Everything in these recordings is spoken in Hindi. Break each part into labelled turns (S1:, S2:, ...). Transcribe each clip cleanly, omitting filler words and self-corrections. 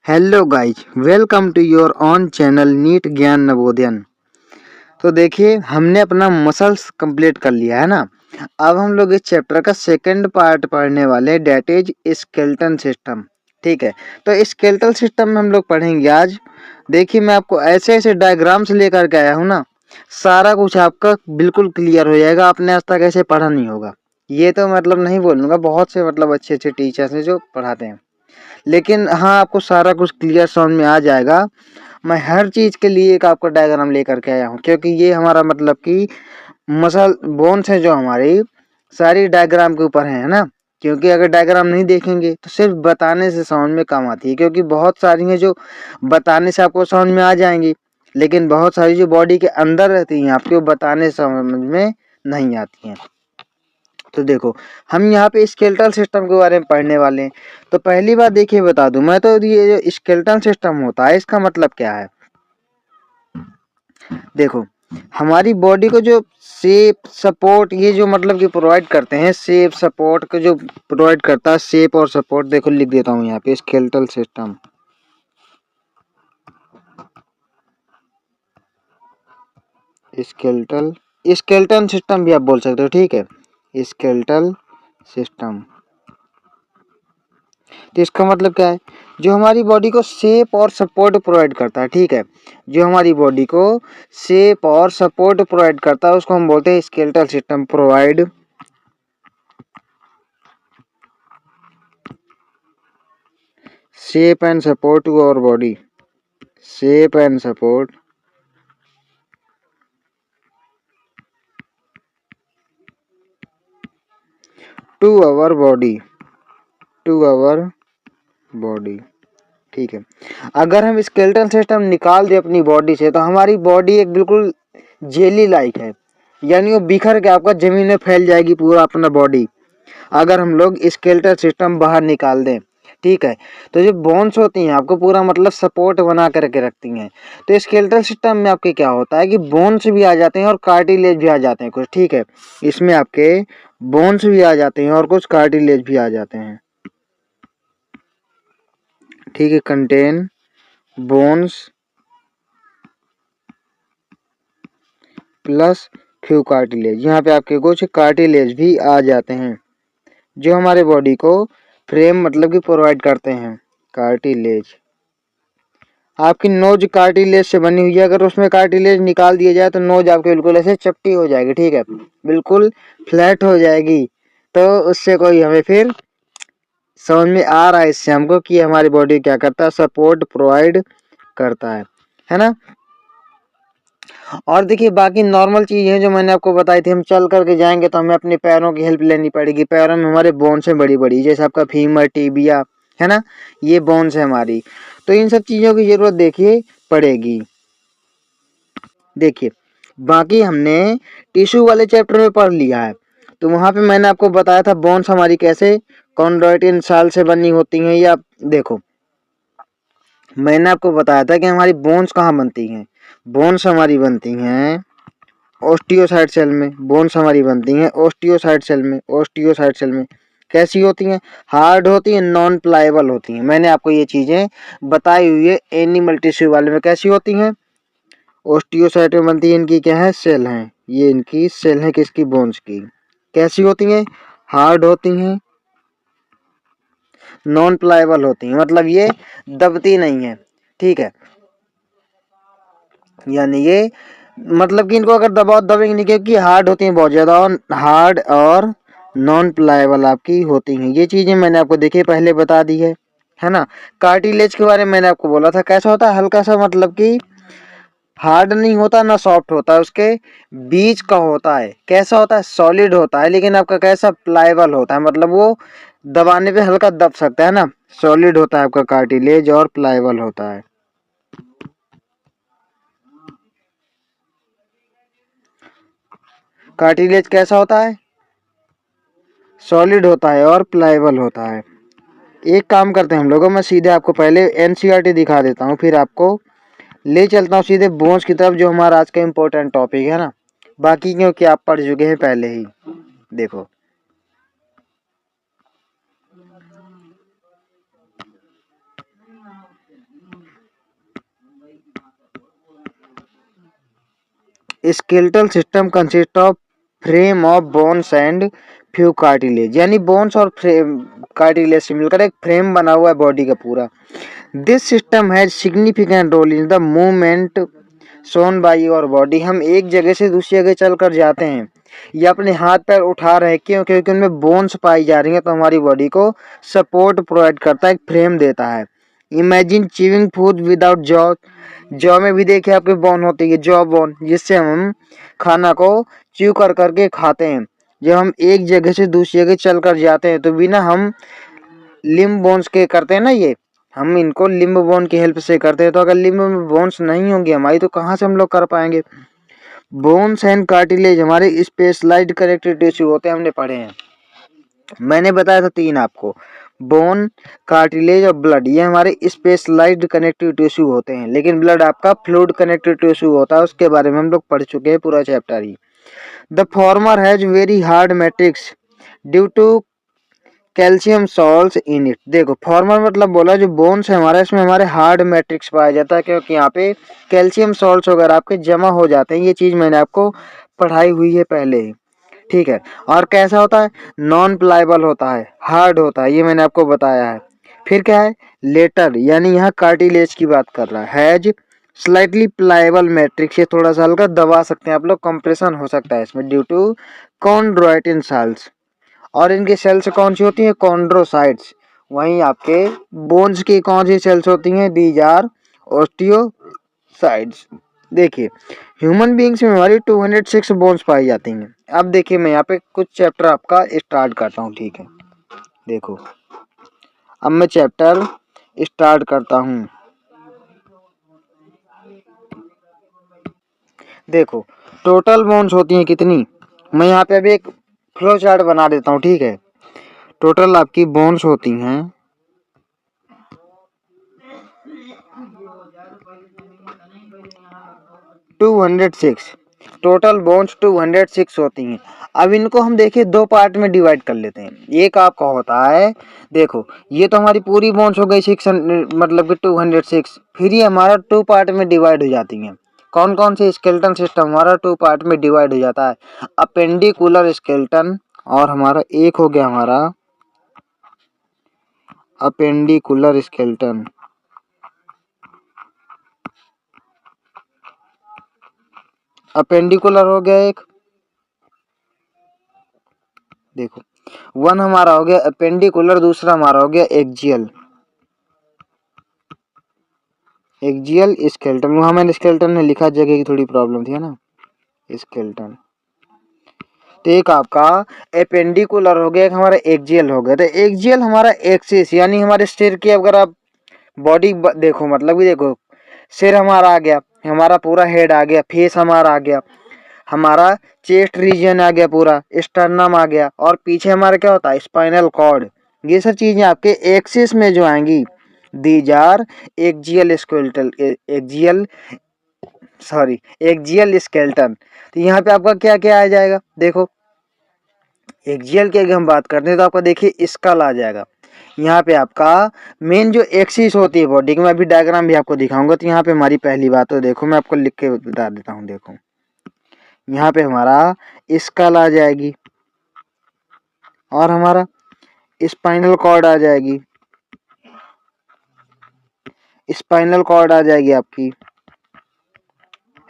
S1: Hello guys, welcome to your own channel NEET ज्ञान नवोदयन। तो देखिए, हमने अपना मसल्स कंप्लीट कर लिया है ना। अब हम लोग इस चैप्टर का सेकंड पार्ट पढ़ने वाले हैं, डेट इज स्केलेटन सिस्टम। ठीक है, तो स्केलेटल सिस्टम में हम लोग पढ़ेंगे आज। देखिए, मैं आपको ऐसे ऐसे डायग्राम्स लेकर के आया हूँ ना, सारा कुछ आपका बिल्कुल क्लियर हो जाएगा। आपने आज तक ऐसे पढ़ा नहीं होगा। ये तो मतलब नहीं बोलूँगा, बहुत से मतलब अच्छे अच्छे टीचर्स हैं जो पढ़ाते हैं, लेकिन हाँ, आपको सारा कुछ क्लियर समझ में आ जाएगा। मैं हर चीज़ के लिए एक आपका डायग्राम लेकर के आया हूँ, क्योंकि ये हमारा मतलब कि मसल बोन्स है जो हमारी सारी डायग्राम के ऊपर है ना। क्योंकि अगर डायग्राम नहीं देखेंगे तो सिर्फ बताने से समझ में कम आती है, क्योंकि बहुत सारी हैं जो बताने से आपको समझ में आ जाएंगी, लेकिन बहुत सारी जो बॉडी के अंदर रहती हैं आपको बताने से समझ में नहीं आती हैं। तो देखो, हम यहाँ पे स्केलेटल सिस्टम के बारे में पढ़ने वाले हैं। तो पहली बात देखिए, बता दूं मैं, तो ये जो स्केलेटल सिस्टम होता है इसका मतलब क्या है। देखो, हमारी बॉडी को जो शेप सपोर्ट ये जो मतलब कि प्रोवाइड करते हैं, शेप सपोर्ट को जो प्रोवाइड करता है, शेप और सपोर्ट, देखो लिख देता हूँ यहाँ पे, skeletal system. Skeletal skeleton system भी आप बोल सकते हो, ठीक है, स्केलेटल सिस्टम। तो इसका मतलब क्या है, जो हमारी बॉडी को शेप और सपोर्ट प्रोवाइड करता है, ठीक है, जो हमारी बॉडी को शेप और सपोर्ट प्रोवाइड करता है उसको हम बोलते हैं skeletal system. Provide shape and support to our body, shape and support to our body, to our body, ठीक है। अगर हम स्केलेटल सिस्टम निकाल दें अपनी बॉडी से तो हमारी बॉडी एक बिल्कुल जेली लाइक है, यानी वो बिखर के आपका जमीन में फैल जाएगी पूरा अपना बॉडी, अगर हम लोग स्केलेटल सिस्टम बाहर निकाल दें, ठीक है। तो जो बोन्स होती हैं आपको पूरा मतलब सपोर्ट बना करके रखती हैं। तो स्केलेटल सिस्टम में आपके क्या होता है कि बोन्स भी आ जाते हैं और कार्टिलेज भी आ जाते हैं कुछ, ठीक है। इसमें आपके बोन्स भी आ जाते हैं और कुछ कार्टिलेज भी आ जाते हैं, ठीक है। Contain bones plus few cartilage, यहाँ पे आपके कुछ कार्टिलेज भी आ जाते हैं जो हमारे बॉडी को फ्रेम मतलब कि प्रोवाइड करते हैं। कार्टिलेज, आपकी नोज कार्टिलेज से बनी हुई है, अगर उसमें कार्टिलेज निकाल दिया जाए तो नोज आपकी बिल्कुल ऐसे चपटी हो जाएगी, ठीक है, बिल्कुल फ्लैट हो जाएगी। तो उससे कोई हमें फिर समझ में आ रहा है इससे हमको कि हमारी बॉडी क्या करता है, सपोर्ट प्रोवाइड करता है ना। और देखिए, बाकी नॉर्मल चीज है जो मैंने आपको बताई थी, हम चल करके जाएंगे तो हमें अपने पैरों की हेल्प लेनी पड़ेगी। पैरों में हमारे बोन्स हैं बड़ी बड़ी, जैसे आपका फीमर, टिबिया, है ना, ये बोन्स है हमारी। तो इन सब चीजों की जरूरत देखिए पड़ेगी। देखिए, बाकी हमने टिश्यू वाले चैप्टर में पढ़ लिया है, तो वहां पे मैंने आपको बताया था बोन्स हमारी कैसे कॉन्ड्रोइटिन साल से बनी होती हैं। या देखो, मैंने आपको बताया था कि हमारी बोन्स कहाँ बनती हैं। बोन्स हमारी बनती हैं ओस्टियोसाइट सेल में। बोन्स हमारी बनती हैं ओस्टियोसाइट सेल में। ओस्टियोसाइट सेल में कैसी होती हैं, हार्ड होती हैं, नॉन प्लाएबल होती हैं। मैंने आपको ये चीजें बताई हुई है। एनिमल टिश्यू वाले में कैसी होती हैं, ओस्टियोसाइट में बनती है, इनकी क्या है, सेल हैं, ये इनकी सेल है किसकी, बोन्स की। कैसी होती हैं, हार्ड होती हैं, नॉन प्लाएबल होती हैं, मतलब ये दबती नहीं है, ठीक है। यानी ये मतलब कि इनको अगर दबाओ दबेंगे नहीं, क्योंकि हार्ड होती हैं बहुत ज्यादा, और हार्ड और नॉन प्लाएबल आपकी होती हैं। ये चीजें मैंने आपको देखिए पहले बता दी है ना। कार्टिलेज के बारे में मैंने आपको बोला था कैसा होता है, हल्का सा मतलब कि हार्ड नहीं होता ना सॉफ्ट होता है, उसके बीच का होता है। कैसा होता है, सॉलिड होता है, लेकिन आपका कैसा, प्लाएबल होता है, मतलब वो दबाने पे हल्का दब सकता है ना। सॉलिड होता है आपका कार्टिलेज और प्लाएबल होता है। कार्टिलेज कैसा होता है, सॉलिड होता है और प्लाएबल होता है। एक काम करते हैं हम लोगों, मैं सीधे आपको पहले एनसीईआरटी दिखा देता हूँ, फिर आपको ले चलता हूँ सीधे बोन्स की तरफ, जो हमारा आज का इम्पोर्टेंट टॉपिक है ना। बाकी क्योंकि आप पढ़ चुके हैं पहले ही। देखो, skeletal system consist of frame of bones and few cartilage, यानी बोन्स और फ्रेम कार्टिलेज से मिलकर एक फ्रेम बना हुआ है बॉडी का पूरा। This system has significant role in the movement shown by your body. हम एक जगह से दूसरी जगह चलकर जाते हैं या अपने हाथ पैर उठा रहे हैं, क्यों? क्योंकि उनमें बोन्स पाई जा रही हैं, तो हमारी बॉडी को सपोर्ट प्रोवाइड करता है, एक फ्रेम देता है। Imagine chewing food without jaw, jaw में भी देखिए आपके बोन होती है, जॉ बोन, जिससे हम खाना को च्यू कर करके खाते हैं। जब हम एक जगह से दूसरी जगह चल कर जाते हैं तो बिना हम लिम्ब बोन्स के करते हैं ना, ये हम इनको लिम्ब बोन की हेल्प से करते हैं। तो अगर लिम्ब बोन्स नहीं होंगी हमारी तो कहाँ से हम लोग कर पाएंगे? बोन्स एंड कार्टिलेज हमारे स्पेशलाइज्ड कनेक्टिव टिश्यू होते हैं, हमने पढ़े हैं। मैंने बताया था 3 आपको, बोन, कार्टिलेज और ब्लड, ये हमारे स्पेशलाइज्ड कनेक्टिव टिश्यू होते हैं। लेकिन ब्लड आपका फ्लूइड कनेक्टिव टिश्यू होता है, उसके बारे में हम लोग पढ़ चुके हैं पूरा चैप्टर ही। The former has very hard matrix due to calcium salts in it. देखो फॉर्मर मतलब बोला जो बोन्स है हमारा, इसमें हमारे हार्ड मैट्रिक्स पाया जाता है, क्योंकि यहाँ पे कैल्शियम सॉल्ट्स वगैरह आपके जमा हो जाते हैं। ये चीज मैंने आपको पढ़ाई हुई है पहले ही, ठीक है। और कैसा होता है? नॉन प्लाइबल होता है, हार्ड होता है, ये मैंने आपको बताया है। फिर क्या है? लेटर, यानी यहाँ कार्टिलेज की बात कर रहा है। हैज स्लाइटली प्लाइबल मैट्रिक्स, ये थोड़ा सा हल्का दबा सकते हैं आप लोग, कंप्रेशन हो सकता है इसमें ड्यू टू कॉन्ड्रोइटिन सेल्स। और इनकी सेल्स कौन सी होती है? कॉन्ड्रोसाइट्स। वहीं आपके बोन्स की कौन सी सेल्स होती हैं? These are osteocytes. देखिए ह्यूमन बीइंग्स में हमारी 206 बोन्स पाई जाती हैं। अब देखिए मैं यहाँ पे कुछ चैप्टर आपका स्टार्ट करता हूँ, ठीक है। देखो अब मैं चैप्टर स्टार्ट करता हूँ। देखो टोटल बोन्स होती हैं कितनी, मैं यहाँ पे अभी एक फ्लो चार्ट बना देता हूँ, ठीक है। टोटल आपकी बोन्स होती हैं 206, टोटल बोन्स 206 होती हैं। अब इनको हम देखिए 2 पार्ट में डिवाइड कर लेते हैं। एक आपका होता है, देखो ये तो हमारी पूरी बोन्स हो गई 600, मतलब कि 206। फिर ये हमारा 2 पार्ट में डिवाइड हो जाती हैं। कौन कौन से? स्केलेटन सिस्टम हमारा 2 पार्ट में डिवाइड हो जाता है, अपेंडिकुलर स्केलेटन, और हमारा एक हो गया हमारा अपेंडिकुलर स्केलेटन। अपेंडिकुलर हो गया एक, देखो 1 हमारा हो गया अपेंडिकुलर, दूसरा हमारा हो गया एक्जियल। एक्जियल स्केलेटन, वहां मैंने स्केलेटन ने लिखा, जगह की थोड़ी प्रॉब्लम थी, है ना। स्केलेटन तो एक आपका एपेंडिकुलर हो गया, एक हमारा एक्जियल हो गया। तो एक्जियल हमारा एक्सिस, यानी हमारे सिर की अगर आप बॉडी देखो, मतलब कि देखो सिर हमारा आ गया, हमारा पूरा हेड आ गया, फेस हमारा आ गया, हमारा चेस्ट रीजन आ गया, पूरा स्टर्नम आ गया, और पीछे हमारा क्या होता है? Spinal cord. ये सब चीजें आपके एक्सिस में जो आएंगी, these are axial skeletal, axial skeleton. तो यहाँ पे आपका क्या क्या आ जाएगा? देखो एक्जियल की अगर हम बात करते हैं तो आपका देखिए स्कल आ जाएगा। यहाँ पे आपका मेन जो एक्सिस होती है बॉडी की, मैं अभी डायग्राम भी आपको दिखाऊंगा। तो यहाँ पे हमारी पहली बात तो देखो मैं आपको लिख के बता देता हूँ। देखो यहाँ पे हमारा स्कल आ जाएगी, और हमारा स्पाइनल कॉर्ड आ जाएगी, स्पाइनल कॉर्ड आ जाएगी आपकी,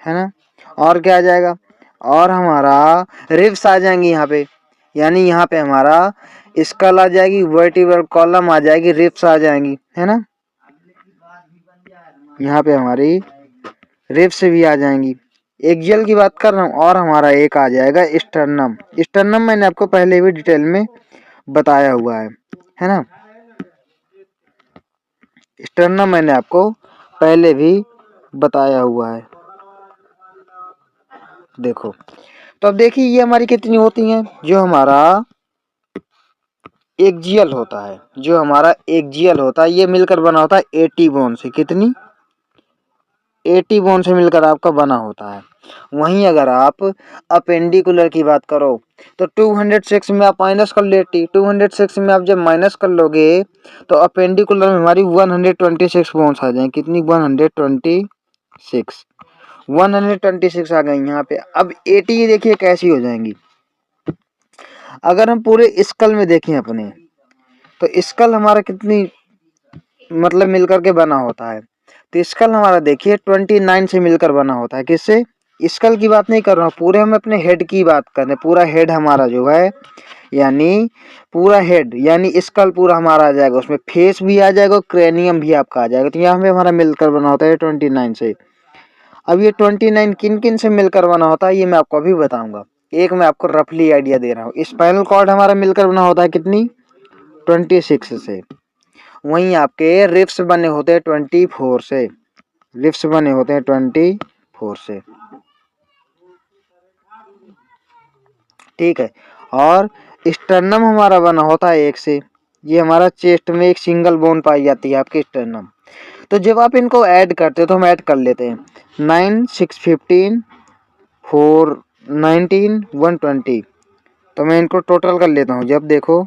S1: है ना। और क्या आ जाएगा? और हमारा रिब्स आ जाएंगी यहाँ पे, यानी यहाँ पे हमारा स्कल आ जाएगी, वर्टिब्रल कॉलम आ जाएगी, रिब्स आ जाएंगी, है ना। यहाँ पे हमारी रिब्स भी आ जाएंगी। एक्जियल की बात कर रहा हूँ। और हमारा एक आ जाएगा स्टर्नम। स्टर्नम मैंने आपको पहले भी डिटेल में बताया हुआ है ना। स्टर्नम मैंने आपको पहले भी बताया हुआ है। देखो तो अब देखिए ये हमारी कितनी होती हैं? जो हमारा एक्जियल होता है, जो हमारा एक्जियल होता है, ये मिलकर बना होता है 80 बोन से। कितनी? 80 बोन से मिलकर आपका बना होता है। वहीं अगर आप अपेंडिकुलर की बात करो तो 206 में आप माइनस कर लेती, 206 में आप जब माइनस कर लोगे तो अपेंडिकुलर में हमारी 126 बोन्स आ जाएंगी। कितनी? 126। 126 आ गई यहाँ पे। अब 80 देखिए कैसी हो जाएंगी। अगर हम पूरे स्कल में देखें अपने, तो स्कल हमारा कितनी मतलब मिलकर के बना होता है। तो स्कल हमारा देखिए 29 से मिलकर बना होता है। किससे? स्कल की बात नहीं कर रहा हूँ, पूरे हम अपने हेड की बात कर रहे हैं। पूरा हेड हमारा जो है, यानी पूरा हेड यानी स्कल पूरा हमारा आ जाएगा, उसमें फेस भी आ जाएगा, क्रेनियम भी आपका आ जाएगा। तो यहाँ पे हमारा मिलकर बना होता है 29 से। अब ये 29 किन किन से मिलकर बना होता है ये मैं आपको अभी बताऊंगा। एक मैं आपको रफली आइडिया दे रहा हूँ। स्पाइनल कॉर्ड हमारा मिलकर बना होता है कितनी? 26 से। वहीं आपके रिब्स बने होते हैं 24 से। रिब्स बने होते हैं 24 से, ठीक है। और स्टर्नम हमारा बना होता है 1 से। ये हमारा चेस्ट में एक सिंगल बोन पाई जाती है आपकी स्टर्नम। तो जब आप इनको ऐड करते हो तो हम ऐड कर लेते हैं 9 6 15 4 19 120। तो मैं इनको टोटल कर लेता हूँ। जब देखो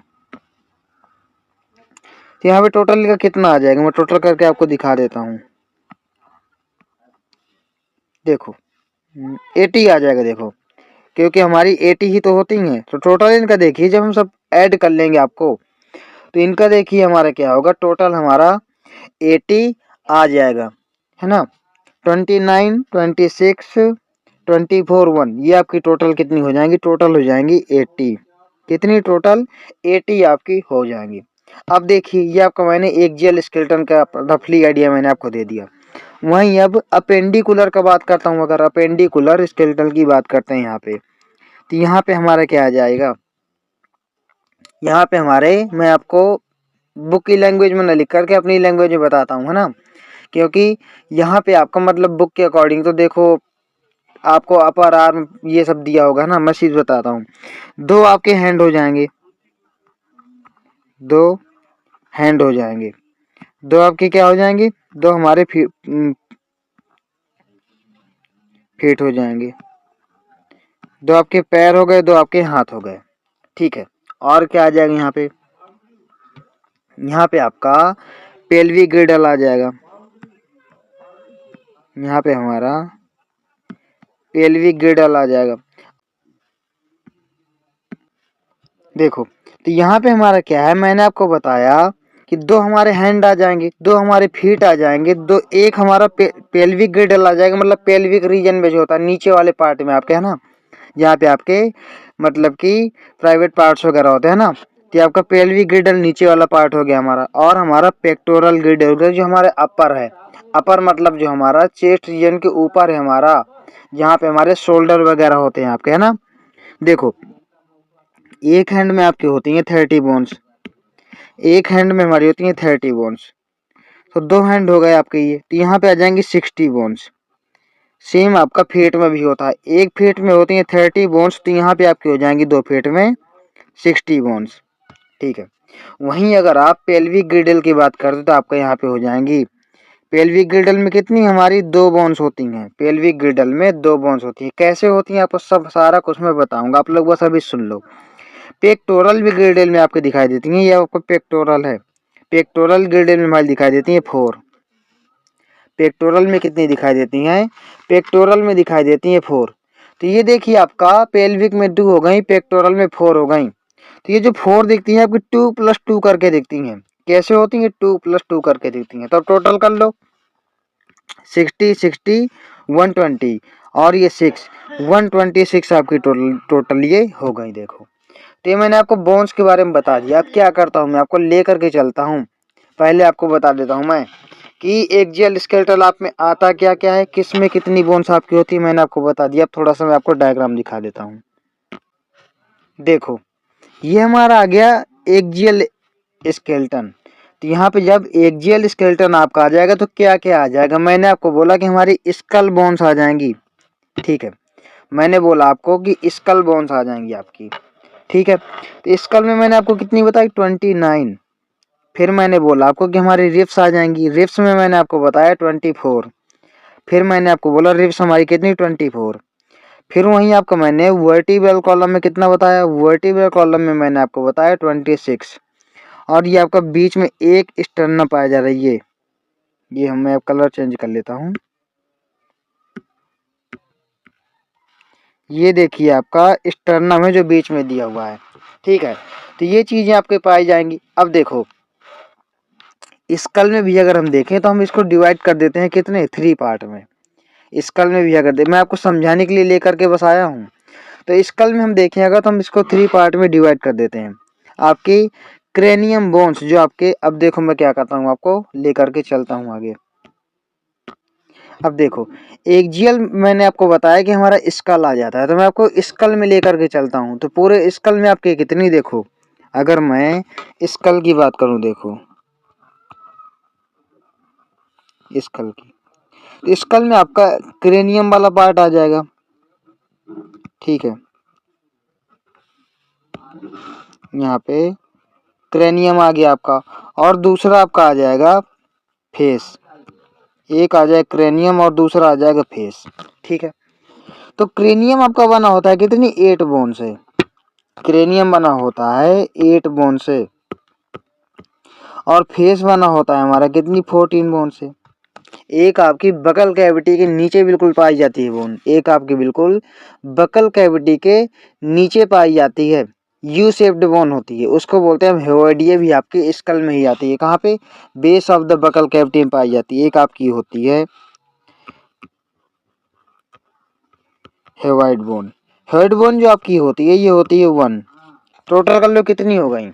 S1: तो यहाँ पे टोटल का कितना आ जाएगा, मैं टोटल करके आपको दिखा देता हूँ। देखो 80 आ जाएगा। देखो क्योंकि हमारी 80 ही तो होती हैं। तो टोटल इनका देखिए, जब हम सब ऐड कर लेंगे आपको, तो इनका देखिए हमारा क्या होगा, टोटल हमारा 80 आ जाएगा, है ना। 29 26 24 1, ये आपकी टोटल कितनी हो जाएंगी? टोटल हो जाएंगी 80। कितनी? टोटल 80 आपकी हो जाएंगी। अब देखिए ये आपका मैंने एक्सियल स्केलेटन का रफली आइडिया मैंने आपको दे दिया। वहीं अब अपेंडिकुलर का बात करता हूँ। अगर अपेंडिकुलर स्केलेटन की बात करते हैं यहाँ पे, तो यहाँ पे हमारा क्या आ जाएगा, यहाँ पे हमारे, मैं आपको बुक की लैंग्वेज में न लिख करके अपनी लैंग्वेज में बताता हूँ, है ना। क्योंकि यहाँ पे आपका मतलब बुक के अकॉर्डिंग तो देखो आपको अपर आर्म ये सब दिया होगा ना। मैं चीज बताता हूँ। 2 आपके हैंड हो जाएंगे, 2 हैंड हो जाएंगे, 2 आपके क्या हो जाएंगे, 2 हमारे फीट हो जाएंगे, 2 आपके पैर हो गए, 2 आपके हाथ हो गए, ठीक है। और क्या आ जाएगा यहाँ पे? यहाँ पे आपका पेल्विक गिर्डल आ जाएगा। यहाँ पे हमारा पेल्विक गिर्डल आ जाएगा। देखो तो यहाँ पे हमारा क्या है, मैंने आपको बताया कि 2 हमारे हैंड आ जाएंगे, 2 हमारे फीट आ जाएंगे, 2 एक हमारा पेल्विक गिर्डल आ जाएगा। मतलब पेल्विक रीजन में जो होता है नीचे वाले पार्ट में आपके, है ना, जहाँ पे आपके मतलब कि प्राइवेट पार्ट्स वगैरह होते हैं ना। तो आपका पेल्विक गिर्डल नीचे वाला पार्ट हो गया हमारा। और हमारा पेक्टोरल गिर्डल हो गया जो हमारे अपर है। अपर मतलब जो हमारा चेस्ट रीजन के ऊपर है हमारा, जहाँ पे हमारे शोल्डर वगैरह होते हैं आपके, है ना। देखो एक हैंड में आपकी होती हैं 30 बोन्स, एक हैंड में हमारी होती हैं 30 बोन्स। तो 2 हैंड हो गए आपके ये। तो यहाँ पे आ जाएंगे 60 बोन्स। सेम आपका फेट में भी होता है, एक फेट में होती हैं 30 बोन्स, तो यहाँ पे आपकी हो जाएंगी 2 फेट में 60 बोन्स, ठीक है। वहीं अगर आप पेल्विक गिर्डल की बात करते तो आपका यहाँ पे हो जाएंगी, पेल्विक गिर्डल में कितनी हमारी 2 बोन्स होती हैं। पेल्विक गिर्डल में 2 बोन्स होती हैं। कैसे होती हैं आपको सब सारा कुछ मैं बताऊंगा, आप लोग बस अभी सुन लो। पेक्टोरल भी गिर्डल में आपके दिखाई देती हैं, ये आपको पेक्टोरल है। पेक्टोरल गिर्डल में हमारी दिखाई देती हैं 4। पेक्टोरल में कितनी दिखाई देती हैं? पेक्टोरल में दिखाई देती हैं 4। तो ये देखिए आपका पेल्विक में 2 हो गई, पेक्टोरल में 4 हो गई। तो ये जो 4 दिखती हैं आपकी 2 + 2 करके दिखती हैं। कैसे होती हैं? 2 + 2 करके दिखती हैं। तो अब टोटल कर लो, 60 60 120 और ये 6 126 आपकी टोटल ये हो गई। देखो तो ये मैंने आपको बोन्स के बारे में बता दिया। अब क्या करता हूँ, मैं आपको लेकर के चलता हूँ। पहले आपको बता देता हूँ मैं कि एक्सियल स्केलेटल आप में आता क्या क्या है, किस में कितनी बोन्स आपकी होती है, मैंने आपको बता दिया। अब थोड़ा सा मैं आपको डायग्राम दिखा देता हूँ। देखो ये हमारा आ गया एक्सियल स्केलेटन। तो यहाँ पे जब एक्सियल स्केलेटन आपका आ जाएगा तो क्या क्या आ जाएगा, मैंने आपको बोला कि हमारी स्कल बोन्स आ जाएंगी, ठीक है। मैंने बोला आपको कि स्कल बोन्स आ जाएंगी आपकी, ठीक है। तो स्कल में मैंने आपको कितनी बताई? 29। फिर मैंने बोला आपको कि हमारी रिब्स आ जाएंगी, रिब्स में मैंने आपको बताया 24। फिर मैंने आपको बोला रिब्स हमारी कितनी? 24। फिर वहीं आपको मैंने वर्टिब्रल कॉलम में कितना बताया? वर्टिब्रल कॉलम में मैंने आपको बताया 26। और ये आपका बीच में एक स्टर्नम पाया जा रही है। ये मैं कलर चेंज कर लेता हूँ। ये देखिए आपका स्टर्नम है जो बीच में दिया हुआ है, ठीक है। तो ये चीजें आपके पाई जाएंगी। अब देखो स्कल में भी अगर हम देखें तो हम इसको डिवाइड कर देते हैं कितने, 3 पार्ट में। स्कल में भी अगर मैं आपको समझाने के लिए लेकर के बस आया हूँ। तो स्कल में हम देखें अगर तो हम इसको 3 पार्ट में डिवाइड कर देते हैं। आपकी क्रेनियम बोन्स जो आपके, अब देखो मैं क्या करता हूँ, आपको लेकर के चलता हूँ आगे। अब देखो एक्जियल मैंने आपको बताया कि हमारा स्कल आ जाता है, तो मैं आपको स्कल में लेकर के चलता हूँ। तो पूरे स्कल में आपके कितनी, देखो अगर मैं स्कल की बात करूँ, देखो स्कल की, स्कल में आपका क्रेनियम वाला पार्ट आ जाएगा, ठीक है। यहाँ पे क्रेनियम आ गया आपका, और दूसरा आपका आ जाएगा फेस। एक आ जाए क्रेनियम और दूसरा आ जाएगा फेस, ठीक है। तो क्रेनियम आपका बना होता है कितनी, 8 बोन से। क्रेनियम बना होता है 8 बोन से, और फेस बना होता है हमारा कितनी, 14 बोन से। एक आपकी बकल कैविटी के नीचे बिल्कुल पाई जाती है बोन, एक आपकी बिल्कुल बकल कैविटी के नीचे पाई जाती है, यू शेप्ड बोन होती है, उसको बोलते हैं हेओइड। ये भी आपके स्कल में ही आती है, कहाँ पे, base of the buccal cavity में पाई जाती है। एक आपकी होती है हेवाइड बोन। हेड बोन जो आपकी होती है ये होती है 1। टोटल कर लो कितनी हो गई।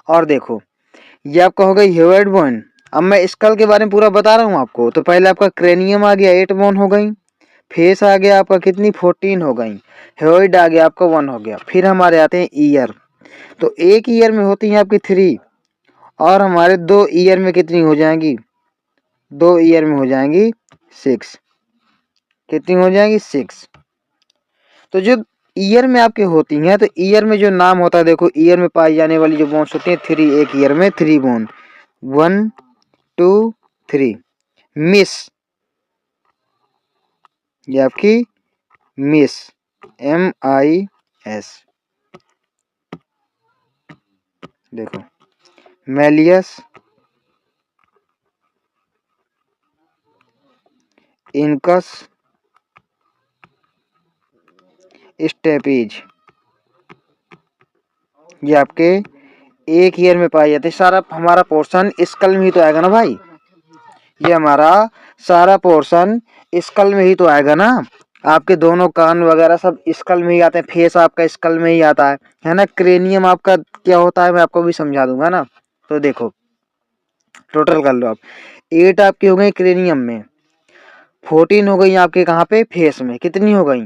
S1: और देखो ये आपका हो गई हेवाइड बोन। अब मैं स्कल के बारे में पूरा बता रहा हूँ आपको। तो पहले आपका क्रेनियम आ गया, 8 बोन हो गई। फेस आ गया आपका कितनी, 14 हो गई। हेवाइड आ गया आपका 1 हो गया। फिर हमारे आते हैं ईयर। तो एक ईयर में होती है आपकी 3, और हमारे 2 ईयर में कितनी हो जाएंगी, 2 ईयर में हो जाएंगी 6। कितनी हो जाएंगी, 6। तो जो ईयर में आपके होती हैं, तो ईयर में जो नाम होता है, देखो ईयर में पाई जाने वाली जो बोन्स होती हैं 3, एक ईयर में 3 बोन, 1 2 3। मिस, ये आपकी मिस, MIS। देखो मेलियस, इनकस, स्टेपीज, ये आपके एक ईयर में पाई जाती है। सारा हमारा पोर्शन स्कल में ही तो आएगा ना भाई, ये हमारा सारा पोर्शन स्कल में ही तो आएगा ना। आपके दोनों कान वगैरह सब स्कल में ही आते हैं, फेस आपका स्कल में ही आता है ना। क्रेनियम आपका क्या होता है मैं आपको भी समझा दूंगा ना। तो देखो टोटल कर लो आप, 8 आपकी हो गई क्रेनियम में, 14 हो गई आपके कहाँ पे, फेस में। कितनी हो गई,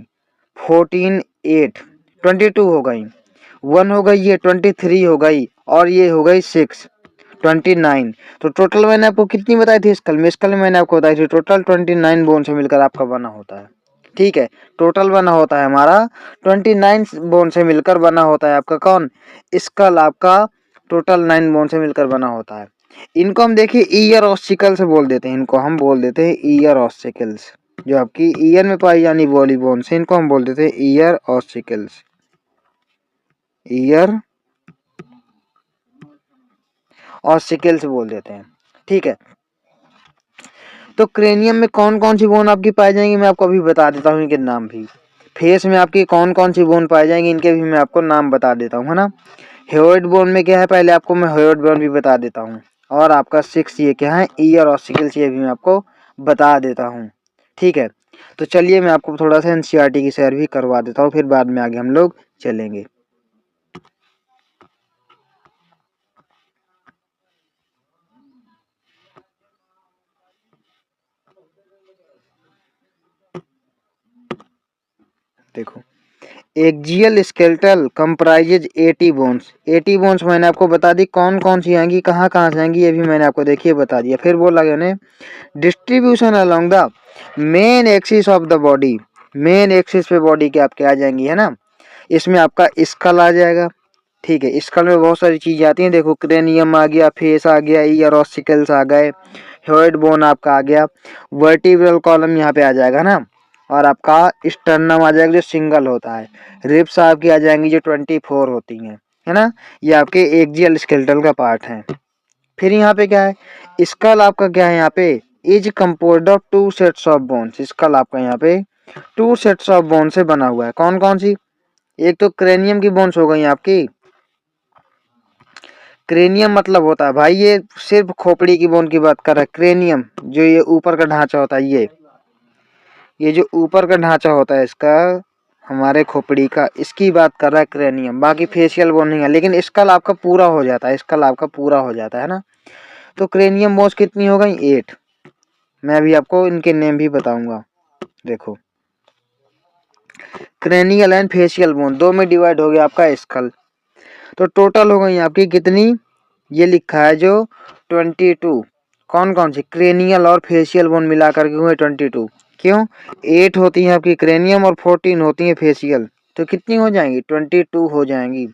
S1: 14 8 22 हो गई। 1 हो गई, ये 23 हो गई, और ये हो गई 6 29। तो टोटल मैंने आपको कितनी बताई थी स्कल में, स्कल में मैंने आपको बताई थी टोटल 29 बोन से मिलकर आपका बना होता है, ठीक है। टोटल बना होता है हमारा 29 बोन से मिलकर बना होता है आपका कौन, स्कल आपका टोटल 9 बोन से मिलकर बना होता है। इनको हम देखिए ईयर ऑस्टिकल्स बोल देते हैं, इनको हम बोल देते हैं ईयर ऑस्टिकल्स। जो आपकी ईयर में पाई जानी बॉडी बोन्स है, इनको हम बोल देते हैं ईयर ऑस्टिकल्स, ईयर ऑस्टिकल्स बोल देते हैं, ठीक है। तो क्रेनियम में कौन कौन सी बोन आपकी पाई जाएंगी मैं आपको अभी बता देता हूँ इनके नाम भी। फेस में आपकी कौन कौन सी बोन पाई जाएंगी इनके भी मैं आपको नाम बता देता हूँ, है ना। हेओइड बोन में क्या है पहले आपको मैं हेओइड बोन भी बता देता हूँ। और आपका 6 ये क्या है, ईयर ऑस्टिकल्स, ये भी मैं आपको बता देता हूँ, ठीक है। तो चलिए मैं आपको थोड़ा सा एनसीईआरटी की सैर भी करवा देता हूँ, फिर बाद में आगे हम लोग चलेंगे। देखो axial skeletal comprises 80 bones. 80 bones मैंने आपको बता दी कौन कौन सी आएंगी, कहाँ कहाँ से आएंगी, ये भी मैंने आपको देखिए बता दिया। फिर बोला गया ने distribution along the main axis of the body. Main axis पे बॉडी के आपके आ जाएंगी, है ना। इसमें आपका स्कल आ जाएगा, ठीक है। स्कल में बहुत सारी चीजें आती हैं, देखो क्रेनियम आ गया, फेस आ गया, ईयर ऑस्टिकल्स आ गए, हेड बोन आपका आ गया, वर्टिब्रल कॉलम यहाँ पे आ जाएगा ना, और आपका स्टर्नम आ जाएगा जो सिंगल होता है, रिब्स आपकी आ जाएंगी जो 24 होती हैं, है ना। ये आपके एक्जियल स्केलेटल का पार्ट है। फिर यहाँ पे क्या है, स्कल आपका क्या है यहाँ पे, is composed of 2 sets of bones. Skull आपका यहाँ पे टू सेट्स ऑफ बोन से बना हुआ है। कौन कौन सी? एक तो क्रेनियम की बोन्स हो गई आपकी। क्रेनियम मतलब होता है भाई, ये सिर्फ खोपड़ी की बोन की बात कर रहा है। क्रेनियम जो ये ऊपर का ढांचा होता है, ये जो ऊपर का ढांचा होता है इसका, हमारे खोपड़ी का, इसकी बात कर रहा है क्रेनियम। बाकी फेशियल बोन नहीं है, लेकिन स्कल आपका पूरा हो जाता है, स्कल आपका पूरा हो जाता है ना। तो क्रेनियम बोन्स कितनी हो गई? 8। मैं अभी आपको इनके नेम भी बताऊंगा। देखो, क्रेनियल एंड फेशियल बोन दो में डिवाइड हो गया आपका स्कल। तो टोटल हो गई आपकी कितनी? ये लिखा है जो 22। कौन कौन सी? क्रेनियल और फेशियल बोन मिलाकर के हुए 22। क्यों? 8 होती है आपकी क्रेनियम और 14 होती है फेशियल। तो कितनी हो जाएंगी? 22 हो जाएंगी।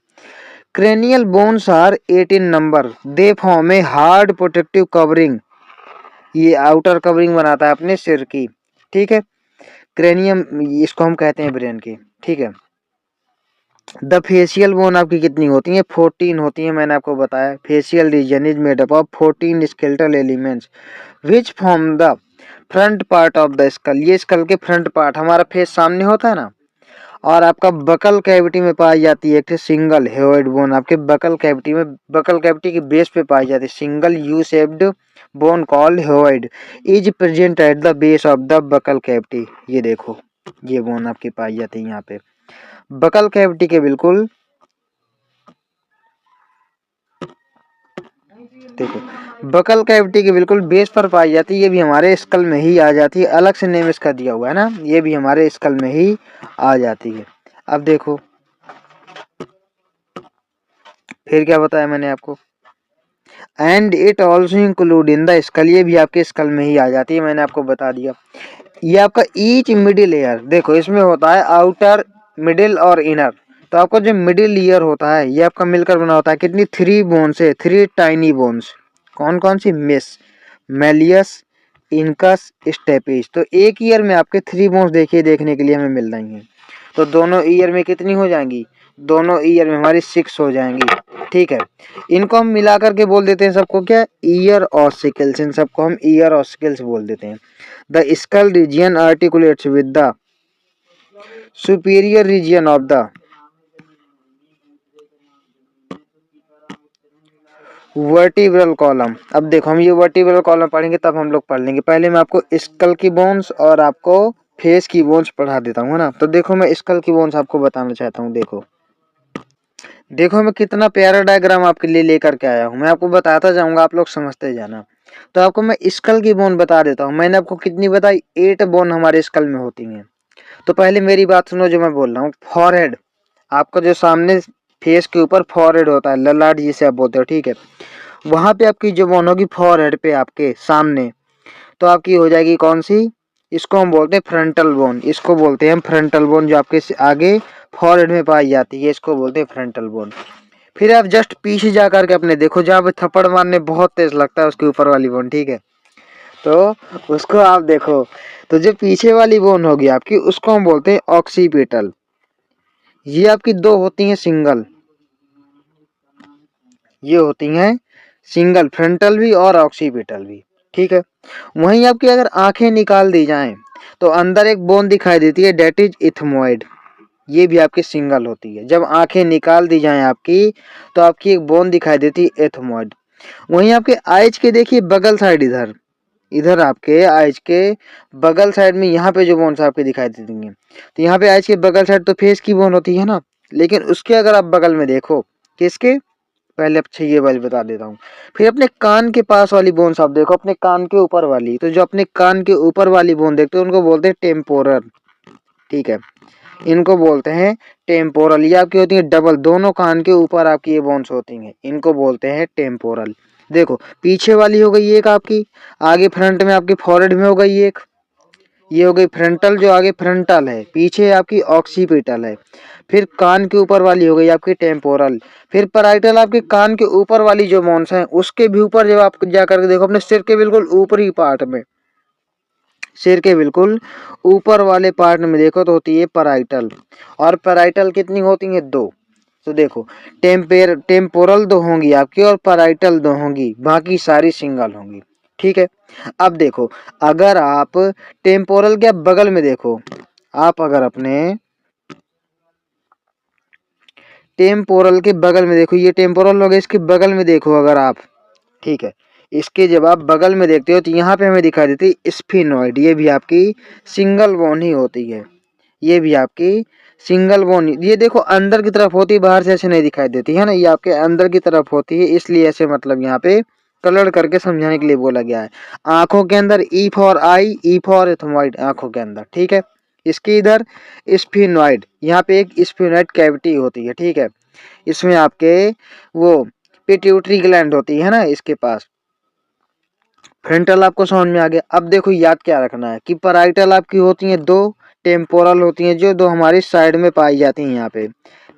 S1: Cranial bones are 8 in number, they form a hard protective covering. ये आउटर कवरिंग बनाता है अपने सिर की, ठीक है। क्रेनियम इसको हम कहते हैं ब्रेन की, ठीक है। द फेशियल बोन आपकी कितनी होती है? 14 होती है, मैंने आपको बताया। Facial region is made up of 14 skeletal elements which form the front part of the skull. ये स्कल के फ्रंट पार्ट, हमारा फेस सामने होता है ना, और आपका बकल कैविटी में पाई जाती है एक सिंगल हेओइड बोन। आपके बकल कैविटी में, बकल कैविटी के बेस पे पाई जाती है single U shaped bone called hyoid is present at the base of the buccal cavity. ये देखो, ये बोन आपकी पाई जाती है यहाँ पे बकल कैविटी के बिल्कुल, देखो बकल कैविटी के बिल्कुल बेस पर पाई जाती है। ये भी हमारे स्कल में ही आ जाती है, अलग से नेम इसका दिया हुआ है ना, ये भी हमारे स्कल में ही आ जाती है। अब देखो फिर क्या बताया मैंने आपको, and it also include in the skull, ये भी आपके स्कल में ही आ जाती है, मैंने आपको बता दिया। ये आपका ईच मिडिल ईयर, देखो इसमें होता है आउटर, मिडिल और इनर। तो आपका जो मिडिल ईयर होता है ये आपका मिलकर बना होता है कितनी? 3 बोन से, 3 टाइनी बोन्स। कौन कौन सी? मिस, मेलियस, इनकस, स्टेपिस। तो एक ईयर में आपके 3 बोन्स देखिए देखने के लिए हमें मिल रही हैं। तो दोनों ईयर में कितनी हो जाएंगी? दोनों ईयर में हमारी 6 हो जाएंगी, ठीक है। इनको हम मिला करके बोल देते हैं सबको क्या? Ear ossicles. इन सबको हम ईयर ऑसिकल्स बोल देते हैं। The skull region articulates with the superior region of the vertebral column. अब देखो हम ये वर्टिब्रल कॉलम पढ़ेंगे तब हम लोग पढ़ लेंगे। पहले मैं आपको स्कल की बोन्स और आपको फेस की बोन्स पढ़ा देता हूँ ना। तो देखो मैं स्कल की बोन्स आपको बताना चाहता हूँ। देखो देखो मैं कितना प्यारा डायग्राम आपके लिए लेकर के आया हूँ। मैं आपको बताता जाऊंगा, आप लोग समझते जाना। तो आपको मैं स्कल की बोन बता देता हूँ। मैंने आपको कितनी बताई? 8 बोन हमारे स्कल में होती हैं। तो पहले मेरी बात सुनो जो मैं बोल रहा हूँ। फॉरहेड, आपका जो सामने फेस के ऊपर फॉरहेड होता है, ललाट जिसे आप बोलते हो, ठीक है। वहां पे आपकी जो बोन होगी फॉरहेड पे आपके सामने, तो आपकी हो जाएगी कौन सी? इसको हम बोलते हैं फ्रंटल बोन। इसको बोलते हैं हम फ्रंटल बोन, जो आपके आगे फॉरहेड में पाई जाती है, इसको बोलते हैं फ्रंटल बोन। फिर आप जस्ट पीछे जा करके अपने देखो, जहाँ पे थप्पड़ मारने बहुत तेज लगता है उसके ऊपर वाली बोन, ठीक है। तो उसको आप देखो, तो जो पीछे वाली बोन होगी आपकी उसको हम बोलते हैं ऑक्सीपिटल। ये आपकी दो होती हैं सिंगल, ये होती हैं सिंगल, फ्रंटल भी और ऑक्सीपिटल भी, ठीक है। वहीं आपकी अगर आंखें निकाल दी जाएं तो अंदर एक बोन दिखाई देती है, डेट इज इथमोइड। ये भी आपकी सिंगल होती है। जब आंखें निकाल दी जाएं आपकी तो आपकी एक बोन दिखाई देती है एथमोइड। वहीं आपके आइज के देखिए बगल साइड, इधर इधर आपके आइज के बगल साइड में यहाँ पे जो बोन्स आपके दिखाई देती हैं, तो यहाँ पे आइज के बगल साइड तो फेस की बोन होती है ना, लेकिन उसके अगर आप बगल में देखो, किसके? पहले अच्छा ये वाली बता देता हूँ। फिर अपने कान के पास वाली बोन्स आप देखो, अपने कान के ऊपर वाली, तो जो अपने कान के ऊपर वाली बोन देखते हो उनको बोलते हैं टेम्पोरल, ठीक है। इनको बोलते हैं टेम्पोरल। ये आपकी होती है डबल, दोनों कान के ऊपर आपकी ये बोन्स होती हैं, इनको बोलते हैं टेम्पोरल। देखो पीछे वाली हो गई एक आपकी, आगे फ्रंट में आपकी फॉरहेड में हो गई एक, ये हो गई फ्रंटल, जो आगे फ्रंटल है, पीछे आपकी ऑक्सीपिटल है। फिर कान के ऊपर वाली हो गई आपकी टेम्पोरल। फिर पैराइटल, आपके कान के ऊपर वाली जो बोन्स हैं उसके भी ऊपर जब आप जाकर के देखो अपने सिर के बिल्कुल ऊपरी पार्ट में, सिर के बिल्कुल ऊपर वाले पार्ट में देखो तो होती है पैराइटल। और पैराइटल कितनी होती है? 2। तो देखो टेम्पोरल 2 होंगी आपकी और पैराइटल 2 होंगी, बाकी सारी सिंगल होंगी, ठीक है। अब देखो अगर आप टेम्पोरल के बगल में देखो, आप अगर अपने टेम्पोरल के बगल में देखो, ये टेम्पोरल हो गया, इसके बगल में देखो अगर आप, ठीक है, इसके जब आप बगल में देखते हो तो यहाँ पे हमें दिखाई देती है स्फिनोइड, ये भी आपकी सिंगल बोन ही होती है, ये भी आपकी सिंगल बोन, ये देखो अंदर की तरफ होती है, बाहर से ऐसे नहीं दिखाई देती है ना, ये आपके अंदर की तरफ होती है, इसलिए ऐसे मतलब यहाँ पे कलर करके समझाने के लिए बोला गया है। आंखों के अंदर E for I, E for ethmoid, आंखों के अंदर, ठीक है। इसके इधर स्फिनोइड, यहाँ पे एक स्फिनोइड कैविटी होती है, ठीक है। इसमें आपके वो पिट्यूटरी ग्लैंड होती है ना इसके पास। फ्रंटल आपको समझ में आ गया। अब देखो याद क्या रखना है कि पैराइटल आपकी होती हैं दो, टेम्पोरल होती हैं जो दो हमारी साइड में पाई जाती हैं, यहाँ पे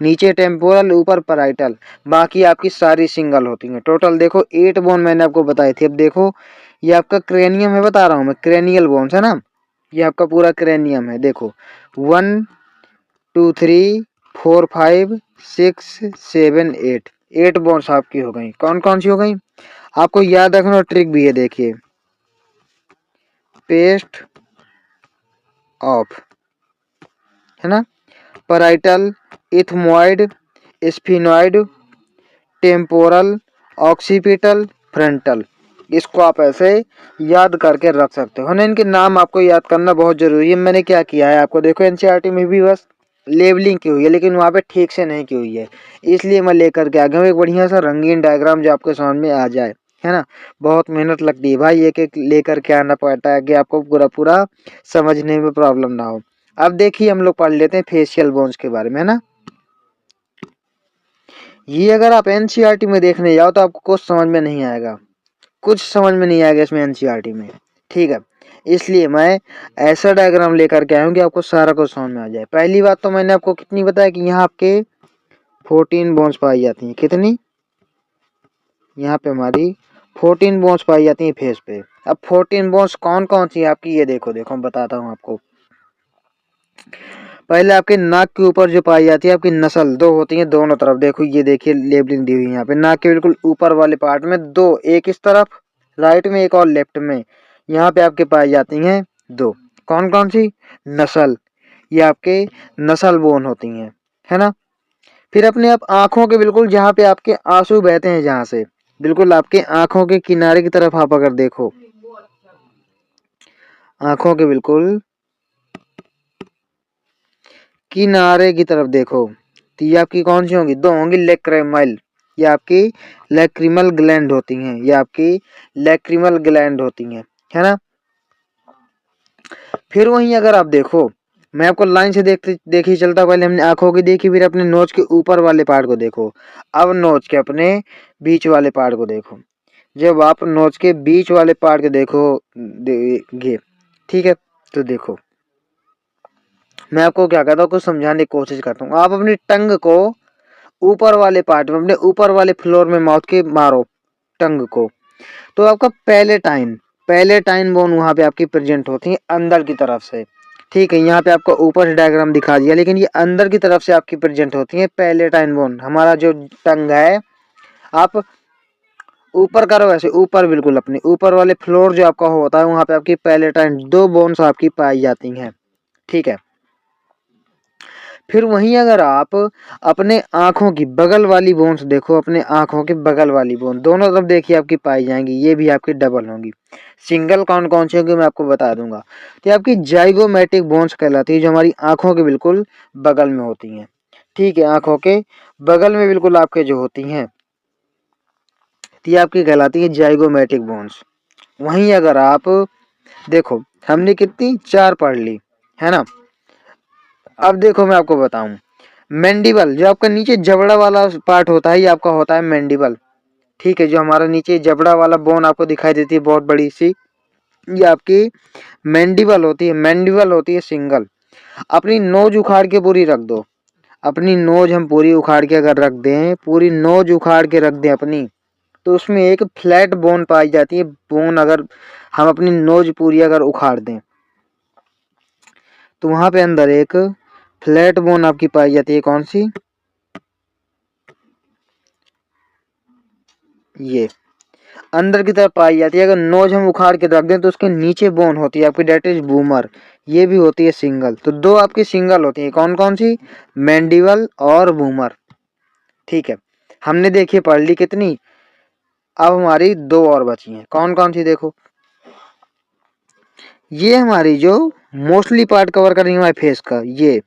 S1: नीचे टेम्पोरल, ऊपर पैराइटल, बाकी आपकी सारी सिंगल होती हैं। टोटल देखो 8 बोन मैंने आपको बताई थी। अब देखो ये आपका क्रेनियम है, बता रहा हूँ मैं, क्रेनियल बोन्स है ना, ये आपका पूरा क्रेनियम है। देखो 1 2 3 4 5 6 7 8, 8 बोन्स आपकी हो गई। कौन कौन सी हो गई आपको याद रखना, ट्रिक भी है, देखिए पेस्ट ऑफ, है ना, parietal, ethmoid, sphenoid, temporal, occipital, frontal, इसको आप ऐसे याद करके रख सकते हो ना। इनके नाम आपको याद करना बहुत जरूरी है। मैंने क्या किया है आपको, देखो एनसीईआरटी में भी बस लेबलिंग की हुई है, लेकिन वहाँ पे ठीक से नहीं की हुई है, इसलिए मैं लेकर के आ गया हूँ एक बढ़िया सा रंगीन डायग्राम जो आपके समझ में आ जाए, है ना। बहुत मेहनत लगती है भाई, एक एक लेकर के आना पड़ता है कि आपको पूरा पूरा समझने में प्रॉब्लम ना हो। अब देखिए हम लोग पढ़ लेते हैं फेशियल बोन्स के बारे में, है ना। ये अगर आप एनसीईआरटी में देखने जाओ तो आपको कुछ समझ में नहीं आएगा, कुछ समझ में नहीं आएगा इसमें एनसीईआरटी में, ठीक है। इसलिए मैं ऐसा डायग्राम लेकर के आया हूँ कि आपको सारा कुछ समझ में आ जाए। पहली बात तो मैंने आपको कितनी बताया कि यहाँ आपके 14 बोन्स पाई जाती हैं, कितनी, यहाँ पे हमारी 14 बोन्स पाई जाती हैं फेस पे। अब 14 बोन्स कौन कौन सी है आपकी, ये देखो देखो मैं बताता हूँ आपको। पहले आपके नाक के ऊपर जो पाई जाती है आपकी नसल, दो होती है दोनों तरफ, देखो ये देखिए लेबलिंग दी हुई है यहाँ पे, नाक के बिल्कुल ऊपर वाले पार्ट में दो, एक इस तरफ राइट में, एक और लेफ्ट में, यहाँ पे आपके पाई जाती हैं दो। कौन कौन सी, नसल, ये आपके नसल बोन होती हैं, है ना। फिर अपने आप आंखों के बिल्कुल जहाँ पे आपके आंसू बहते हैं, जहाँ से बिल्कुल आपके आंखों के किनारे की तरफ आप अगर देखो, आंखों के बिल्कुल किनारे की तरफ देखो, तो ये आपकी कौन सी होंगी, दो होंगी लेक्रिमल, ये आपकी लेक्रिमल ग्लैंड होती हैं, ये आपकी लेक्रिमल ग्लैंड होती हैं, है ना। फिर वहीं अगर आप देखो, मैं आपको लाइन से देखी चलता, पहले हमने आंखों की देखी, फिर अपने नोज के ऊपर वाले पार्ट को देखो, अब नोज के अपने बीच वाले पार्ट को देखो। जब आप नोज के बीच वाले पार्ट को देखोगे, ठीक है, तो देखो मैं आपको क्या कहता हूँ, कुछ समझाने की कोशिश करता हूँ। आप अपनी टंग को ऊपर वाले पार्ट में, अपने ऊपर वाले फ्लोर में माउथ के मारो टंग को, तो आपका पैलेटाइन बोन वहां पे आपकी प्रेजेंट होती है अंदर की तरफ से, ठीक है। यहाँ पे आपको ऊपर से डायग्राम दिखा दिया, लेकिन ये अंदर की तरफ से आपकी प्रेजेंट होती है पैलेटाइन बोन। हमारा जो टंग है, आप ऊपर करो ऐसे, ऊपर बिल्कुल अपने ऊपर वाले फ्लोर जो आपका होता है, वहां पे आपकी पैलेटाइन दो बोन्स आपकी पाई जाती हैं, ठीक है। फिर वहीं अगर आप अपने आंखों की बगल वाली बोन्स देखो, अपने आंखों के बगल वाली बोन दोनों तरफ देखिए आपकी पाई जाएंगी, ये भी आपकी डबल होंगी। सिंगल कौन कौन सी होंगी मैं आपको बता दूंगा। तो आपकी जाइगोमेटिक बोन्स कहलाती है, जो हमारी आंखों के बिल्कुल बगल में होती हैं, ठीक है। आंखों के बगल में बिल्कुल आपके जो होती हैं, तो ये आपकी कहलाती है जाइगोमेटिक बोन्स। वहीं अगर आप देखो, हमने कितनी, 4 पढ़ ली, है ना। अब देखो मैं आपको बताऊं, मैंडिबल जो आपका नीचे जबड़ा वाला पार्ट होता है, ये आपका होता है मैंडिबल, ठीक है। जो हमारा नीचे जबड़ा वाला बोन आपको दिखाई देती है बहुत बड़ी सी, ये आपकी मैंडिबल होती है। मैंडिबल होती है सिंगल। अपनी नोज उखाड़ के पूरी रख दो, अपनी नोज हम पूरी उखाड़ के अगर रख दें, पूरी नोज उखाड़ के रख दें अपनी, तो उसमें एक फ्लैट बोन पाई जाती है। बोन अगर हम अपनी नोज पूरी अगर उखाड़ दें, तो वहां पे अंदर एक फ्लैट बोन आपकी पाई जाती है, कौन सी, ये। अंदर की तरफ पाई जाती है। अगर नोज हम उखाड़ के रख दें तो उसके नीचे बोन होती है आपकी, डेट इज बूमर, ये भी होती है सिंगल। तो दो आपकी सिंगल होती है, कौन कौन सी, मैंडिबल और बूमर। ठीक है, हमने देखिए पढ़ ली कितनी, अब हमारी दो और बची हैं, कौन कौन सी देखो। ये हमारी जो मोस्टली पार्ट कवर कर रही है हमारे फेस का, ये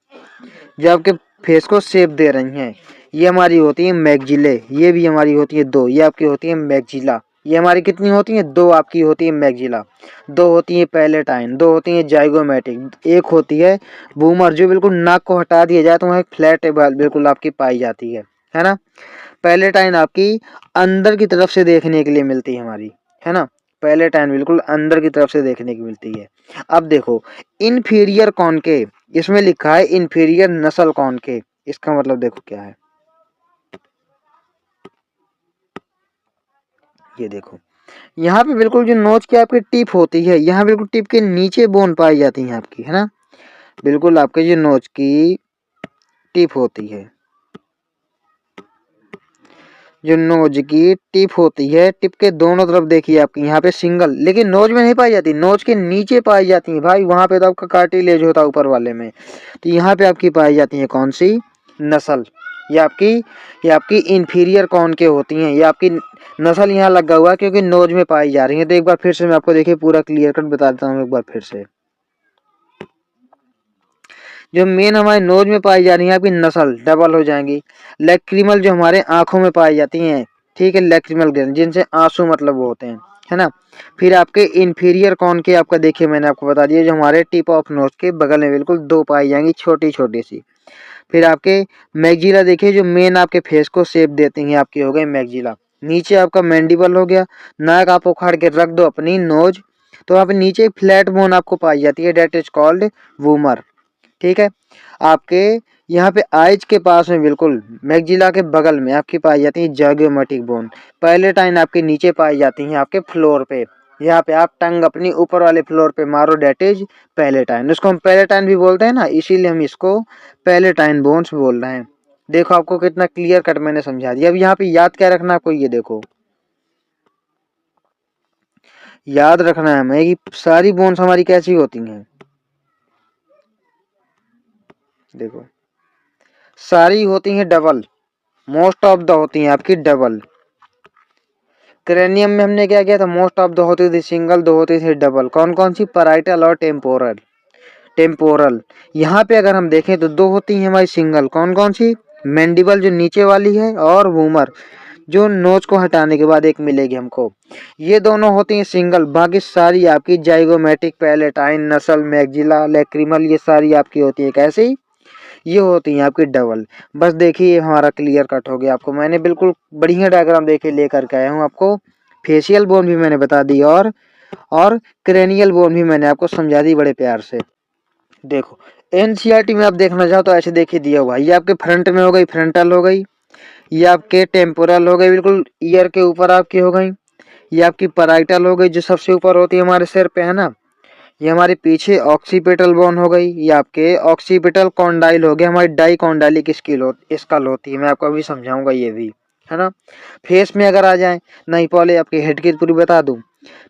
S1: जो आपके फेस को शेप दे रही हैं, ये हमारी होती है मैक्जिले, ये भी हमारी होती है दो, ये आपकी होती है मैक्जिला। ये हमारी कितनी होती है, दो आपकी होती है मैक्जिला, दो होती है पैलेटाइन, दो होती है जाइगोमेटिक, एक होती है बूमर जो बिल्कुल नाक को हटा दिया जाए तो वहाँ एक फ्लैट बिल्कुल आपकी पाई जाती है ना। पैलेटाइन आपकी अंदर की तरफ से देखने के लिए मिलती है हमारी, है ना। पैलेटाइन बिल्कुल अंदर की तरफ से देखने की मिलती है। अब देखो इन्फीरियर कॉनके, इसमें लिखा है इन्फीरियर नसल कॉनके, इसका मतलब देखो क्या है, ये देखो यहाँ पे बिल्कुल जो नोच की आपकी टिप होती है, यहाँ बिल्कुल टिप के नीचे बोन पाई जाती है आपकी, है ना। बिल्कुल आपके जो नोच की टिप होती है, जो नोज की टिप होती है, टिप के दोनों तरफ देखिए आपकी यहाँ पे सिंगल, लेकिन नोज में नहीं पाई जाती, नोज के नीचे पाई जाती है भाई, वहां पे तो आपका कार्टिलेज होता है ऊपर वाले में, तो यहाँ पे आपकी पाई जाती है कौन सी, नसल। ये आपकी इन्फीरियर कौन के होती हैं, ये आपकी नसल यहाँ लगा हुआ है क्योंकि नोज में पाई जा रही है। तो एक बार फिर से मैं आपको देखिए पूरा क्लियर कट बता देता हूँ एक बार फिर से। जो मेन हमारे नोज में पाई जा रही है आपकी नसल डबल हो जाएंगी। लैक्रिमल जो हमारे आंखों में पाई जाती हैं, ठीक है, लैक्रिमल ग्लैंड जिनसे आंसू मतलब वो होते हैं, है ना। फिर आपके इन्फीरियर कौन के आपका देखिए मैंने आपको बता दिया, जो हमारे टिप ऑफ नोज के बगल में बिल्कुल दो पाई जाएंगी छोटी छोटी सी। फिर आपके मैक्जिला देखिए जो मेन आपके फेस को शेप देती हैं, आपकी हो गई मैक्जिला। नीचे आपका मैंडिबल हो गया, नाक आप उखाड़ के रख दो अपनी नोज, तो वहाँ पे नीचे फ्लैट बोन आपको पाई जाती है, डेट इज कॉल्ड वूमर। ठीक है, आपके यहाँ पे आइज के पास में बिल्कुल मैक्जिला के बगल में आपकी पाई जाती है जाइगोमेटिक बोन। पैलेटाइन आपके नीचे पाई जाती हैं आपके फ्लोर पे, यहाँ पे आप टंग अपनी ऊपर वाले फ्लोर पे मारो, डेट इज पैलेटाइन। उसको हम पैलेटाइन भी बोलते हैं ना, इसीलिए हम इसको पैलेटाइन बोन्स बोल रहे हैं। देखो आपको कितना क्लियर कट मैंने समझा दिया। अब यहाँ पे याद क्या रखना आपको, ये देखो याद रखना है हमें कि सारी बोन्स हमारी कैसी होती हैं, देखो सारी होती हैं डबल, मोस्ट ऑफ द होती हैं आपकी डबल। क्रेनियम में हमने क्या किया था, मोस्ट ऑफ द होती थी सिंगल, दो होती थी डबल, कौन कौन सी, पैराइटल और टेम्पोरल। टेम्पोरल यहाँ पे अगर हम देखें तो दो होती हैं हमारी सिंगल, कौन कौन सी, मैंडिबल जो नीचे वाली है और वूमर जो नोज को हटाने के बाद एक मिलेगी हमको, ये दोनों होती हैं सिंगल। बाकी सारी आपकी जाइगोमेटिक, पैलेटाइन, नसल, मैक्जिला, लैक्रिमल, ये सारी आपकी होती है कैसी, ये होती है आपकी डबल। बस देखिए ये हमारा क्लियर कट हो गया, आपको मैंने बिल्कुल बढ़िया डायग्राम देखिए लेकर के आया हूँ आपको। फेशियल बोन भी मैंने बता दी और क्रेनियल बोन भी मैंने आपको समझा दी बड़े प्यार से। देखो एनसीईआरटी में आप देखना चाहो तो ऐसे देखिए दिया हुआ, ये आपके फ्रंट में हो गई, फ्रंटल हो गई, ये आपके टेम्पोरल हो गई बिल्कुल ईयर के ऊपर आपकी हो गई, ये आपकी पैराइटल हो गई जो सबसे ऊपर होती है हमारे सिर पे, है ना। ये हमारे पीछे ऑक्सीपिटल बोन हो गई, ये आपके ऑक्सीपिटल कॉन्डाइल हो गया, हमारी डाई कॉन्डाइलिक स्कल होती है, मैं आपको अभी समझाऊंगा ये भी, है ना। फेस में अगर आ जाए, नहीं पहले आपके हेड की पूरी बता दूं।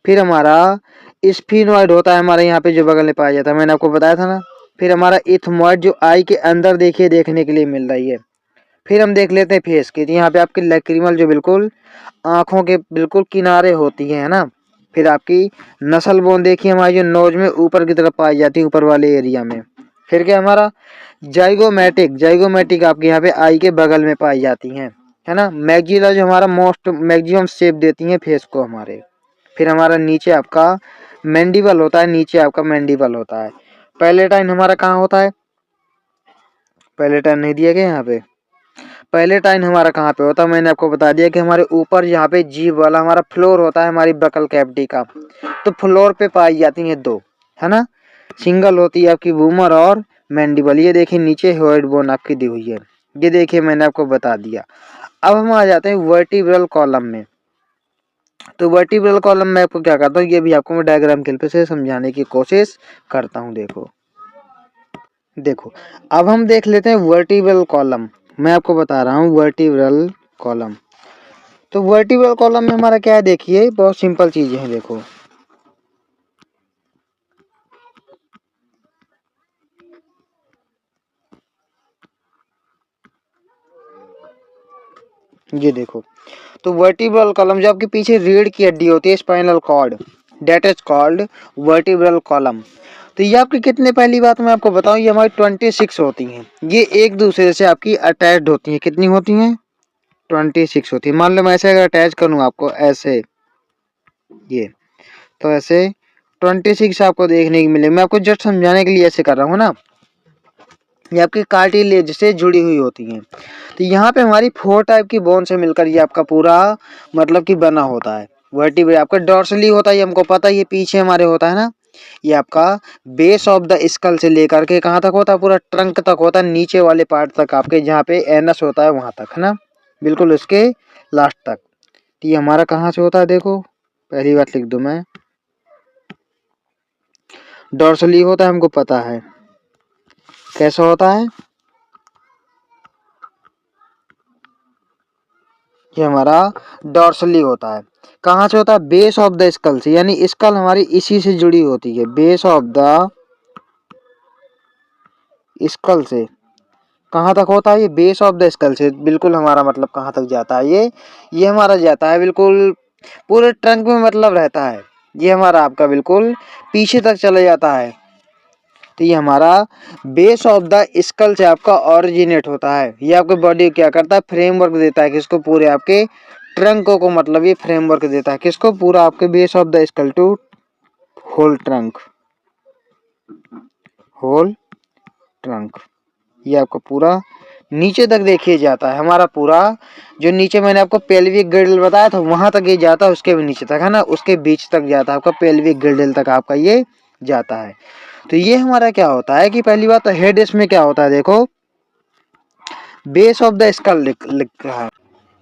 S1: फिर हमारा स्फिनोइड होता है हमारे यहाँ पे जो बगल में पाया जाता है, मैंने आपको बताया था ना। फिर हमारा इथमोइड जो आई के अंदर देखिए देखने के लिए मिल रही है। फिर हम देख लेते हैं फेस की, तो यहाँ पे आपकी लैक्रिमल जो बिल्कुल आंखों के बिल्कुल किनारे होती है ना। फिर आपकी नसल बोन देखिए हमारी जो नोज में ऊपर की तरफ पाई जाती है, ऊपर वाले एरिया में। फिर क्या हमारा जाइगोमेटिक, जाइगोमेटिक आपके यहाँ पे आई के बगल में पाई जाती हैं, है ना। मैक्जिला जो हमारा मोस्ट मैक्सिमम शेप देती हैं फेस को हमारे। फिर हमारा नीचे आपका मैंडिबल होता है, नीचे आपका मैंडिबल होता है। पैलेटाइन हमारा कहाँ होता है, पैलेटाइन नहीं दिया गया यहाँ पे, पैलेटाइन हमारा कहाँ पे होता है, मैंने आपको बता दिया कि हमारे ऊपर यहाँ पे जीभ वाला हमारा फ्लोर होता है हमारी बकल कैविटी का, तो फ्लोर पे पाई जाती हैं दो, है ना। सिंगल होती है आपकी वूमर और मैंडिबल। ये देखिए नीचे हेड बोन आपकी दी हुई है, ये देखिए मैंने आपको बता दिया। अब हम आ जाते हैं वर्टिब्रल कॉलम में। तो वर्टिब्रल कॉलम में आपको क्या करता हूँ, ये भी आपको मैं डायग्राम के हेल्प से समझाने की कोशिश करता हूँ। देखो देखो अब हम देख लेते हैं वर्टिब्रल कॉलम। मैं आपको बता रहा हूँ वर्टिब्रल कॉलम। तो वर्टिब्रल कॉलम में हमारा क्या है, देखिए बहुत सिंपल चीजें हैं। देखो ये देखो, तो वर्टिब्रल कॉलम जो आपके पीछे रीढ़ की हड्डी होती है, spinal cord, that is called vertebral column. तो ये आपकी कितने, पहली बात मैं आपको बताऊं, ये हमारी 26 होती हैं। ये एक दूसरे से आपकी अटैच्ड होती हैं। कितनी होती हैं? 26 होती है। मान लो मैं ऐसे अगर अटैच करूं आपको ऐसे, ये तो ऐसे 26 आपको देखने की मिले। मैं आपको जस्ट समझाने के लिए ऐसे कर रहा हूँ ना। ये आपकी कार्टिलेज से जुड़ी हुई होती हैं। तो यहाँ पे हमारी 4 टाइप की बोन से मिलकर ये आपका पूरा मतलब कि बना होता है। वर्टिब्रे आपका डॉर्सली होता है, ये हमको पता है, ये पीछे हमारे होता है ना। ये आपका बेस ऑफ द स्कल से लेकर के कहाँ तक होता है, पूरा ट्रंक तक होता है, नीचे वाले पार्ट तक आपके जहाँ पे एनस होता है वहां तक, है ना, बिल्कुल उसके लास्ट तक। तो ये हमारा कहाँ से होता है, देखो पहली बात लिख दूं मैं, डॉर्सली होता है, हमको पता है कैसा होता है। ये हमारा डॉर्सली होता है। कहाँ से होता है? बेस ऑफ द स्कल से, यानी स्कल हमारी इसी से जुड़ी होती है, बेस ऑफ द स्कल से। कहाँ तक होता है? ये बेस ऑफ द स्कल से, बिल्कुल हमारा मतलब कहाँ तक जाता है, ये हमारा जाता है बिल्कुल पूरे ट्रंक में मतलब रहता है। ये हमारा आपका बिल्कुल पीछे तक चला जाता है। तो ये हमारा बेस ऑफ द स्कल से आपका ऑरिजिनेट होता है। ये आपके बॉडी क्या करता है, फ्रेमवर्क देता है किसको, पूरे आपके ट्रंक को, मतलब ये फ्रेमवर्क देता है किसको, पूरा आपके base of the skull to whole trunk, whole trunk. ये आपका पूरा नीचे तक देखिए जाता है हमारा पूरा, जो नीचे मैंने आपको पेल्विक गिर्डल बताया था वहां तक ये जाता है, उसके भी नीचे तक, है ना, उसके बीच तक जाता है आपका पेल्विक गिर्डल तक आपका ये जाता है। तो ये हमारा क्या होता है कि पहली बात तो हेड, इसमें क्या होता है, देखो बेस ऑफ द स्कल लिख रहा है।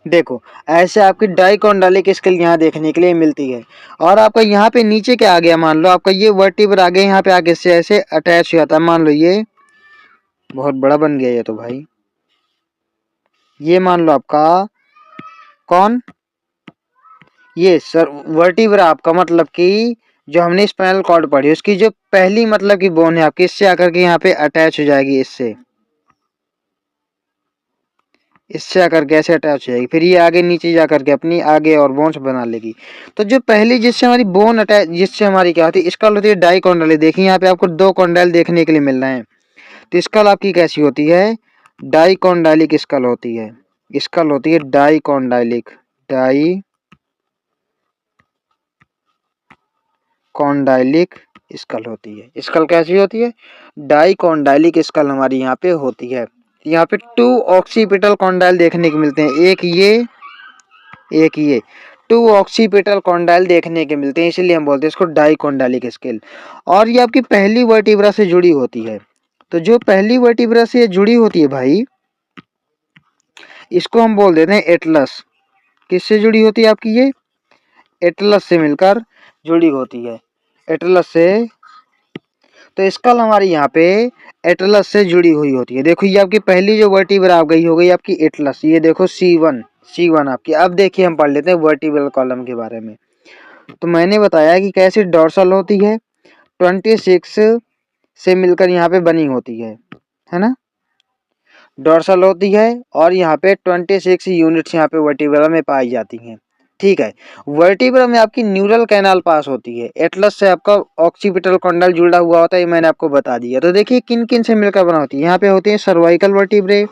S1: देखो ऐसे आपकी डाइकोंडालिक स्कल यहाँ देखने के लिए मिलती है। और आपका यहाँ पे नीचे क्या आ गया, मान लो आपका ये वर्टिब्रा आ गया, यहाँ पे आगे से ऐसे अटैच हो जाता है। मान लो ये बहुत बड़ा बन गया ये तो भाई, ये मान लो आपका कौन, ये सर वर्टिब्रा आपका मतलब कि जो हमने स्पाइनल कॉर्ड पढ़ी उसकी जो पहली मतलब की बोन है आपकी, इससे आकर के यहाँ पे अटैच हो जाएगी, इससे आकर के ऐसे अटैच हो जाएगी, फिर ये आगे नीचे जाकर के अपनी आगे और बोन्स बना लेगी। तो जो पहली जिससे हमारी बोन अटैच, जिससे हमारी क्या होती है, स्कल होती है डाइकोंडाइल। देखिए यहाँ पे आपको 2 कॉन्डाइल देखने के लिए मिल रहे हैं। तो स्कल आपकी कैसी होती है, डाइकोंडाइलिक स्कल होती है। स्कल होती है डाइकोंडाइलिक, डाइकोंडाइलिक स्कल होती है। स्कल कैसी होती है, डाइकोंडाइलिक स्कल हमारी यहाँ पे होती है। यहाँ पे 2 ऑक्सीपिटल कॉन्डाइल देखने को मिलते हैं, एक ये, एक ये 2 ऑक्सीपिटल कॉन्डाइल देखने के मिलते हैं, इसलिए हम बोलते हैं इसको डाइकोंडाइलिक स्केल। और ये आपकी पहली वर्टिब्रा से जुड़ी होती है। तो जो पहली वर्टिब्रा से जुड़ी होती है भाई, इसको हम बोल देते हैं एटलस। किससे जुड़ी होती है आपकी ये, एटलस से मिलकर जुड़ी होती है, एटलस से। तो स्कल हमारी यहाँ पे एटलस से जुड़ी हुई होती है। देखो ये आपकी पहली जो वर्टिब्रा आ गई हो गई आपकी एटलस, ये देखो C1 आपकी। अब देखिए हम पढ़ लेते हैं वर्टिब्रल कॉलम के बारे में। तो मैंने बताया कि कैसे डोर्सल होती है, 26 से मिलकर यहाँ पे बनी होती है ना, डोर्सल होती है, और यहाँ पे 26 यूनिट्स यहाँ पे वर्टिब्रा में पाई जाती हैं। ठीक है, वर्टिब्रा में आपकी न्यूरल कैनाल पास होती है, एटलस से आपका ऑक्सीपिटल कॉन्डल जुड़ा हुआ होता है, ये मैंने आपको बता दिया। तो देखिए किन किन से मिलकर बना होती है, यहाँ पे होती है सर्वाइकल वर्टिब्रे,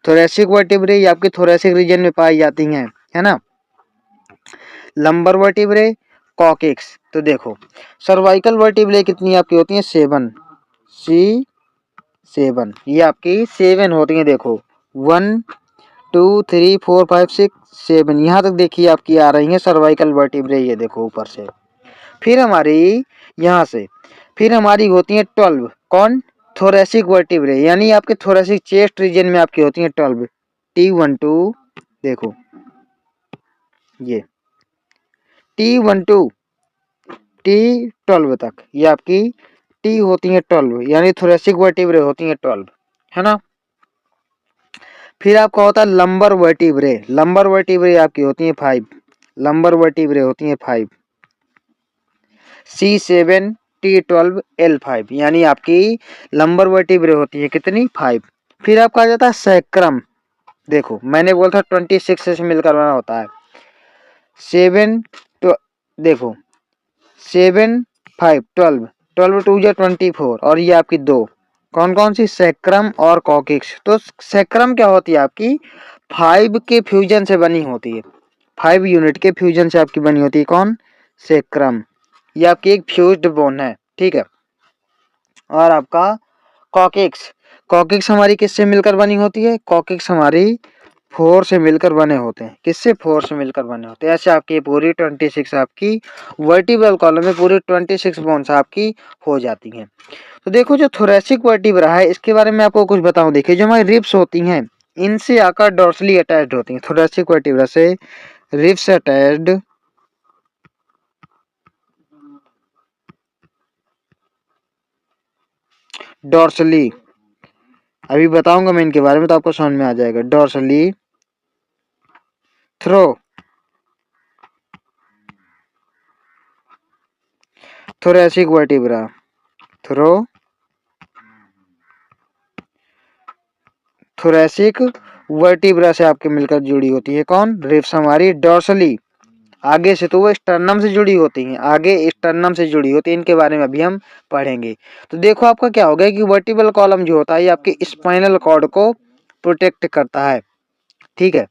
S1: थोरेसिक वर्टिब्रे, ये आपके थोरेसिक रीजन में पाई जाती हैं, है ना, लंबर वर्टिब्रे, कॉकेक्स। तो देखो सर्वाइकल वर्टिब्रे कितनी आपकी होती हैं, 7 ये आपकी 7 होती हैं। देखो 1 2 3 4 5 6 7 यहाँ तक देखिए आपकी आ रही है सर्वाइकल वर्टिब्रे, ये देखो ऊपर से। फिर हमारी यहाँ से फिर हमारी होती है 12, कौन, थोरेसिक वर्टिब्रे, यानी आपके थोरेसिक चेस्ट रीजन में आपकी होती है 12, T12। देखो ये T12 T12 तक ये आपकी टी होती है 12, यानी थोरेसिक वर्टिब्रे होती है 12, है ना। फिर आपका होता है लंबर वर्टिब्रे। लंबर वर्टिब्रे आपकी होती है 5, लंबर वर्टिब्रे होती है 5, C7T12L5, यानी आपकी लंबर वर्टिब्रे होती है कितनी 5। फिर आपका आ जाता है सैक्रम। देखो मैंने बोला था 26 से मिलकर बना होता है। 7 तो देखो 7 5 12, 12 2 या 24, और ये आपकी दो कौन कौन सी, सैक्रम और कॉकिक्स। तो सैक्रम क्या होती है आपकी 5 के फ्यूजन से बनी होती है, 5 यूनिट के फ्यूजन से आपकी बनी होती है कौन, सैक्रम। ये आपकी एक फ्यूज्ड बोन है, ठीक है। और आपका कॉकिक्स, कॉकिक्स हमारी किससे मिलकर बनी होती है, कॉकिक्स हमारी 4 से मिलकर बने होते हैं। किससे, 4 से मिलकर बने होते हैं। ऐसे आपकी पूरी 26 आपकी वर्टिब्रल कॉलम में पूरी 26 बोन्स आपकी हो जाती हैं। तो देखो जो थोरेसिक वर्टिब्रा है इसके बारे में आपको कुछ बताऊं। देखिए जो हमारी रिब्स होती हैं इनसे आकर डॉर्सली अटैच्ड होती हैं। थोरेसिक वर्टिब्रा से रिब्स अटैच्ड डॉर्सली, अभी बताऊंगा मैं इनके बारे में तो आपको समझ में आ जाएगा। Dorsally through thoracic vertebra, through thoracic vertebra से आपके मिलकर जुड़ी होती है कौन, रिब्स हमारी डॉर्सली। आगे से तो वो स्टर्नम से जुड़ी होती हैं, आगे स्टर्नम से जुड़ी होती है, इनके बारे में अभी हम पढ़ेंगे। तो देखो आपका क्या हो गया कि वर्टिब्रल कॉलम जो होता है ये आपके स्पाइनल कॉर्ड को प्रोटेक्ट करता है, ठीक है,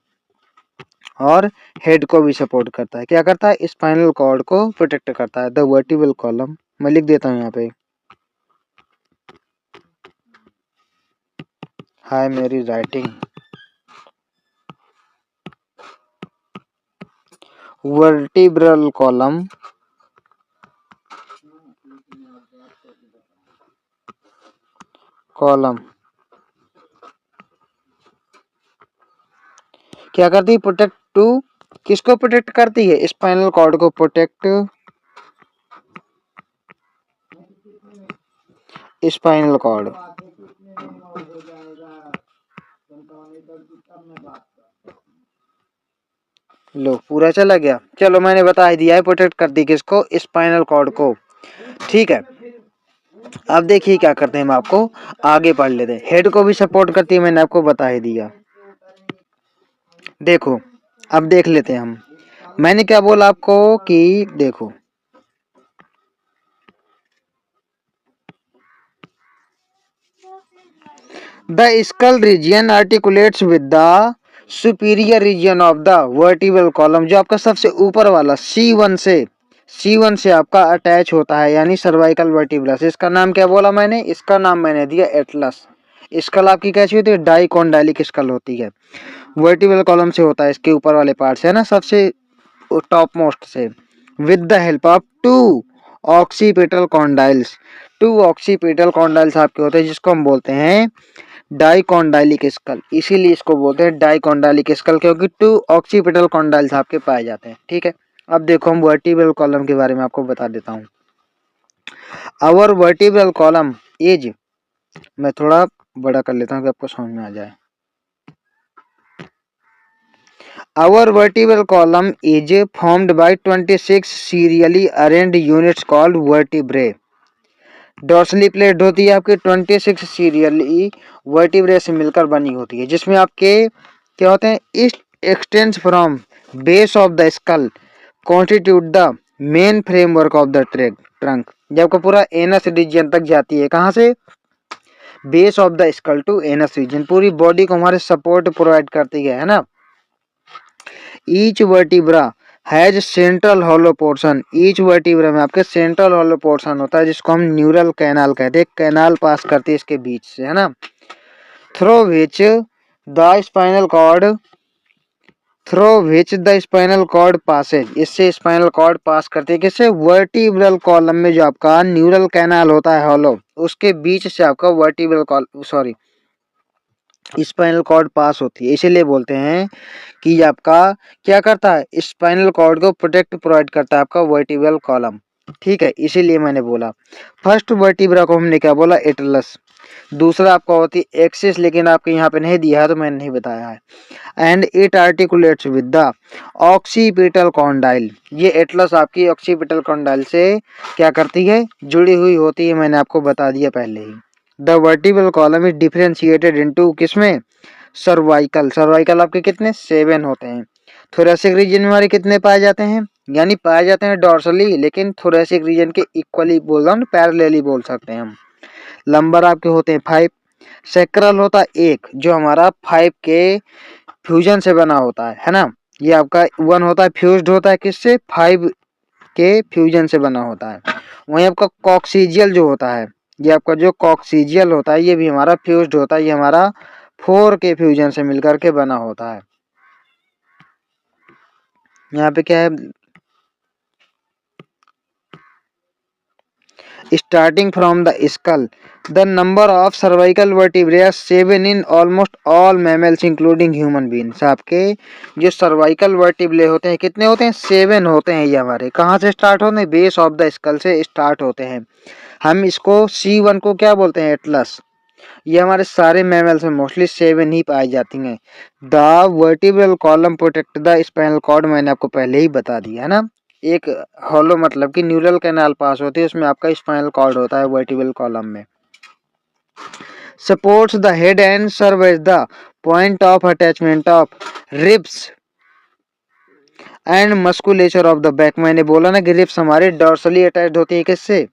S1: और हेड को भी सपोर्ट करता है। क्या करता है, स्पाइनल कॉर्ड को प्रोटेक्ट करता है। द वर्टिब्रल कॉलम, मैं लिख देता हूँ यहाँ पे, हाय मेरी राइटिंग, वर्टिब्रल कॉलम कॉलम क्या करती है, प्रोटेक्ट टू, किसको प्रोटेक्ट करती है, स्पाइनल कॉर्ड को प्रोटेक्ट, स्पाइनल कॉर्ड। लो पूरा चला गया, चलो मैंने बता ही दिया है, प्रोटेक्ट करती किसको, स्पाइनल कॉर्ड को, ठीक है। अब देखिए क्या करते हैं, हम आपको आगे पढ़ लेते हैं। हेड को भी सपोर्ट करती है, मैंने आपको बता ही दिया। देखो अब देख लेते हैं हम, मैंने क्या बोला आपको कि देखो the skull region articulates with the superior region of the vertebral column, जो आपका सबसे ऊपर वाला C1 से आपका अटैच होता है, यानी सर्वाइकल वर्टिब्रा से। इसका नाम क्या बोला मैंने, इसका नाम मैंने दिया एटलस। स्कल आपकी कैसी होती है, डाइकोंडाइलिक स्कल होती है, वर्टिब्रल कॉलम से होता है, इसके ऊपर वाले पार्ट से है ना, सबसे टॉप मोस्ट से। With the help of two occipital condyles, two occipital condyles आपके होते हैं, जिसको हम बोलते हैं डाइकोंडाइलिक स्कल। इसीलिए इसको बोलते हैं डाइकोंडाइलिक स्कल, क्योंकि टू ऑक्सीपिटल कॉन्डाइल्स आपके पाए जाते हैं, ठीक है। अब देखो हम वर्टिब्रल कॉलम के बारे में आपको बता देता हूँ। आवर वर्टिब्रल कॉलम इज, मैं थोड़ा बड़ा कर लेता हूँ कि आपको समझ में आ जाए। Our vertebral column is formed by 26 serially arranged units called vertebrae. Dorsally plate होती है आपकी 26 सीरियली वर्टिब्रे से मिलकर बनी होती है, जिसमें आपके क्या होते हैं, east extends from base of the school constitute the main framework of the trunk. जब आपका पूरा एनस रीजन तक जाती है, कहाँ से, base of the skull to anus region, पूरी बॉडी को हमारे सपोर्ट प्रोवाइड करती है ना। Each vertebra has central hollow portion, each vertebra में आपके सेंट्रल हॉलो पोर्शन होता है, जिसको हम न्यूरल कैनाल कहते हैं, कैनाल पास करती है इसके बीच से, है ना। Through which the spinal cord, through which the spinal cord passes, इससे स्पाइनल कॉर्ड पास करती है किससे, वर्टिब्रल कॉलम में जो आपका न्यूरल कैनाल होता है हॉलो, उसके बीच से आपका vertebral sorry spinal cord pass होती है। इसीलिए बोलते हैं कि आपका क्या करता है, स्पाइनल कॉर्ड को प्रोटेक्ट प्रोवाइड करता है आपका वर्टिब्रल कॉलम। ठीक है, इसीलिए मैंने बोला। फर्स्ट वर्टिब्रा को हमने क्या बोला, एटलस। दूसरा आपका होती है एक्सिस, लेकिन आपके यहाँ पे नहीं दिया है तो मैंने नहीं बताया है। And it articulates with the occipital condyle. ये एटलस आपकी ऑक्सीपिटल कॉन्डाइल से क्या करती है, जुड़ी हुई होती है, मैंने आपको बता दिया पहले ही। The vertebral column is differentiated into किसमें, सर्वाइकल। सर्वाइकल आपके कितने, 7 होते हैं। थोरेसिक रीजन में हमारे कितने पाए जाते हैं, यानी पाए जाते हैं डॉर्सली, लेकिन थोरेसिक रीजन के इक्वली बोल रहा हूँ, पैरेलली बोल सकते हैं हम। लंबर आपके होते हैं 5। सेक्रल होता है 1, जो हमारा 5 के फ्यूजन से बना होता है ना। ये आपका 1 होता है, फ्यूज्ड होता है किससे, 5 के फ्यूजन से बना होता है। वहीं आपका कॉक्सीजियल जो होता है, ये आपका जो कॉक्सीजियल होता है, ये भी हमारा फ्यूज्ड होता है, ये हमारा 4 के फ्यूजन से मिलकर के बना होता है। यहाँ पे क्या है, starting from the skull the number of cervical vertebrae are 7 in almost all mammals including human beings। आपके जो सर्वाइकल वर्टिब्रे होते हैं कितने होते हैं, 7 होते हैं। ये हमारे कहाँ से स्टार्ट होते हैं, बेस ऑफ द स्कल से स्टार्ट होते हैं। हम इसको C1 को क्या बोलते हैं, एटलस। ये हमारे सारे मैमल्स में मोस्टली 7 ही पाई जाती हैं। The vertebral column protect the spinal cord, मैंने आपको पहले ही बता दिया है ना। एक हॉलो मतलब कि न्यूरल कैनाल पास होती है, उसमें आपका स्पाइनल कॉर्ड होता है वर्टिब्रल कॉलम में। Supports the head and serve as the point of attachment of ribs and musculature of the back. मैंने बोला ना कि रिब्स हमारे डॉर्सली अटैच्ड होती है किससे,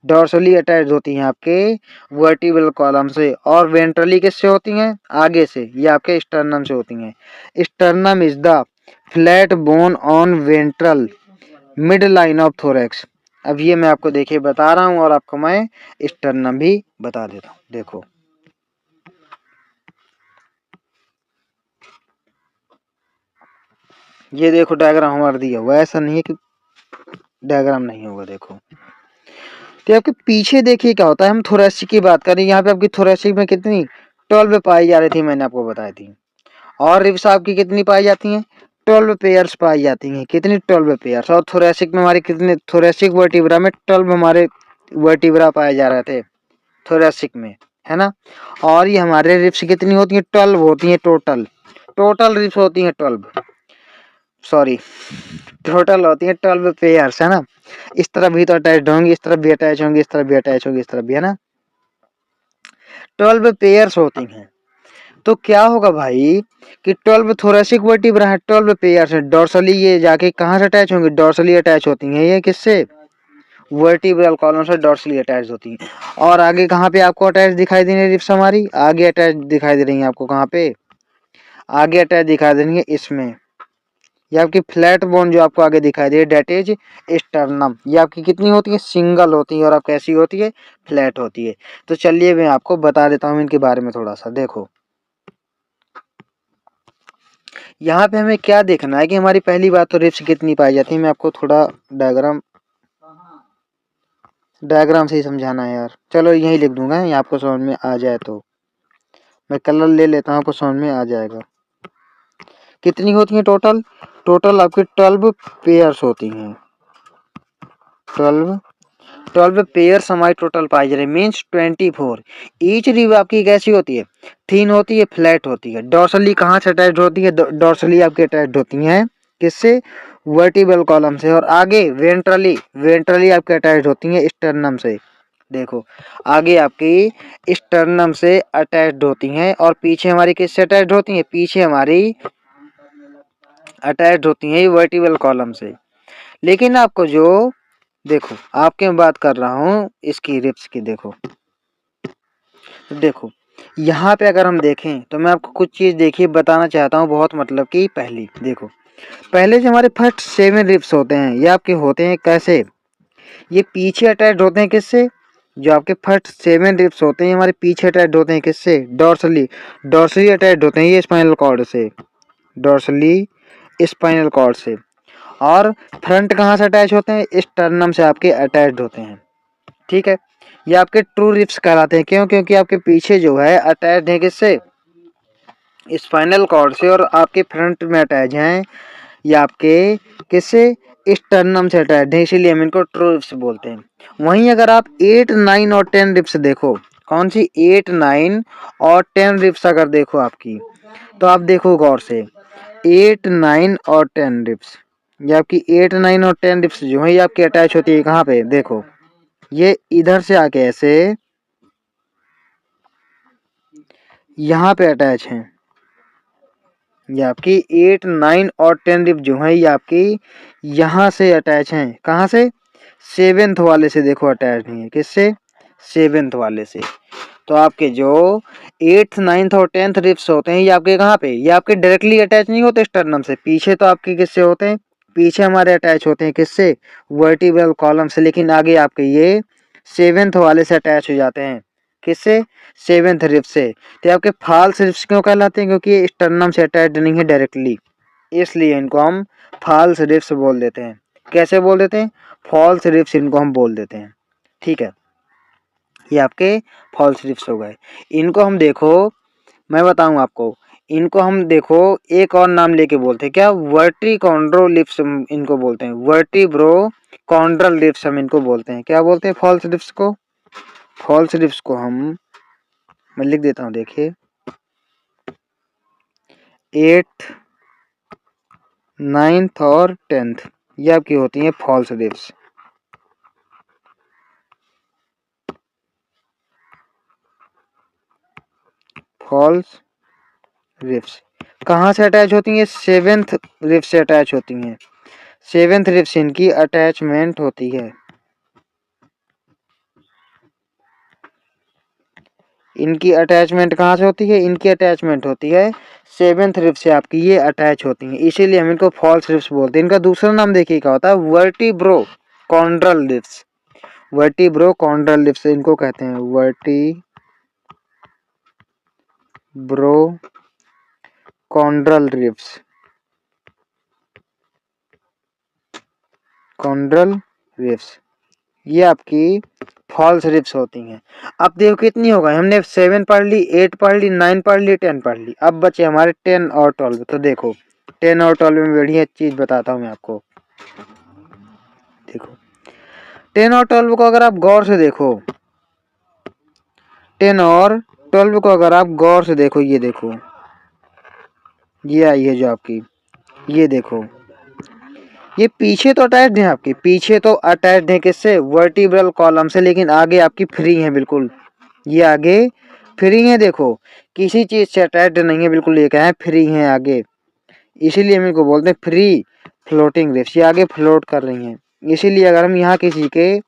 S1: डॉर्सली अटैच्ड होती हैं आपके वर्टिब्रल कॉलम से। और वेंट्रली किससे होती हैं, आगे से, ये आपके स्टर्नम से होती हैं। Sternum is the flat bone on ventral mid line of thorax. अब ये मैं आपको देखिए बता रहा हूं, और आपको मैं स्टर्नम भी बता देता हूं। देखो ये देखो डायग्राम हमारा दिया हुआ है, ऐसा नहीं है कि डायग्राम नहीं होगा। देखो तो आपके पीछे देखिए क्या होता है, हम थोरेसिक की बात करें, यहाँ पे आपकी थोरेसिक में कितनी 12 पाई जा रही थी, मैंने आपको बताई थी। और रिब्स आपकी कितनी पाई जाती हैं, 12 पेयर्स पाई जाती हैं। कितनी, 12 पेयर्स। और थोरेसिक में हमारे कितने, थोरेसिक वर्टिब्रा में 12 हमारे वर्टिब्रा पाए जा रहे थे थोरेसिक में, है ना। और ये हमारे रिब्स कितनी होती हैं, 12 होती हैं टोटल। टोटल रिब्स होती हैं 12, सॉरी टोटल होती है 12 पेयर्स, है ना। इस तरफ भी तो अटैच होंगी, इस तरफ भी अटैच होंगी, इस तरफ भी अटैच होंगी, इस तरफ भी, है ना। 12 पेयर्स होती हैं। तो क्या होगा भाई कि 12 थोरेसिक वर्टिब्रा है, 12 पेयर्स है। डॉर्सली ये जाके कहाँ से अटैच होंगे, डॉर्सली अटैच होती हैं। ये किससे, वर्टिब्रल कॉलम से डॉर्सली अटैच होती हैं। और आगे कहाँ पे आपको अटैच दिखाई दे रही है रिब्स हमारी, आगे अटैच दिखाई दे रही है आपको, कहाँ पे, आगे अटैच दिखाई दे रही है इसमें। ये आपकी फ्लैट बोन जो आपको आगे दिखाई दे, डेट इज स्टर्नम। ये आपकी कितनी होती है, सिंगल होती है। और आप कैसी होती है, फ्लैट होती है। तो चलिए मैं आपको बता देता हूँ इनके बारे में थोड़ा सा। देखो यहाँ पे हमें क्या देखना है कि हमारी पहली बात तो रिब्स कितनी पाई जाती है। मैं आपको थोड़ा डायग्राम से ही समझाना है यार। चलो यही लिख दूंगा, ये आपको समझ में आ जाए तो। मैं कलर ले लेता हूँ, आपको समझ में आ जाएगा। कितनी होती है टोटल, टोटल आपकी 12 पेयर्स होती हैं। 12 पेयर्स हमारी टोटल पाई जा रही है, मीन्स 24। ईच रिब आपकी कैसी होती है, थिन होती है, फ्लैट होती है। डॉर्सली कहाँ से अटैच होती है, डॉर्सली आपकी अटैच होती हैं किससे, वर्टिब्रल कॉलम से। और आगे वेंट्रली, वेंट्रली आपकी अटैच होती है स्टर्नम से। देखो आगे आपकी स्टर्नम से अटैच्ड होती हैं, और पीछे हमारी किससे अटैच्ड होती हैं, पीछे हमारी अटैच्ड होती हैं वर्टिब्रल कॉलम से। लेकिन आपको जो, देखो आपके मैं बात कर रहा हूँ इसकी रिब्स की। देखो देखो यहाँ पे अगर हम देखें तो मैं आपको कुछ चीज देखिए बताना चाहता हूँ बहुत, मतलब कि पहली देखो, पहले जो हमारे फर्स्ट 7 रिब्स होते हैं ये आपके होते हैं कैसे, ये पीछे अटैच्ड होते हैं किससे, जो आपके फर्स्ट 7 रिब्स होते हैं हमारे पीछे अटैच्ड होते हैं किससे, डॉर्सली। डॉर्सली अटैच्ड होते हैं ये स्पाइनल कॉर्ड से, डॉर्सली स्पाइनल कॉर्ड से। और फ्रंट कहाँ से अटैच होते हैं, स्टर्नम से आपके अटैच्ड होते हैं। ठीक है, ये आपके ट्रू रिब्स कहलाते हैं। क्यों, क्योंकि आपके पीछे जो है अटैच्ड है किससे, स्पाइनल कॉर्ड से। और आपके फ्रंट में अटैच हैं ये आपके किससे, स्टर्नम से अटैच्ड है, इसीलिए हम इनको ट्रू रिब्स बोलते हैं। वहीं अगर आप 8, 9 और 10 रिब्स देखो, कौन सी 8, 9 और 10 रिब्स अगर देखो आपकी, तो आप देखो गौर से 8, 9 और 10 रिब्स, ये आपकी 8, 9 और 10 रिब्स जो है ये आपकी अटैच होती है कहाँ पे, देखो ये इधर से आके ऐसे यहाँ पे अटैच है। ये आपकी 8, 9 और 10 रिब जो है ये आपकी यहाँ से अटैच हैं, कहाँ से, 7th वाले से देखो अटैच नहीं है, किससे, 7th वाले से। तो आपके जो 8th, 9th और 10th रिब्स होते हैं ये आपके कहाँ पे, ये आपके डायरेक्टली अटैच नहीं होते स्टर्नम से, पीछे तो आपके किससे होते हैं, पीछे हमारे अटैच होते हैं किससे, वर्टिब्रल कॉलम से, लेकिन आगे आपके ये 7th वाले से अटैच हो जाते हैं, किससे, 7th रिब से। तो आपके फॉल्स रिब्स क्यों कहलाते हैं, क्योंकि ये स्टर्नम से अटैच नहीं है डायरेक्टली, इसलिए इनको हम फॉल्स रिब्स बोल देते हैं। कैसे बोल देते हैं, फॉल्स रिब्स इनको हम बोल देते हैं। ठीक है, ये आपके फॉल्स रिब्स हो गए। इनको हम देखो, मैं बताऊं आपको, इनको हम देखो एक और नाम लेके बोलते हैं, क्या, वर्टिकॉन्ड्रो लिप्स इनको बोलते हैं, वर्टिब्रो कॉन्ड्रल लिप्स हम इनको बोलते हैं, क्या बोलते हैं फॉल्स रिब्स को, फॉल्स रिब्स को हम, मैं लिख देता हूँ देखिए, 8th, 9th और 10th ये आपकी होती हैं फॉल्स रिब्स। फॉल्स रिब्स कहाँ से अटैच होती हैं, 7th रिब से अटैच होती हैं, 7th रिब से इनकी अटैचमेंट होती है। इनकी अटैचमेंट कहाँ से होती है, इनकी अटैचमेंट होती है 7th रिब से आपकी ये अटैच होती हैं, इसीलिए हम इनको फॉल्स रिब्स बोलते हैं। इनका दूसरा नाम देखिए क्या होता है, vertebro chondral ribs, vertebro chondral ribs इनको कहते हैं, vertebro chondral ribs, chondral ribs ये आपकी फॉल्स रिब्स होती हैं। अब देखो कितनी हो गई, हमने 7 पढ़ ली, 8 पढ़ ली, 9 पढ़ ली, 10 पढ़ ली, अब बचे हमारे 10 और 12। तो देखो 10 और 12 में बढ़िया चीज बताता हूँ मैं आपको, देखो 10 और 12 को अगर आप गौर से देखो, 10 और 12 को अगर आप गौर से देखो, ये देखो ये आई है जो आपकी, ये देखो ये पीछे तो अटैच्ड है, आपके पीछे तो अटैच्ड है किससे, वर्टिब्रल कॉलम से, लेकिन आगे आपकी फ्री है बिल्कुल, ये आगे फ्री है, देखो किसी चीज से अटैच्ड नहीं है बिल्कुल, ये क्या है, फ्री है आगे, इसीलिए हम इनको बोलते हैं फ्री फ्लोटिंग रिब्स, ये आगे फ्लोट कर रही हैं। इसीलिए अगर हम यहाँ किसी के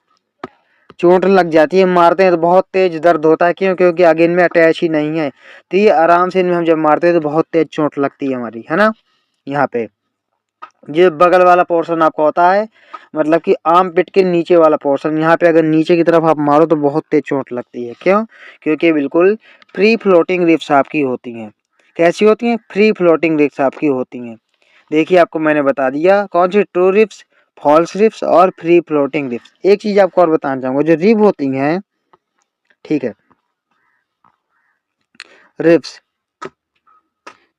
S1: चोट लग जाती है, मारते हैं तो बहुत तेज दर्द होता है, क्यों, क्योंकि आगे इनमें अटैच ही नहीं है, तो ये आराम से इनमें हम जब मारते हैं तो बहुत तेज चोट लगती है हमारी, है ना। यहाँ पे ये बगल वाला पोर्शन आपका होता है, मतलब कि आर्म पिट के नीचे वाला पोर्शन, यहाँ पे अगर नीचे की तरफ आप मारो तो बहुत तेज चोट लगती है, क्यों, क्योंकि बिल्कुल फ्री फ्लोटिंग रिब्स आपकी होती हैं। कैसी होती हैं, फ्री फ्लोटिंग रिब्स आपकी होती हैं। देखिए आपको मैंने बता दिया कौन सी, ट्रू रिब्स, फॉल्स रिब्स और फ्री फ्लोटिंग रिब्स। एक चीज आपको और बताना चाहूंगा, जो रिब होती हैं, ठीक है, रिब्स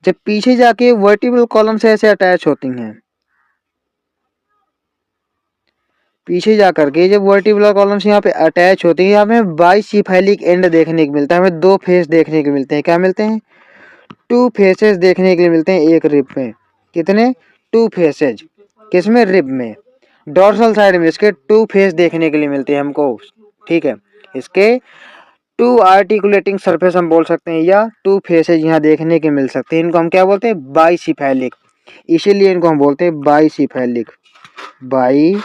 S1: जब पीछे जाके वर्टिब्रल कॉलम से ऐसे अटैच होती हैं, पीछे जा करके जब वर्टिब्रल कॉलम से यहाँ पे अटैच होती है, हमें बाइसिफैलिक एंड देखने को मिलता है, हमें दो फेस देखने को मिलते हैं, क्या मिलते हैं, 2 फेसेस देखने के लिए मिलते हैं एक रिब में, कितने, 2 फेसेज, किसमें, रिब में, डोर्सल साइड में इसके 2 फेस देखने के लिए मिलते हैं हमको, ठीक है, इसके 2 आर्टिकुलेटिंग सरफेस हम बोल सकते हैं, या 2 फेसेज यहाँ देखने के मिल सकते हैं, इनको हम क्या बोलते हैं, बाइसिफैलिक, इसीलिए इनको हम बोलते हैं बाइसिफैलिक, बाइसिफैलिक,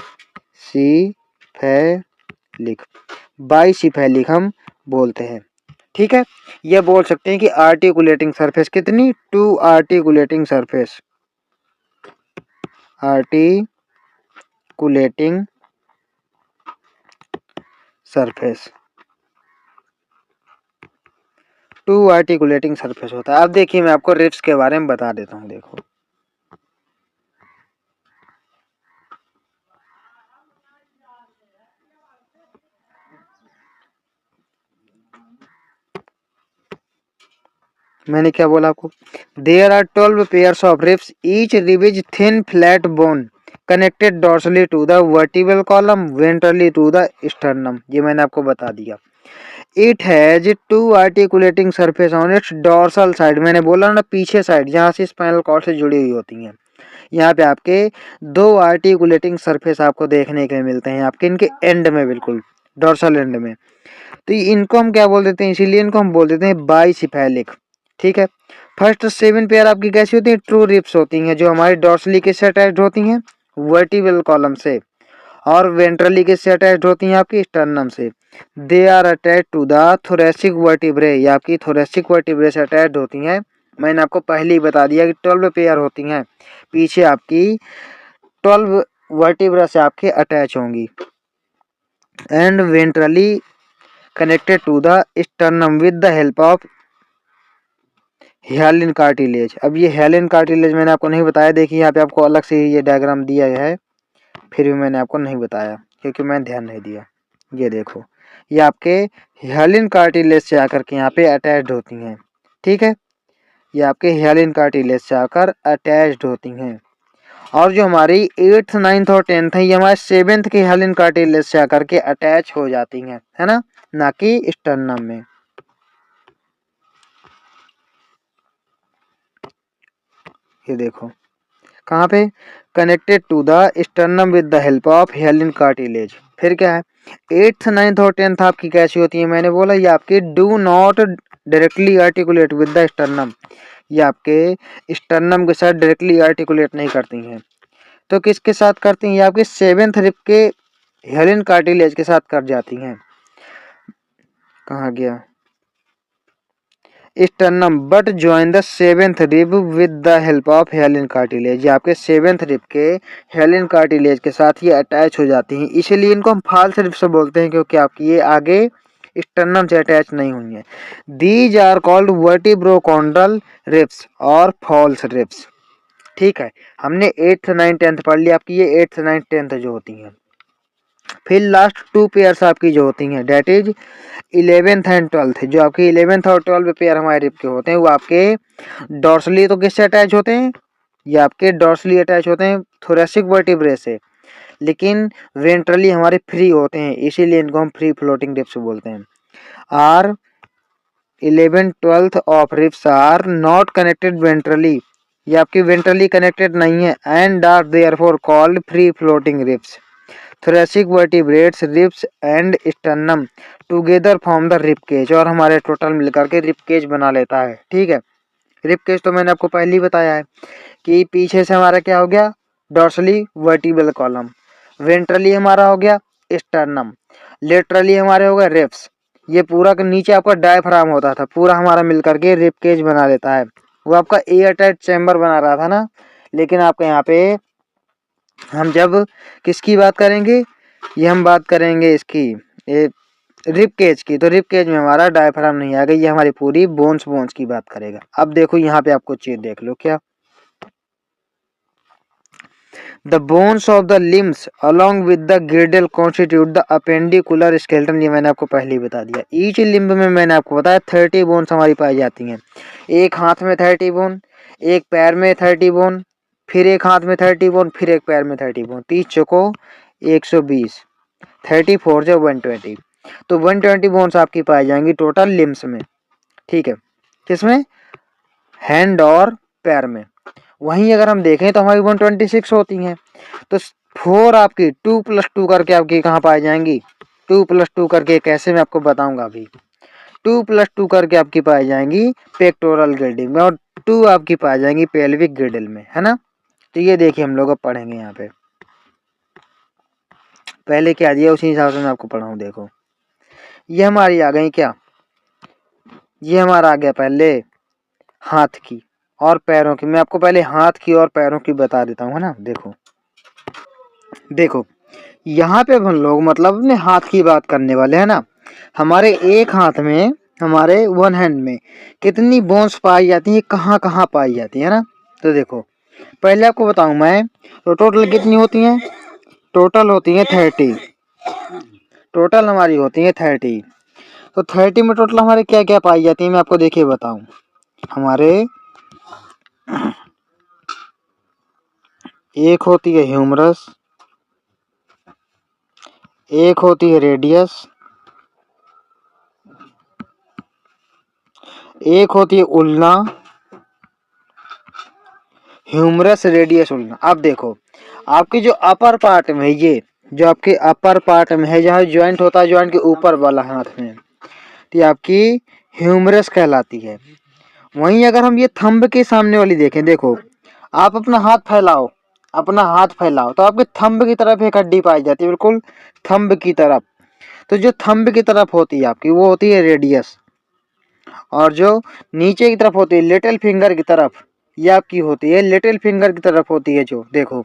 S1: बाइसिफैलिक हम बोलते हैं। ठीक है, ये बोल सकते हैं कि आर्टिकुलेटिंग सरफेस कितनी, 2 articulating surface, articulating surface, 2 articulating surface होता है। अब देखिए मैं आपको रिब्स के बारे में बता देता हूँ, देखो मैंने क्या बोला आपको, there are 12 pairs of ribs, each rib is thin flat bone connected dorsally to the vertebral column, ventrally to the sternum, ये मैंने आपको बता दिया। It has two articulating surface on its dorsal side, मैंने बोला ना पीछे साइड जहाँ से स्पाइनल कॉर्ड से जुड़ी हुई होती हैं, यहाँ पे आपके दो आर्टिकुलेटिंग सरफेस आपको देखने के मिलते हैं आपके इनके एंड में, बिल्कुल डॉर्सल एंड में। तो इनको हम क्या बोल देते हैं, इसीलिए इनको हम बोल देते हैं बाइसिफेलिक। ठीक है। फर्स्ट 7 पेयर आपकी कैसी होती है, ट्रू रिप्स होती हैं, जो हमारी डॉर्सली किससे अटैच्ड होती हैं, वर्टिब्रल कॉलम से, और वेंट्रली किससे अटैच्ड होती हैं, आपकी स्टर्नम से। They are attach to the thoracic vertebrae, ये आपकी थोरेसिक वर्टिब्रे से अटैच्ड होती हैं। मैंने आपको पहले ही बता दिया कि 12 पेयर होती हैं, पीछे आपकी 12 वर्टिब्रा से आपके अटैच होंगी। And ventrally connected to the sternum with the help of hyaline cartilage. अब ये हियालिन कार्टिलेज मैंने आपको नहीं बताया, देखिए यहाँ पे आपको अलग से ये डायग्राम दिया गया है, फिर भी मैंने आपको नहीं बताया क्योंकि मैंने ध्यान नहीं दिया। ये देखो, ये आपके हियालिन कार्टिलेज से आकर के यहाँ पे अटैच्ड होती हैं। ठीक है, ये आपके हियालिन कार्टिलेज से आकर अटैच्ड होती हैं। और जो हमारी 8th 9th और 10th है, ये हमारे 7th के हियालिन कार्टिलेज से आकर के अटैच हो जाती हैं, है ना कि स्टर्नम में। ये देखो कहाँ पे, connected to the sternum with the help of hyaline cartilage. फिर क्या है, 8th 9th और 10th आपकी कैसी होती है, मैंने बोला ये आपकी do not directly articulate with the sternum, ये आपके स्टर्नम के साथ डायरेक्टली आर्टिकुलेट नहीं करती हैं। तो किसके साथ करती हैं, ये आपके 7th रिब के हियालिन कार्टिलेज के साथ कर जाती हैं। कहाँ गया, sternum but join the 7th rib with the help of hyaline cartilage, ये आपके 7th रिब के हियालिन कार्टिलेज के साथ ये अटैच हो जाती हैं, इसीलिए इनको हम फॉल्स रिब्स बोलते हैं, क्योंकि आपकी ये आगे स्टर्नम से अटैच नहीं हुई है। दीज आर कॉल्ड वर्टिब्रोकॉन्ड्रल रिब्स और फॉल्स रिब्स। ठीक है, हमने 8th 9th 10th पढ़ लिया, आपकी ये 8th 9th 10th जो होती हैं। फिर लास्ट 2 पेयर्स आपकी जो होती हैं, date is 11th and 12th, जो आपकी 11th और 12th पेयर हमारे रिब के होते हैं, वो आपके डॉर्सली तो किससे अटैच होते हैं, ये आपके डॉर्सली अटैच होते हैं थोरेसिक वर्टिब्रे से, लेकिन वेंट्रली हमारे फ्री होते हैं, इसीलिए इनको हम फ्री फ्लोटिंग रिब्स बोलते हैं। Are 11th 12th of ribs are not connected ventrally, ये आपकी वेंट्रली कनेक्टेड नहीं है, and are therefore called free floating ribs. Thoracic vertebrates ribs and sternum together form the rib cage, और हमारे टोटल मिलकर के रिब केज बना लेता है। ठीक है, रिब केज तो मैंने आपको पहले ही बताया है कि पीछे से हमारा क्या हो गया, डॉर्सली वर्टिब्रल कॉलम, वेंट्रली हमारा हो गया स्टर्नम, लेटरली हमारे हो गए रिब्स, ये पूरा के नीचे आपका डायफ्राम होता था, पूरा हमारा मिलकर के रिब केज बना लेता है। वो आपका एयर टाइट चैम्बर बना रहा था ना, लेकिन आपके यहाँ पे हम जब किसकी बात करेंगे, ये हम बात करेंगे इसकी, ये रिब केज की, तो रिब केज में हमारा डायफ्राम नहीं आएगा, ये हमारी पूरी बोन्स की बात करेगा। अब देखो यहाँ पे आपको चीज देख लो, क्या the bones of the limbs along with the गिर्डल constitute the appendicular skeleton, ये मैंने आपको पहले ही बता दिया। ईच लिम्ब में मैंने आपको बताया 30 बोन्स हमारी पाई जाती हैं, एक हाथ में 30 बोन, एक पैर में 30 बोन, फिर एक हाथ में 30 बोन, फिर एक पैर में 30 बोन, 30 चौको 120, 34 जो 120, तो 120 बोन्स आपकी पाई जाएंगी टोटल लिम्स में। ठीक है, किसमें, हैंड और पैर में। वहीं अगर हम देखें तो हमारी 126 होती हैं, तो 4 आपकी 2 + 2 करके आपकी कहाँ पाई जाएंगी, 2 + 2 करके कैसे मैं आपको बताऊंगा अभी, 2 + 2 करके आपकी पाई जाएंगी पेक्टोरल गिल्डिल में, और 2 आपकी पाई जाएंगी पेल्विक गिल्डिल में, है ना। तो ये देखिए हम लोग अब पढ़ेंगे यहाँ पे, पहले क्या दिया उसी हिसाब से मैं आपको पढ़ाऊँ। देखो ये हमारी आ गई क्या, ये हमारा आ गया पहले हाथ की और पैरों की, मैं आपको पहले हाथ की और पैरों की बता देता हूँ, है ना। देखो यहाँ पे हम लोग मतलब अपने हाथ की बात करने वाले हैं ना। हमारे एक हाथ में, हमारे वन हैंड में कितनी बोन्स पाई जाती है, कहाँ कहाँ पाई जाती है ना। तो देखो पहले आपको बताऊं मैं, तो टोटल कितनी होती हैं, टोटल होती हैं 30, टोटल हमारी होती हैं 30। तो 30 में टोटल हमारे क्या क्या पाई जाती है, मैं आपको देखिए बताऊं। हमारे एक होती है ह्यूमरस, एक होती है रेडियस, एक होती है उल्ना, ह्यूमरस, रेडियस, उल्ना। अब देखो आपकी जो अपर पार्ट में ये जो आपके अपर पार्ट में है, जहाँ ज्वाइंट होता है, ज्वाइंट के ऊपर वाला हाथ में, तो ये आपकी ह्यूमरस कहलाती है। वहीं अगर हम ये थंब के सामने वाली देखें, देखो आप अपना हाथ फैलाओ, अपना हाथ फैलाओ तो आपके थंब की तरफ एक हड्डी पाई जाती है, बिल्कुल थंब की तरफ। तो जो थंब की तरफ होती है आपकी, वो होती है रेडियस, और जो नीचे की तरफ होती है लिटिल फिंगर की तरफ, ये आपकी होती है लिटिल फिंगर की तरफ होती है। जो देखो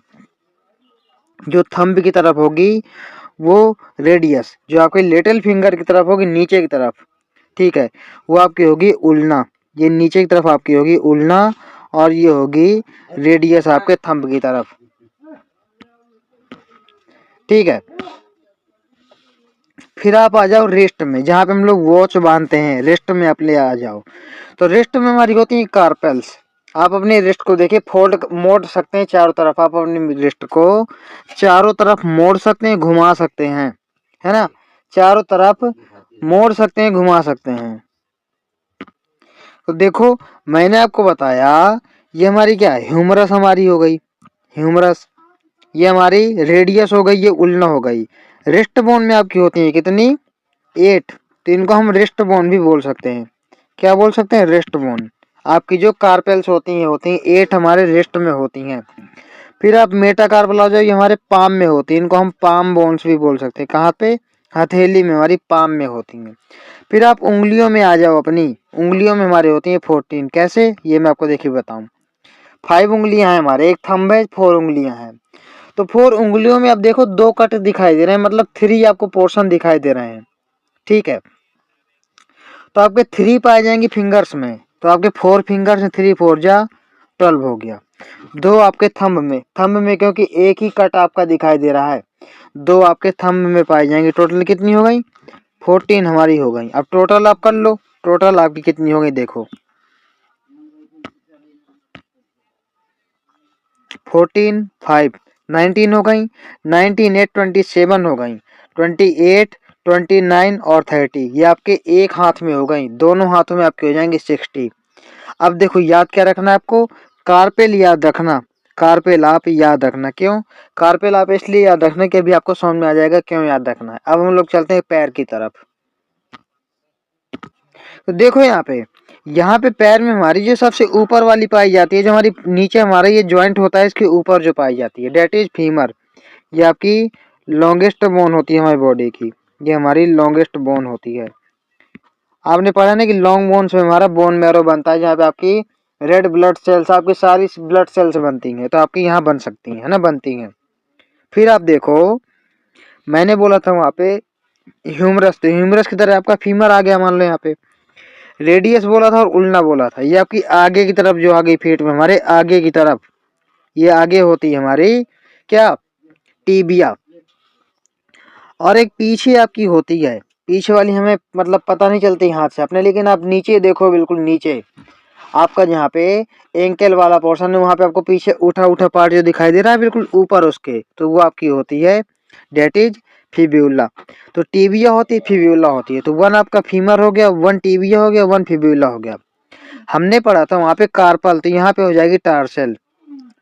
S1: जो थंब की तरफ होगी वो रेडियस, जो आपके लिटिल फिंगर की तरफ होगी नीचे की तरफ, ठीक है, वो आपकी होगी उल्ना। ये नीचे की तरफ आपकी होगी उल्ना, और ये होगी रेडियस आपके थंब की तरफ, ठीक है। फिर आप आ जाओ रिस्ट में, जहाँ पे हम लोग वॉच बांधते हैं, रिस्ट में आप ले आ जाओ। तो रिस्ट में हमारी होती है कार्पेल्स। आप अपने रिस्ट को देखिए, फोल्ड मोड़ सकते हैं चारों तरफ, आप अपने रिस्ट को चारों तरफ मोड़ सकते हैं, घुमा सकते हैं, है ना, चारों तरफ मोड़ सकते हैं, घुमा सकते हैं। तो देखो मैंने आपको बताया, ये हमारी क्या है, ह्यूमरस हमारी हो गई, ह्यूमरस, ये हमारी रेडियस हो गई, ये उल्ना हो गई। रिस्ट बोन में आपकी होती है कितनी, 8। तो इनको हम रिस्ट बोन भी बोल सकते हैं। क्या बोल सकते हैं, रिस्ट बोन। आपकी जो कार्पेल्स होती हैं 8 हमारे रिस्ट में होती हैं। फिर आप मेटाकार्पल आ जाओ, ये हमारे पाम में होती है, इनको हम पाम बोन्स भी बोल सकते हैं। कहाँ पे, हथेली में, हमारी पाम में होती हैं। फिर आप उंगलियों में आ जाओ, अपनी उंगलियों में हमारे होती हैं 14। कैसे, ये मैं आपको देखिए बताऊं। 5 उंगलियां हैं हमारे, एक थंब है, 4 उंगलियां हैं। तो 4 उंगलियों में आप देखो 2 कट दिखाई दे रहे हैं, मतलब 3 आपको पोर्शन दिखाई दे रहे हैं, ठीक है। तो आपके 3 पाए जाएंगे फिंगर्स में, तो आपके 4 फिंगर्स में 3 4 जा 12 हो गया। 2 आपके थंब में क्योंकि एक ही कट आपका दिखाई दे रहा है, 2 आपके थंब में पाई जाएंगे। टोटल कितनी हो गई, 14 हमारी हो गई। अब टोटल आप कर लो, टोटल आपकी कितनी हो गई, देखो 14 5 19 हो गई, 19 8 27 हो गई, 28 29 और 30, ये आपके एक हाथ में हो गई, दोनों हाथों में आपके हो जाएंगे 60। अब देखो याद क्या रखना है आपको, कार्पेल याद रखना, कार्पेल आप याद रखना। क्यों कार्पेल आप इसलिए याद रखना कि अभी आपको समझ में आ जाएगा क्यों याद रखना है। अब हम लोग चलते हैं पैर की तरफ। तो देखो यहाँ पे पैर में हमारी जो सबसे ऊपर वाली पाई जाती है, जो हमारी नीचे हमारा ये ज्वाइंट होता है, इसके ऊपर जो पाई जाती है, डेट इज फीमर। ये आपकी लॉन्गेस्ट बोन होती है हमारी बॉडी की, ये हमारी लॉन्गेस्ट बोन होती है। आपने पढ़ा ना कि लॉन्ग बोन्स में हमारा बोन मैरो बनता है, जहाँ पे आपकी रेड ब्लड सेल्स, आपकी सारी ब्लड सेल्स बनती हैं, तो आपकी यहाँ बन सकती हैं, है ना, बनती हैं। फिर आप देखो मैंने बोला था वहाँ पे ह्यूमरस, तो ह्यूमरस की तरह आपका फीमर आ गया, मान लो यहाँ पे। रेडियस बोला था और उल्ना बोला था, ये आपकी आगे की तरफ जो आ गई पेट में, हमारे आगे की तरफ, ये आगे होती है हमारी क्या, टीबिया। और एक पीछे आपकी होती है, पीछे वाली हमें मतलब पता नहीं चलती हाथ से अपने, लेकिन आप नीचे देखो, बिल्कुल नीचे आपका जहाँ पे एंकल वाला पोर्शन है, वहां पे आपको पीछे उठा उठा पार्ट जो दिखाई दे रहा है बिल्कुल ऊपर उसके, तो वो आपकी होती है डेट इज फिब्यूला। तो टीबिया होती है, फिब्यूला होती है। तो 1 आपका फीमर हो गया, 1 टीबिया हो गया, 1 फिब्यूला हो गया। हमने पढ़ा था वहां पे कार्पल, तो यहाँ पे हो जाएगी टार्सल,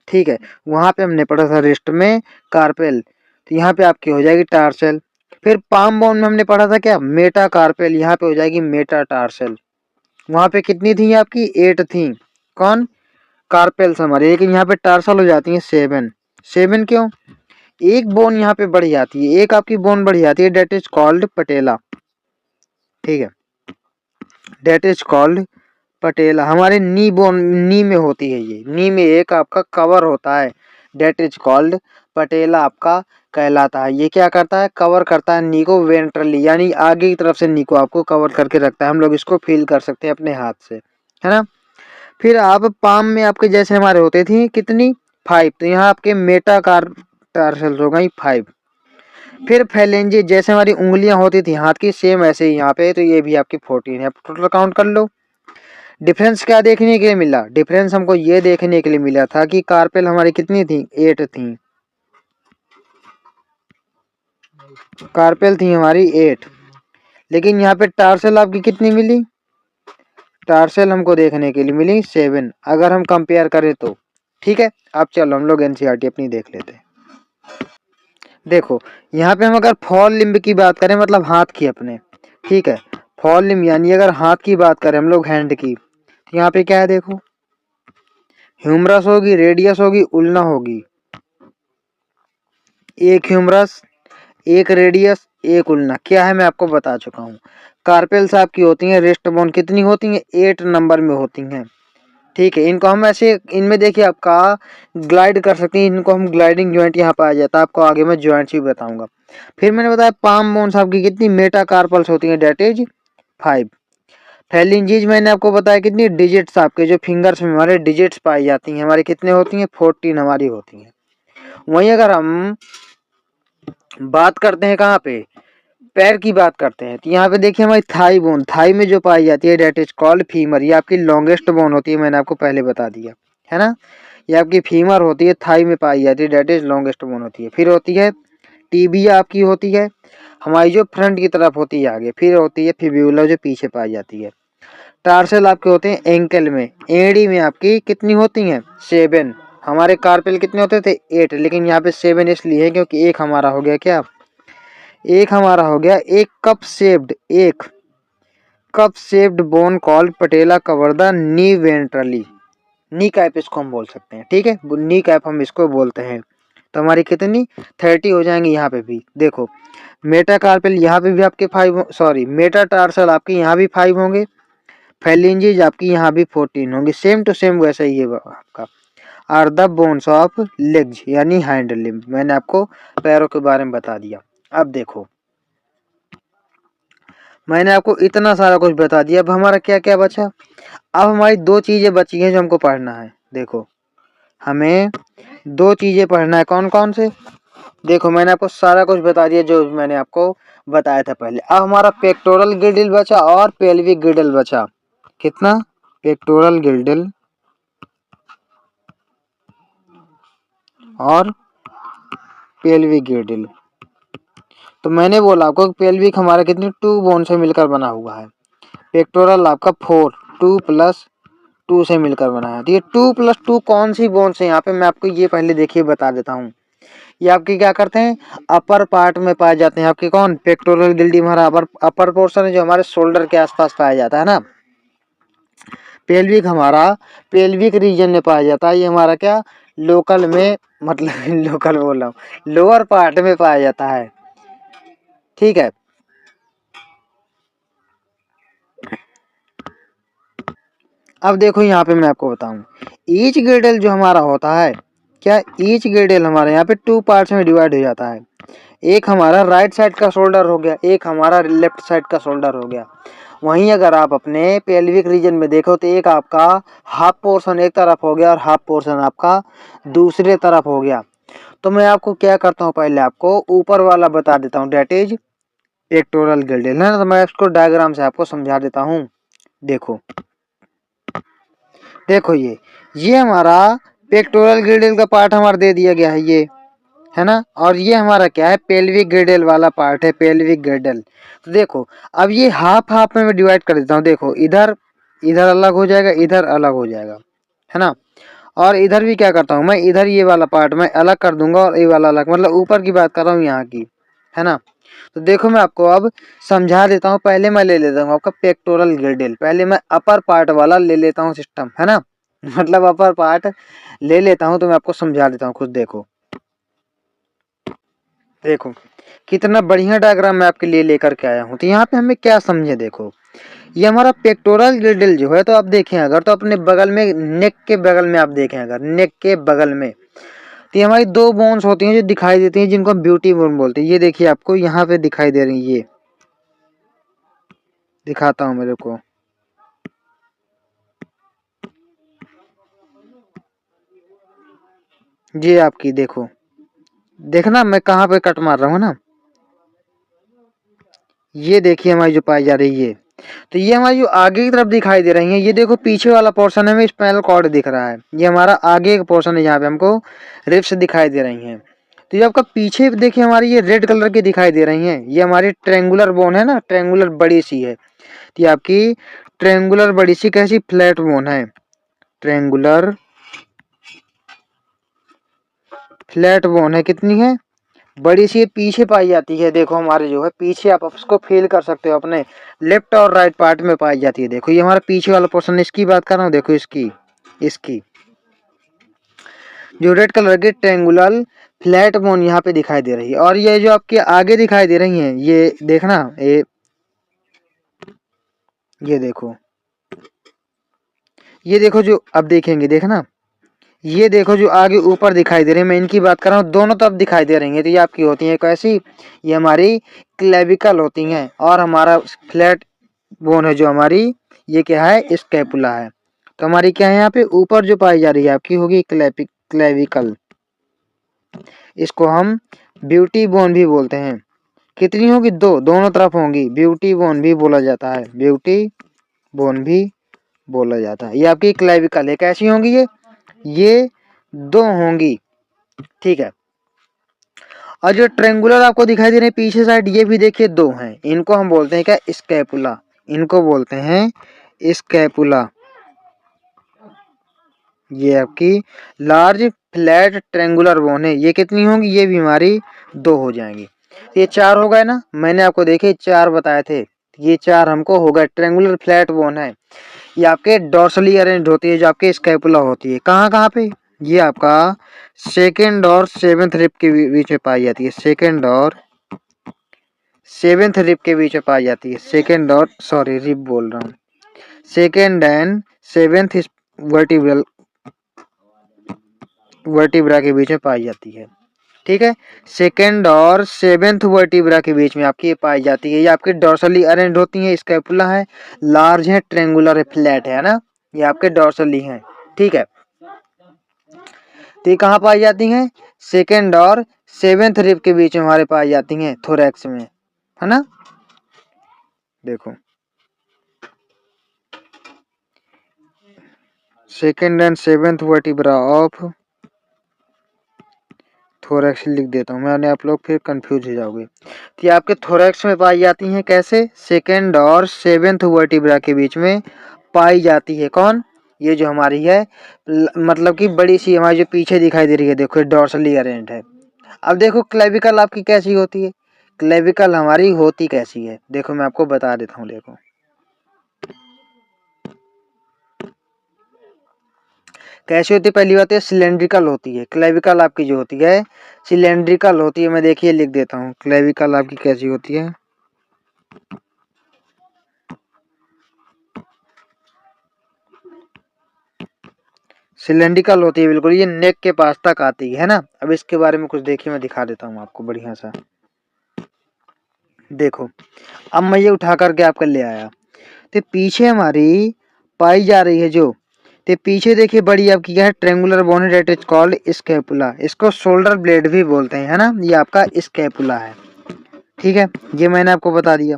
S1: ठीक है। वहां पे हमने पढ़ा था रिस्ट में कार्पेल, तो यहाँ पे आपकी हो जाएगी टार्सल। फिर पाम बोन में हमने पढ़ा था क्या, मेटा कार्पेल, यहाँ पे हो जाएगी मेटा टार्सल। वहां पे कितनी थी आपकी, 8 थी, कौन, कार्पेल्स हमारे, लेकिन यहाँ पे टार्सल हो जाती है 7। 7 क्यों, एक बोन यहाँ पे बढ़ जाती है, एक आपकी बोन बढ़ जाती है, डेट इज कॉल्ड पटेला, ठीक है, डेट इज कॉल्ड पटेला। हमारे नी बोन, नी में होती है, ये नी में एक आपका कवर होता है, डेट इज कॉल्ड पटेला आपका कहलाता है। ये क्या करता है, कवर करता है नी को वेंट्रली, यानी आगे की तरफ से नी को आपको कवर करके रखता है। हम लोग इसको फील कर सकते हैं अपने हाथ से, है ना। फिर आप पाम में आपके जैसे हमारे होते थी कितनी, 5, तो यहाँ आपके मेटा टार्सल्स हो गई 5। फिर फैलेंजे जैसे हमारी उंगलियां होती थी हाथ की, सेम ऐसे ही यहाँ पे, तो ये भी आपकी 14 है। टोटल काउंट कर लो, डिफरेंस क्या देखने के लिए मिला? डिफरेंस हमको ये देखने के लिए मिला था कि कार्पेल हमारी कितनी थी? 8 थी। कार्पेल थी हमारी 8, लेकिन यहाँ पे टार्सल आपकी कितनी मिली? टार्सल हमको देखने के लिए मिली 7, अगर हम कंपेयर करें तो। ठीक है, अब चलो हम लोग एनसीईआरटी अपनी देख लेते हैं। देखो यहाँ पे हम अगर फॉल लिम्ब की बात करें, मतलब हाथ की अपने, ठीक है, फॉल लिम्ब यानी अगर हाथ की बात करें हम लोग हैंड की, तो यहाँ पे क्या है? देखो ह्यूमरस होगी, रेडियस होगी, उल्ना होगी। एक ह्यूमरस, एक रेडियस, एक उल्ना। क्या है मैं आपको बता चुका हूँ। कार्पेल्स आपकी होती हैं रेस्ट बोन, कितनी होती हैं? 8 नंबर में होती हैं। ठीक है, इनको हम ऐसे, इनमें देखिए आपका ग्लाइड कर सकते हैं, इनको हम ग्लाइडिंग ज्वाइंट यहाँ पे आ जाता है। आपको आगे मैं ज्वाइंट्स भी बताऊंगा। फिर मैंने बताया पाम बोन्स आपकी कितनी मेटाकार्पल्स होती हैं, डेट इज 5। फैलिंजीज मैंने आपको बताया कितनी डिजिट्स, आपके जो फिंगर्स में हमारे डिजिट्स पाई जाती हैं, हमारी कितने होती हैं? 14 हमारी होती हैं। वहीं अगर हम बात करते हैं कहाँ पे? पैर की बात करते हैं, तो यहाँ पे देखिए हमारी थाई बोन, थाई में जो पाई जाती है डेट इज कॉल्ड फीमर। ये आपकी लॉन्गेस्ट बोन होती है, मैंने आपको पहले बता दिया है ना। ये आपकी फीमर होती है, थाई में पाई जाती है, डेट इज लॉन्गेस्ट बोन होती है। फिर होती है टीबिया आपकी होती है, हमारी जो फ्रंट की तरफ होती है आगे। फिर होती है फिब्यूला जो पीछे पाई जाती है। टार्सल आपके होते हैं एंकल में, एड़ी में आपकी कितनी होती हैं? 7। हमारे कार्पेल कितने होते थे? 8, लेकिन यहाँ पे 7 इसलिए है क्योंकि एक हमारा हो गया क्या? एक हमारा हो गया एक कप शेप्ड, एक cup shaped bone called patella cover the knee ventrally. Knee cap इसको हम बोल सकते हैं। ठीक है, नी कैप हम इसको बोलते हैं। तो हमारी कितनी? 30 हो जाएंगी यहाँ पे भी। देखो मेटाकार्पेल यहाँ पे भी आपके 5, सॉरी मेटाटार्सल आपके यहाँ भी 5 होंगे। फैलिंजेज आपकी यहाँ भी 14 होंगे। सेम टू सेम वैसा ही है आपका। Are the bones of legs यानी हैंड लिम्ब। मैंने आपको पैरों के बारे में बता दिया। अब देखो मैंने आपको इतना सारा कुछ बता दिया, अब हमारा क्या क्या बचा? अब हमारी 2 चीजें बची हैं जो हमको पढ़ना है। देखो हमें 2 चीजें पढ़ना है, कौन कौन से? देखो मैंने आपको सारा कुछ बता दिया जो मैंने आपको बताया था पहले। अब हमारा पेक्टोरल गिल्डल बचा और पेल्विक गिल्डल बचा। कितना? पेक्टोरल गिल्डल और पेल्विक गिल्डल। तो मैंने बोला आपको पेल्विक हमारा कितनी 2 बोन से मिलकर बना हुआ है। पेक्टोरल आपका 4, 2 प्लस 2 से मिलकर बना है। तो ये 2 प्लस 2 कौन सी बोन से? यहाँ पे मैं आपको ये पहले देखिए बता देता हूँ। ये आपकी क्या करते हैं? अपर पार्ट में पाए जाते हैं। आपके कौन? पेक्टोरल गिल्डी हमारा अपर पोर्शन है जो हमारे शोल्डर के आसपास पाया जाता है ना। पेल्विक हमारा पेल्विक रीजन में पाया जाता है। ये हमारा क्या लोकल में, मतलब लोकल बोल रहा हूँ, लोअर पार्ट में पाया जाता है। ठीक है, अब देखो यहाँ पे मैं आपको बताऊं, ईच गिल्डल जो हमारा होता है, क्या ईच गिल्डल हमारे यहाँ पे 2 पार्ट्स में डिवाइड हो जाता है। एक हमारा राइट साइड का शोल्डर हो गया, एक हमारा लेफ्ट साइड का शोल्डर हो गया। वहीं अगर आप अपने पेल्विक रीजन में देखो तो एक आपका हाफ पोर्शन एक तरफ हो गया और हाफ पोर्शन आपका दूसरे तरफ हो गया। तो मैं आपको क्या करता हूँ, पहले आपको ऊपर वाला बता देता हूँ, डेट इज पेक्टोरल गिल्डल है ना। तो मैं इसको डायग्राम से आपको समझा देता हूँ। देखो देखो ये हमारा पेक्टोरल गिल्डल का पार्ट हमारा दे दिया गया है, ये है ना। और ये हमारा क्या है? पेल्विक गिल्डल वाला पार्ट है, पेल्विक गिल्डल। तो देखो अब ये हाफ हाफ में मैं डिवाइड कर देता हूँ। देखो इधर इधर अलग हो जाएगा, इधर अलग हो जाएगा, है ना। और इधर भी क्या करता हूँ मैं, इधर ये वाला पार्ट मैं अलग कर दूंगा और ये वाला अलग, मतलब ऊपर की बात कर रहा हूँ यहाँ की, है ना। तो देखो मैं आपको अब समझा देता हूँ। पहले मैं ले लेता हूँ आपका पेक्टोरल गिल्डल, पहले मैं अपर पार्ट वाला ले लेता हूँ सिस्टम, है ना। मतलब अपर पार्ट ले लेता हूँ, तो मैं आपको समझा देता हूँ खुद। देखो देखो कितना बढ़िया डायग्राम मैं आपके लिए लेकर के आया हूँ। तो यहाँ पे हमें क्या समझे, देखो ये हमारा पेक्टोरल गिल्डल जो है, तो आप देखें अगर, तो अपने बगल में, नेक के बगल में आप देखें अगर, नेक के बगल में, तो ये हमारी 2 बोन्स होती हैं जो दिखाई देती हैं, जिनको हम ब्यूटी बोन बोलते हैं। ये देखिए आपको यहाँ पे दिखाई दे रही है, ये दिखाता हूँ मेरे को। ये आपकी देखो, देखना मैं कहाँ पे कट मार रहा हूँ ना। ये देखिए हमारी जो पाई जा रही है, तो ये हमारी जो आगे की तरफ दिखाई दे रही है, ये देखो पीछे वाला पोर्शन है, हमें स्पाइनल कॉर्ड दिख रहा है, ये हमारा आगे का पोर्शन है, यहाँ पे हमको रिब्स दिखाई दे रही हैं। तो ये आपका पीछे देखिए हमारी ये रेड कलर की दिखाई दे रही हैं, ये हमारी ट्रेंगुलर बोन है ना, ट्रेंगुलर बड़ी सी है। तो ये आपकी ट्रेंगुलर बड़ी सी कैसी फ्लैट बोन है, ट्रेंगुलर फ्लैट बोन है, कितनी है, बड़ी सी पीछे पाई जाती है। देखो हमारे जो है पीछे, आप उसको फील कर सकते हो अपने लेफ्ट और राइट पार्ट में पाई जाती है। देखो ये हमारा पीछे वाला पोर्शन, इसकी बात कर रहा हूँ, देखो इसकी जो रेड कलर की ट्रेंगुलर फ्लैट बोन यहाँ पे दिखाई दे रही है। और ये जो आपके आगे दिखाई दे रही हैं, ये देखना, ये देखो, ये देखो जो अब देखेंगे, देखना, ये देखो जो आगे ऊपर दिखाई दे रही है, मैं इनकी बात कर रहा हूँ, दोनों तरफ दिखाई दे रही है। तो ये आपकी होती है कैसी, ये हमारी क्लेविकल होती हैं। और हमारा फ्लैट बोन है जो हमारी, ये क्या है, स्कैपुला है। तो हमारी क्या है, यहाँ पे ऊपर जो पाई जा रही है आपकी होगी क्लेविकल, इसको हम ब्यूटी बोन भी बोलते हैं। कितनी होगी, दो, दोनों तरफ होंगी, ब्यूटी बोन भी बोला जाता है, ब्यूटी बोन भी बोला जाता है। ये आपकी क्लेविकल है, कैसी होंगी ये दो होंगी, ठीक है। और जो ट्रेंगुलर आपको दिखाई दे रहे हैं पीछे साइड, ये भी देखिए दो हैं, इनको हम बोलते हैं क्या, स्कैपुला, इनको बोलते हैं स्कैपुला। ये आपकी लार्ज फ्लैट ट्रेंगुलर बोन है, ये कितनी होंगी, ये भी हमारी दो हो जाएंगी। ये चार हो गए ना, मैंने आपको देखे चार बताए थे, ये चार हमको हो गए। ट्रेंगुलर फ्लैट बोन है, ये आपके डॉर्सली अरेंज होती है, जो आपके स्कैपुला होती है, कहाँ कहाँ पे, ये आपका सेकेंड और सेवेंथ रिब के बीच में पाई जाती है, सेकेंड और सेवेंथ रिब के बीच में पाई जाती है, सेकेंड और सॉरी रिब बोल रहा हूँ, सेकेंड एंड सेवेंथ वर्टिब्रा के बीच में पाई जाती है, ठीक है। सेकेंड और सेवेंथ वर्टिब्रा के बीच में आपकी ये पाई जाती है। ये आपके डॉर्सली अरेंज होती है, स्कैपुला है, लार्ज है, ट्रेंगुलर है, फ्लैट है ना, ये आपके डॉर्सली हैं, ठीक है। तो ये कहाँ पाई जाती हैं, सेकेंड और सेवेंथ रिब के बीच में हमारे पाई जाती हैं, थोरैक्स में, है ना। देखो second and seventh vertebra of thorax लिख देता हूँ मैंने, आप लोग फिर कंफ्यूज हो जाओगे। तो ये आपके थोरैक्स में पाई जाती हैं, कैसे, सेकेंड और सेवेंथ वर्टिब्रा के बीच में पाई जाती है। कौन, ये जो हमारी है, मतलब कि बड़ी सी हमारी जो पीछे दिखाई दे रही है, देखो डॉर्सली अरेंज है। अब देखो क्लेविकल आपकी कैसी होती है, क्लेविकल हमारी होती कैसी है, देखो मैं आपको बता देता हूँ। देखो कैसी होती है, पहली बात है सिलेंड्रिकल होती है, क्लेविकल आपकी जो होती है सिलेंड्रिकल होती है। मैं देखिए लिख देता हूँ, क्लेविकल आपकी कैसी होती है, सिलेंड्रिकल होती है, बिल्कुल ये नेक के पास तक आती है ना। अब इसके बारे में कुछ देखिए, मैं दिखा देता हूँ आपको बढ़िया सा। देखो अब मैं ये उठा करके आपके ले आया, तो पीछे हमारी पाई जा रही है जो, तो पीछे देखिए बड़ी आपकी क्या है, triangular bone that is called scapula, इसको शोल्डर ब्लेड भी बोलते हैं, है ना, ये आपका स्कैपुला है, ठीक है। ये मैंने आपको बता दिया।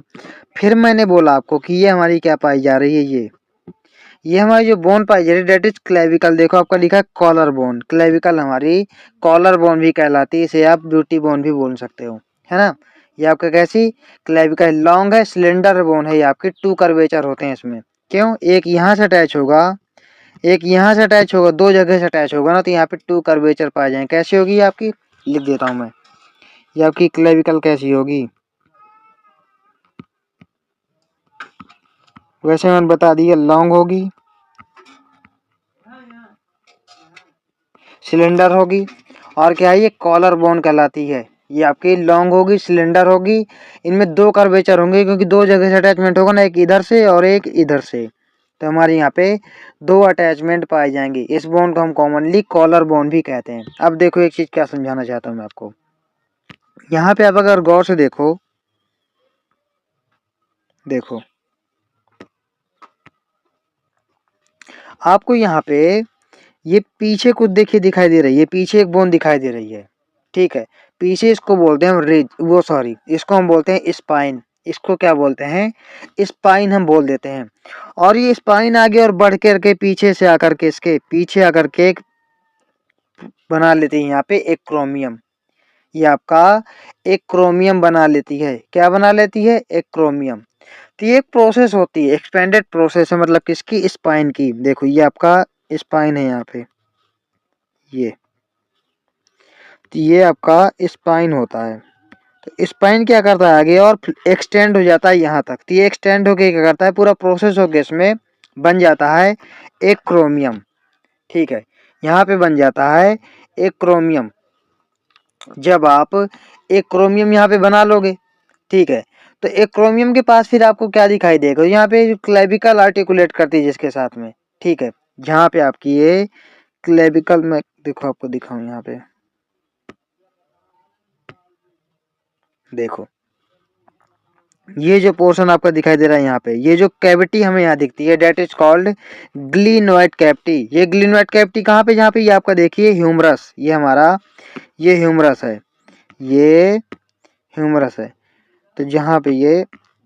S1: फिर मैंने बोला आपको कि ये हमारी क्या पाई जा रही है, ये हमारी जो बोन पाई जा रही है डेट इज क्लेविकल। देखो आपका लिखा है कॉलर बोन, क्लेविकल हमारी कॉलर बोन भी कहलाती है, इसे आप ब्यूटी बोन भी बोल सकते हो, है ना। ये आपका कैसी, क्लेविकल लॉन्ग है, सिलेंडर बोन है, ये आपके टू कर्वेचर होते हैं इसमें। क्यों, एक यहाँ से अटैच होगा, एक यहाँ से अटैच होगा, दो जगह से अटैच होगा ना, तो यहाँ पे टू कर्वेचर पाए जाएंगे। कैसी होगी आपकी, लिख देता हूँ मैं, ये आपकी क्लेविकल कैसी होगी, वैसे मैंने बता दिया, लॉन्ग होगी, सिलेंडर होगी, और क्या है, ये कॉलर बोन कहलाती है। ये आपकी लॉन्ग होगी, सिलेंडर होगी, इनमें दो कर्वेचर होंगे, क्योंकि दो जगह से अटैचमेंट होगा ना, एक इधर से और एक इधर से। तो हमारे यहाँ पे दो अटैचमेंट पाए जाएंगे। इस बोन को हम कॉमनली कॉलर बोन भी कहते हैं। अब देखो एक चीज क्या समझाना चाहता हूँ मैं आपको, यहाँ पे आप अगर गौर से देखो, देखो आपको यहाँ पे ये पीछे कुछ देखिए दिखाई दे रही है, पीछे एक बोन दिखाई दे रही है, ठीक है। पीछे इसको बोलते हैं हम रिज, वो सॉरी, इसको हम बोलते हैं स्पाइन, इसको क्या बोलते हैं, स्पाइन हम बोल देते हैं। और ये स्पाइन आगे और बढ़ करके पीछे से आकर के इसके पीछे आकर के एक बना लेती है यहाँ पे एक क्रोमियम। ये आपका एक क्रोमियम बना लेती है। क्या बना लेती है, एक क्रोमियम। तो ये एक प्रोसेस होती है, एक्सपेंडेड प्रोसेस है, मतलब किसकी, स्पाइन की। देखो ये आपका स्पाइन है यहाँ पे, ये तो ये आपका स्पाइन होता है। तो स्पाइन क्या करता है आगे और एक्सटेंड हो जाता है यहाँ तक। तो ये एक्सटेंड होके क्या करता है, पूरा प्रोसेस होके इसमें बन जाता है एक क्रोमियम। ठीक है, यहाँ पे बन जाता है एक क्रोमियम। जब आप एक क्रोमियम यहाँ पे बना लोगे, ठीक है, तो एक क्रोमियम के पास फिर आपको क्या दिखाई देगा, यहाँ पे क्लेविकल आर्टिकुलेट करती है जिसके साथ में। ठीक है, जहाँ पे आपकी ये क्लेविकल में, देखो आपको दिखाऊं यहाँ पे, देखो ये जो पोर्शन आपका दिखाई दे रहा है यहाँ पे, ये जो कैविटी हमें यहाँ दिखती है, that is called glenoid cavity. ये ग्लिनोइड कैविटी कहाँ पे, जहाँ पे ये आपका देखिए ह्यूमरस, ये हमारा ये ह्यूमरस है, ये ह्यूमरस है। तो जहाँ पे ये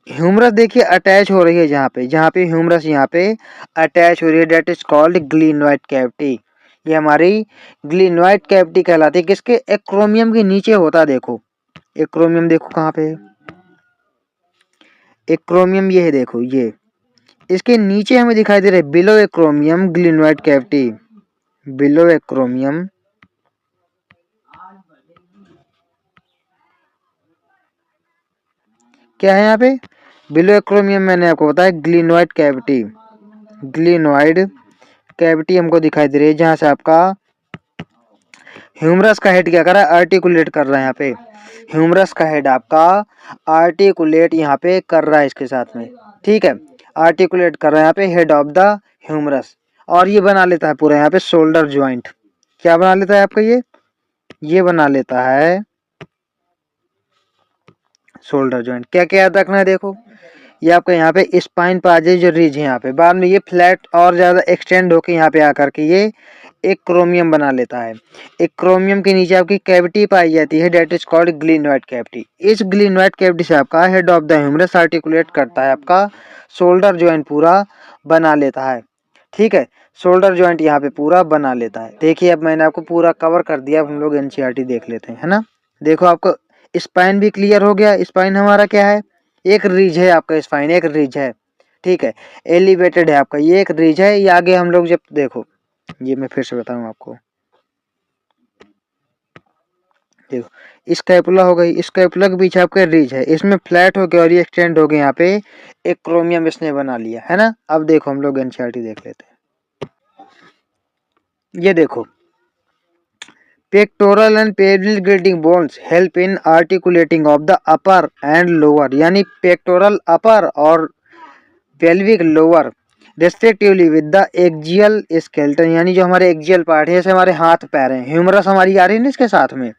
S1: ह्यूमरस देखिए अटैच हो रही है, जहाँ पे ह्यूमरस यहाँ पे अटैच हो रही है, that is called glenoid cavity. ये हमारी ग्लिनोइड कैविटी कहलाती है। किसके, एक्रोमियम के नीचे होता है। देखो एक्रोमियम, देखो कहाँ पे, एक्रोमियम ये है, देखो ये इसके नीचे हमें दिखाई दे रहा है बिलो एक्रोमियम ग्लिनोइड कैविटी। बिलो एक्रोमियम, क्या है यहाँ पे, बिलो एक्रोमियम, मैंने आपको बताया ग्लिनोइड कैविटी। ग्लिनोइड कैविटी हमको दिखाई दे रही है, जहां से आपका ह्यूमरस का हेड क्या कर रहा है, आर्टिकुलेट कर रहा है। यहाँ पे ह्यूमरस का हेड आपका आर्टिकुलेट यहाँ पे कर रहा है इसके साथ में। ठीक है, आर्टिकुलेट कर रहा है यहाँ पे हेड ऑफ द ह्यूमरस। और ये बना लेता है पूरा यहाँ पे शोल्डर ज्वाइंट। क्या बना लेता है आपका, ये बना लेता है शोल्डर ज्वाइंट। क्या क्या याद रखना है, देखो ये आपका यहाँ पे स्पाइन पे आ जाए जो रिज है यहाँ पे, बाद में ये फ्लैट और ज्यादा एक्सटेंड होके यहाँ पे आकर के ये एक क्रोमियम बना लेता है। एक क्रोमियम के नीचे आपकी कैविटी पाई जाती है, that is called glenoid cavity. इस ग्लिनोइड कैविटी से आपका head of the humerus articulate करता है, आपका शोल्डर ज्वाइंट पूरा बना लेता है। ठीक है, शोल्डर ज्वाइंट यहाँ पे पूरा बना लेता है। देखिए अब मैंने आपको पूरा कवर कर दिया, अब हम लोग एनसीईआरटी देख लेते हैं, है ना। देखो आपको स्पाइन भी क्लियर हो गया। स्पाइन हमारा क्या है, एक रिज है आपका, स्पाइन एक रिज है। ठीक है, एलिवेटेड है आपका, ये एक रिज है। ये आगे हम लोग जब देखो, ये मैं फिर से बताऊं आपको, देखो स्कैपुला हो गई, स्कैपुला के पीछे आपका रिज है, इसमें फ्लैट हो गया और ये एक्सटेंड हो गया। यहाँ पे एक क्रोमियम इसने बना लिया, है ना। अब देखो हम लोग एनसीईआरटी देख लेते हैं। ये देखो, pectoral and pelvic grating bones help in articulating of the upper and lower, यानी पेक्टोरल अपर और pelvic lower respectively with the axial skeleton, यानी जो हमारे एक्जियल पार्ट है, जैसे हमारे हाथ पैर हैं, ह्यूमरस हमारी आ रही है ना इसके साथ में,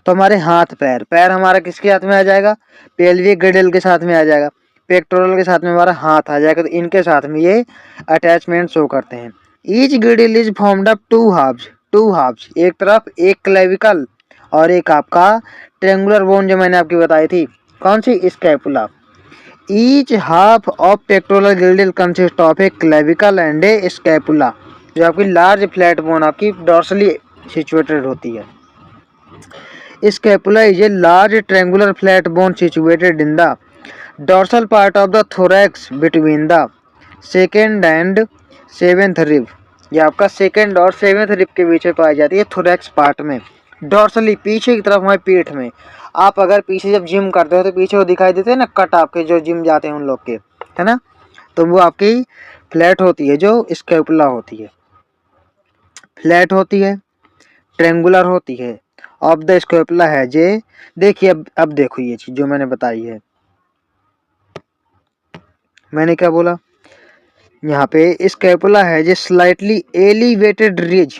S1: तो हमारे हाथ पैर, पैर हमारा किसके हाथ में आ जाएगा, पेल्विक ग्रेडल के साथ में आ जाएगा, पेक्टोरल के साथ में हमारा हाथ आ जाएगा। तो इनके साथ में ये अटैचमेंट शो करते हैं। Each girdle is formed of two halves, एक तरफ एक क्लेविकल और एक आपका ट्रेंगुलर बोन, जो मैंने आपकी बताई थी, कौन सी, scapula. Each half of pectoral girdle consist of a clavicle and a scapula, जो आपकी लार्ज फ्लैट बोन आपकी डॉर्सली सिचुएटेड होती है। Scapula is a large triangular flat bone situated in the dorsal part of the thorax between the second and seventh rib। ये आपका सेकेंड और सेवेंथ रिब के बीच में पाई जाती है, थोरैक्स पार्ट में, डॉर्सली पीछे की तरफ हमारे पीठ में। आप अगर पीछे जब जिम करते हो तो पीछे वो दिखाई देते हैं ना कट, आपके जो जिम जाते हैं उन लोग के, है ना, तो वो आपकी फ्लैट होती है, जो स्कैपुला होती है, फ्लैट होती है, ट्रेंगुलर होती है। ऑफ द स्कैपुला है जे, देखिए अब देखो ये चीज जो मैंने बताई है, मैंने क्या बोला, यहाँ पे स्कैपुला है जे slightly elevated ridge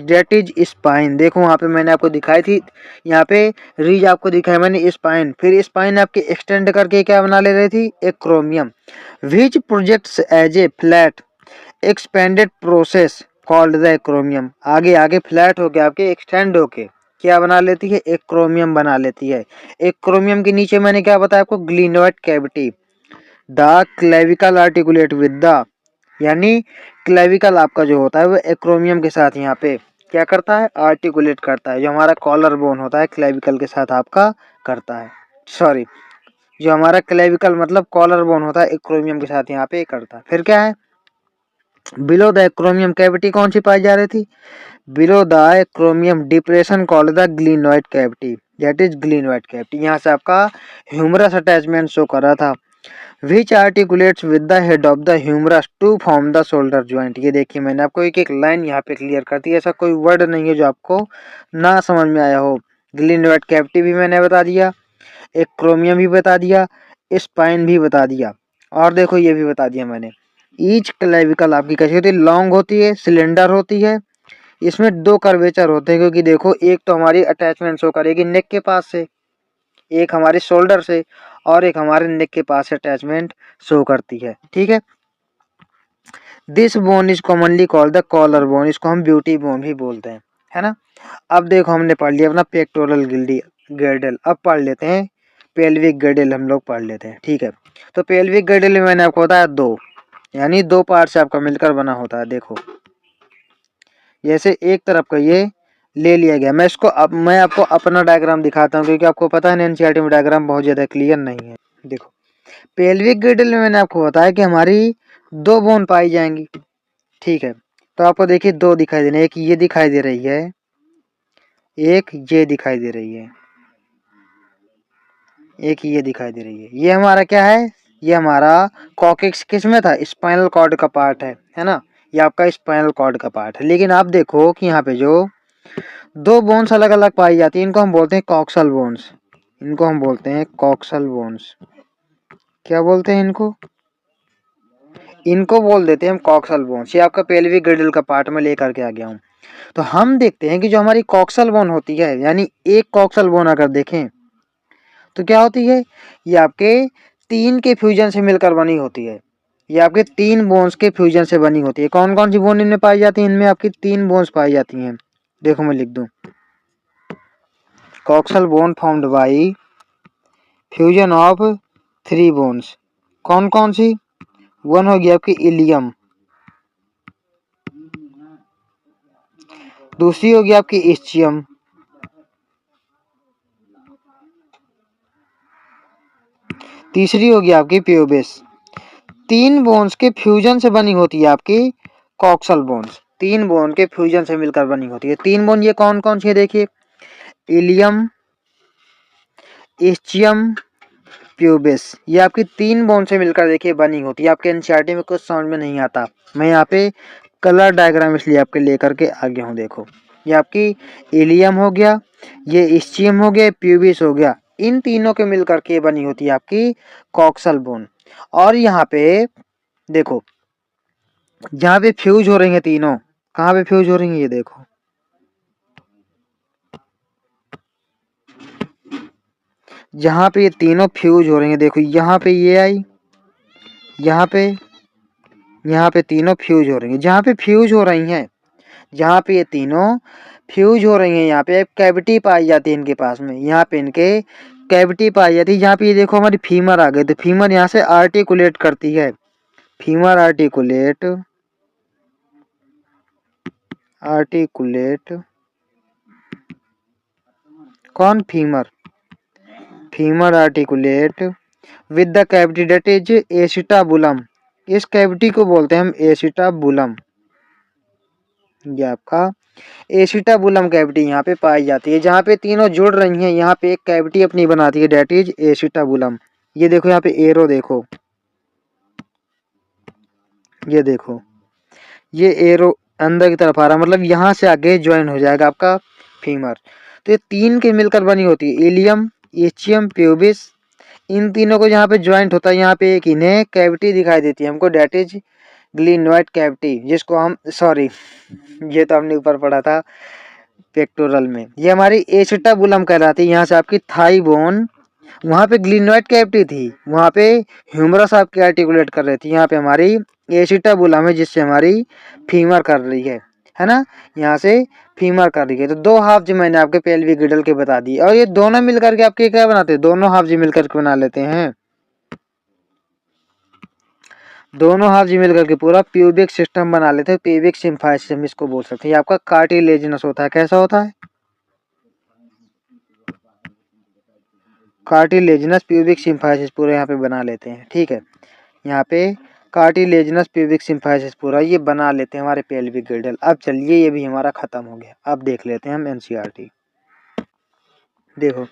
S1: that is spine. देखो वहाँ पे मैंने आपको दिखाई थी, यहाँ पे रिज आपको दिखाई मैंने स्पाइन, फिर स्पाइन आपके एक्सटेंड करके क्या बना ले रही थी, एक acromion, which projects as a flat expanded process called the acromion. आगे आगे फ्लैट होके आपके एक्सटेंड होके क्या बना लेती है, एक्रोमियम बना लेती है। एक्रोमियम के नीचे मैंने क्या बताया आपको, glenoid cavity. The clavicle articulate with the, यानी क्लेविकल आपका जो होता है वो एक्रोमियम के साथ यहाँ पे क्या करता है, आर्टिकुलेट करता है। जो हमारा कॉलर बोन होता है क्लेविकल के साथ आपका करता है, सॉरी, जो हमारा क्लेविकल मतलब कॉलर बोन होता है एक्रोमियम के साथ यहाँ पे करता है। फिर क्या है, बिलो द एक्रोमियम कैविटी कौन सी पाई जा रही थी, below the acromium depression called the glenoid cavity, that is glenoid cavity. यहाँ से आपका ह्यूमरस अटैचमेंट शो कर रहा था। Which articulates with the head of the humerus to form the shoulder joint. ये देखिए मैंने आपको एक एक लाइन यहाँ पे क्लियर कर दी, ऐसा कोई वर्ड नहीं है जो आपको ना समझ में आया हो। ग्लिनोइड कैविटी भी मैंने बता दिया, एक्रोमियम भी बता दिया, स्पाइन भी बता दिया, और देखो ये भी बता दिया मैंने। ईच क्लेविकल आपकी कैसी होती है, लॉन्ग होती है, सिलेंडर होती है। इसमें दो कर्वेचर होते हैं, क्योंकि देखो एक तो हमारी अटैचमेंट शो करेगी नेक के पास से, एक हमारे शोल्डर से, और एक हमारे नेक के पास अटैचमेंट शो करती है, ठीक है। This bone is commonly called the collar bone, इसको हम ब्यूटी बोन भी बोलते हैं, है ना। अब देखो हमने पढ़ लिया अपना पेक्टोरल गर्डल, अब पढ़ लेते हैं पेल्विक गर्डल, हम लोग पढ़ लेते हैं, ठीक है। तो पेल्विक गर्डल में मैंने आपको बताया दो, यानी दो पार्ट से आपका मिलकर बना होता है। देखो जैसे एक तरफ का ये ले लिया गया, मैं आपको अपना डायग्राम दिखाता हूँ, क्योंकि आपको पता है एनसीईआरटी में डायग्राम बहुत ज्यादा क्लियर नहीं है। देखो पेल्विक गर्डल में मैंने आपको बताया कि हमारी दो बोन पाई जाएंगी, ठीक है। तो आपको देखिए दो दिखाई दे रही है, एक ये दिखाई दे रही है, एक ये दिखाई दे रही है, एक ये दिखाई दे रही है। ये हमारा क्या है, ये हमारा कॉक्सिक्स किस में था, स्पाइनल कॉर्ड का पार्ट है ना। ये आपका स्पाइनल कॉर्ड का पार्ट है। लेकिन आप देखो कि यहाँ पे जो दो बोन्स अलग अलग पाई जाती है, इनको हम बोलते हैं कॉक्सल बोन्स, इनको हम बोलते हैं कॉक्सल बोन्स। क्या बोलते हैं इनको, इनको बोल देते हैं हम कॉक्सल बोन्स। ये आपका पेल्विक गर्डल का पार्ट में लेकर के आ गया हूँ। तो हम देखते हैं कि जो हमारी कॉक्सल बोन होती है, यानी एक कॉक्सल बोन अगर देखें तो क्या होती है, ये आपके तीन के फ्यूजन से मिलकर बनी होती है। ये आपके तीन बोन्स के फ्यूजन से बनी होती है। कौन कौन सी बोन इनमें पाई जाती है, इनमें आपकी तीन बोन्स पाई जाती हैं। देखो मैं लिख दूं, coxal bone formed by fusion of three bones. कौन कौन सी, वन होगी आपकी इलियम, दूसरी होगी आपकी इस्चियम, तीसरी होगी आपकी प्यूबिस। तीन बोन्स के फ्यूजन से बनी होती है आपकी कॉक्सल बोन्स, तीन बोन के फ्यूजन से मिलकर बनी होती है। तीन बोन ये कौन कौन सी है, देखिए इलियम, इस्चियम, प्यूबिस, ये आपकी तीन बोन से मिलकर देखिए बनी होती है। आपके एनसीईआरटी में कुछ समझ में नहीं आता, मैं यहाँ पे कलर डायग्राम इसलिए आपके लेकर के आ गया हूँ। देखो ये आपकी इलियम हो गया, ये इस्चियम हो गया, प्यूबिस हो गया, इन तीनों के मिलकर के बनी होती है आपकी कॉक्सल बोन। और यहाँ पे देखो जहाँ पे फ्यूज हो रही है तीनों, कहाँ पे फ्यूज हो रही है, ये देखो जहाँ पे ये तीनों फ्यूज हो रही है, देखो यहाँ पे ये आई, यहाँ पे तीनों फ्यूज हो रही है। जहाँ पे फ्यूज हो रही हैं, जहाँ पे ये तीनों फ्यूज हो रही हैं, यहाँ पे कैविटी पाई जाती है इनके पास में, यहाँ पे इनके कैविटी पाई जाती है। जहाँ पे ये देखो हमारी फीमर आ गई, तो फीमर यहाँ से आर्टिकुलेट करती है, फीमर आर्टिकुलेट कौन, femur articulate with the cavity that is acetabulum. इस कैविटी को बोलते हैं हम एसिटाबुलम। ये आपका एसिटाबुलम कैविटी यहाँ पे पाई जाती है। जहाँ पे तीनों जुड़ रही हैं, यहाँ पे एक कैविटी अपनी बनाती है, दैट इज एसिटाबुलम। ये देखो यहाँ पे एरो देखो, ये देखो ये एरो अंदर की तरफ आ रहा है, मतलब यहाँ से आगे ज्वाइन हो जाएगा आपका फीमर। तो ये तीन के मिलकर बनी होती है, इलियम, इस्चियम, प्यूबिस। इन तीनों को जहाँ पे ज्वाइंट होता है, यहाँ पे एक इन्हें कैविटी दिखाई देती है हमको, डेट इज ग्लिनोइड कैविटी, जिसको हम सॉरी ये तो हमने ऊपर पढ़ा था पेक्टोरल में। ये हमारी एसिटाबुलम कहलाती है। यहाँ से आपकी थाई बोन, वहाँ पे ग्लिनोइड कैविटी थी, वहाँ पे ह्यूमरस आपकी आर्टिकुलेट कर रही थी, यहाँ पे हमारी एसिटाबुलम है जिससे हमारी फीमर कर रही है है ना, यहाँ से फीमर कर रही है। तो 2 हाफ जी मैंने आपके पेल्विक गिडल के बता दी, और ये दोनों मिलकर के आपके क्या बनाते हैं, दोनों हाफ जी मिलकर के बना लेते हैं, दोनों हाफ जी मिलकर के पूरा प्यूबिक सिस्टम बना लेते हैं। प्यूबिक सिम्फाइसिस इसको बोल सकते हैं। ये आपका कार्टिलेजिनस होता है। कैसा होता है, कार्टिलेजिनस प्यूबिक सिम्फाइसिस पूरा यहाँ पे बना लेते हैं। ठीक है, यहाँ पे कार्टिलेजिनस प्यूबिक सिम्फाइसिस पूरा ये बना लेते हैं हमारे पेल्विक गिर्डल। अब चलिए ये भी हमारा खत्म हो गया। अब देख लेते हैं हम एनसीईआरटी। देखो,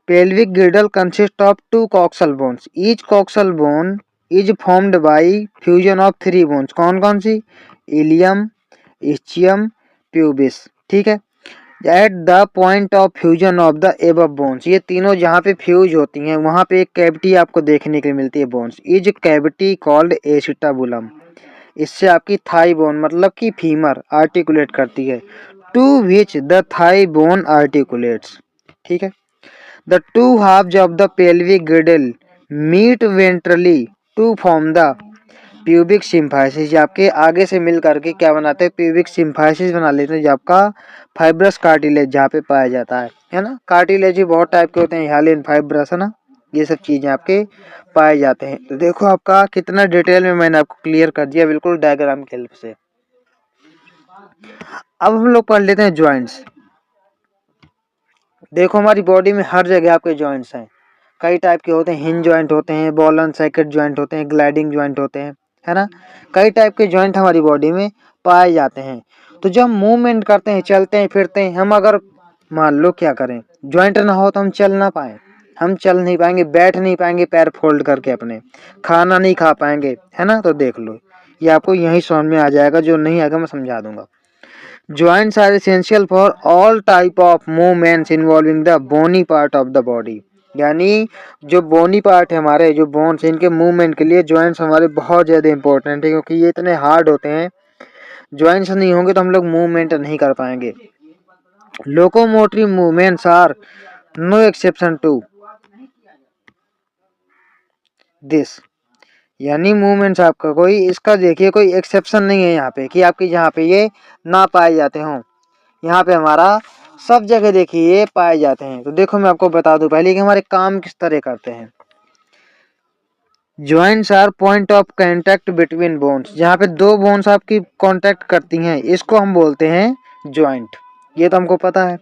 S1: pelvic girdle consists of 2 coxal bones. Each coxal bone is formed by fusion of 3 bones. कौन कौन सी, इलियम, ischium, pubis। ठीक है, at the point of fusion of the above bones, ये तीनों जहाँ पे फ्यूज होती हैं वहाँ पे एक कैविटी आपको देखने के लिए मिलती है, bones. Is cavity called acetabulum. इससे आपकी थाई बोन मतलब कि फीमर आर्टिकुलेट करती है, to which the thigh bone articulates. ठीक है, the two halves of the pelvic girdle meet ventrally to form the pubic symphysis। ये आपके आगे से मिल करके क्या बनाते हैं, pubic symphysis बना लेते हैं, जो आपका फाइब्रस कार्टिलेज जहाँ पे पाया जाता है ना। कार्टिलेज भी बहुत टाइप के होते हैं, हालिन, फाइब्रस, है ना, ये सब चीजें आपके पाए जाते हैं। तो देखो आपका कितना डिटेल में मैंने आपको क्लियर कर दिया, बिल्कुल डायग्राम की हेल्प से। अब हम लोग पढ़ लेते हैं ज्वाइंट्स। देखो हमारी बॉडी में हर जगह आपके जॉइंट्स हैं, कई टाइप के होते हैं। हिंज जॉइंट होते हैं, बॉल एंड सॉकेट जॉइंट होते हैं, ग्लाइडिंग जॉइंट होते हैं, है ना। कई टाइप के जॉइंट हमारी बॉडी में पाए जाते हैं। तो जब मूवमेंट करते हैं, चलते हैं फिरते हैं, हम अगर मान लो क्या करें, जॉइंट ना हो तो हम चल ना पाए, हम चल नहीं पाएंगे, बैठ नहीं पाएंगे पैर फोल्ड करके अपने, खाना नहीं खा पाएंगे, है ना। तो देख लो, ये आपको यही समझ में आ जाएगा, जो नहीं आएगा मैं समझा दूंगा। Joints are essential for all type of movements involving the bony part of the body। यानी जो बोनी पार्ट है हमारे, जो बोन्स, इनके मूवमेंट के लिए जॉइंट्स हमारे बहुत ज़्यादा इंपॉर्टेंट है, क्योंकि ये इतने हार्ड होते हैं। जॉइंट्स नहीं होंगे तो हम लोग मूवमेंट नहीं कर पाएंगे। Locomotory movements are no exception to this. यानी मूवमेंट्स आपका कोई इसका देखिए कोई एक्सेप्शन नहीं है यहाँ पे कि आपकी जहाँ पे ये ना पाए जाते हों। यहाँ पे हमारा सब जगह देखिए ये पाए जाते हैं। तो देखो मैं आपको बता दूं पहले कि हमारे काम किस तरह करते हैं। Joints are point of contact between bones, जहाँ पे दो बोन्स आपकी कांटेक्ट करती हैं, इसको हम बोलते हैं ज्वाइंट। ये तो हमको पता है।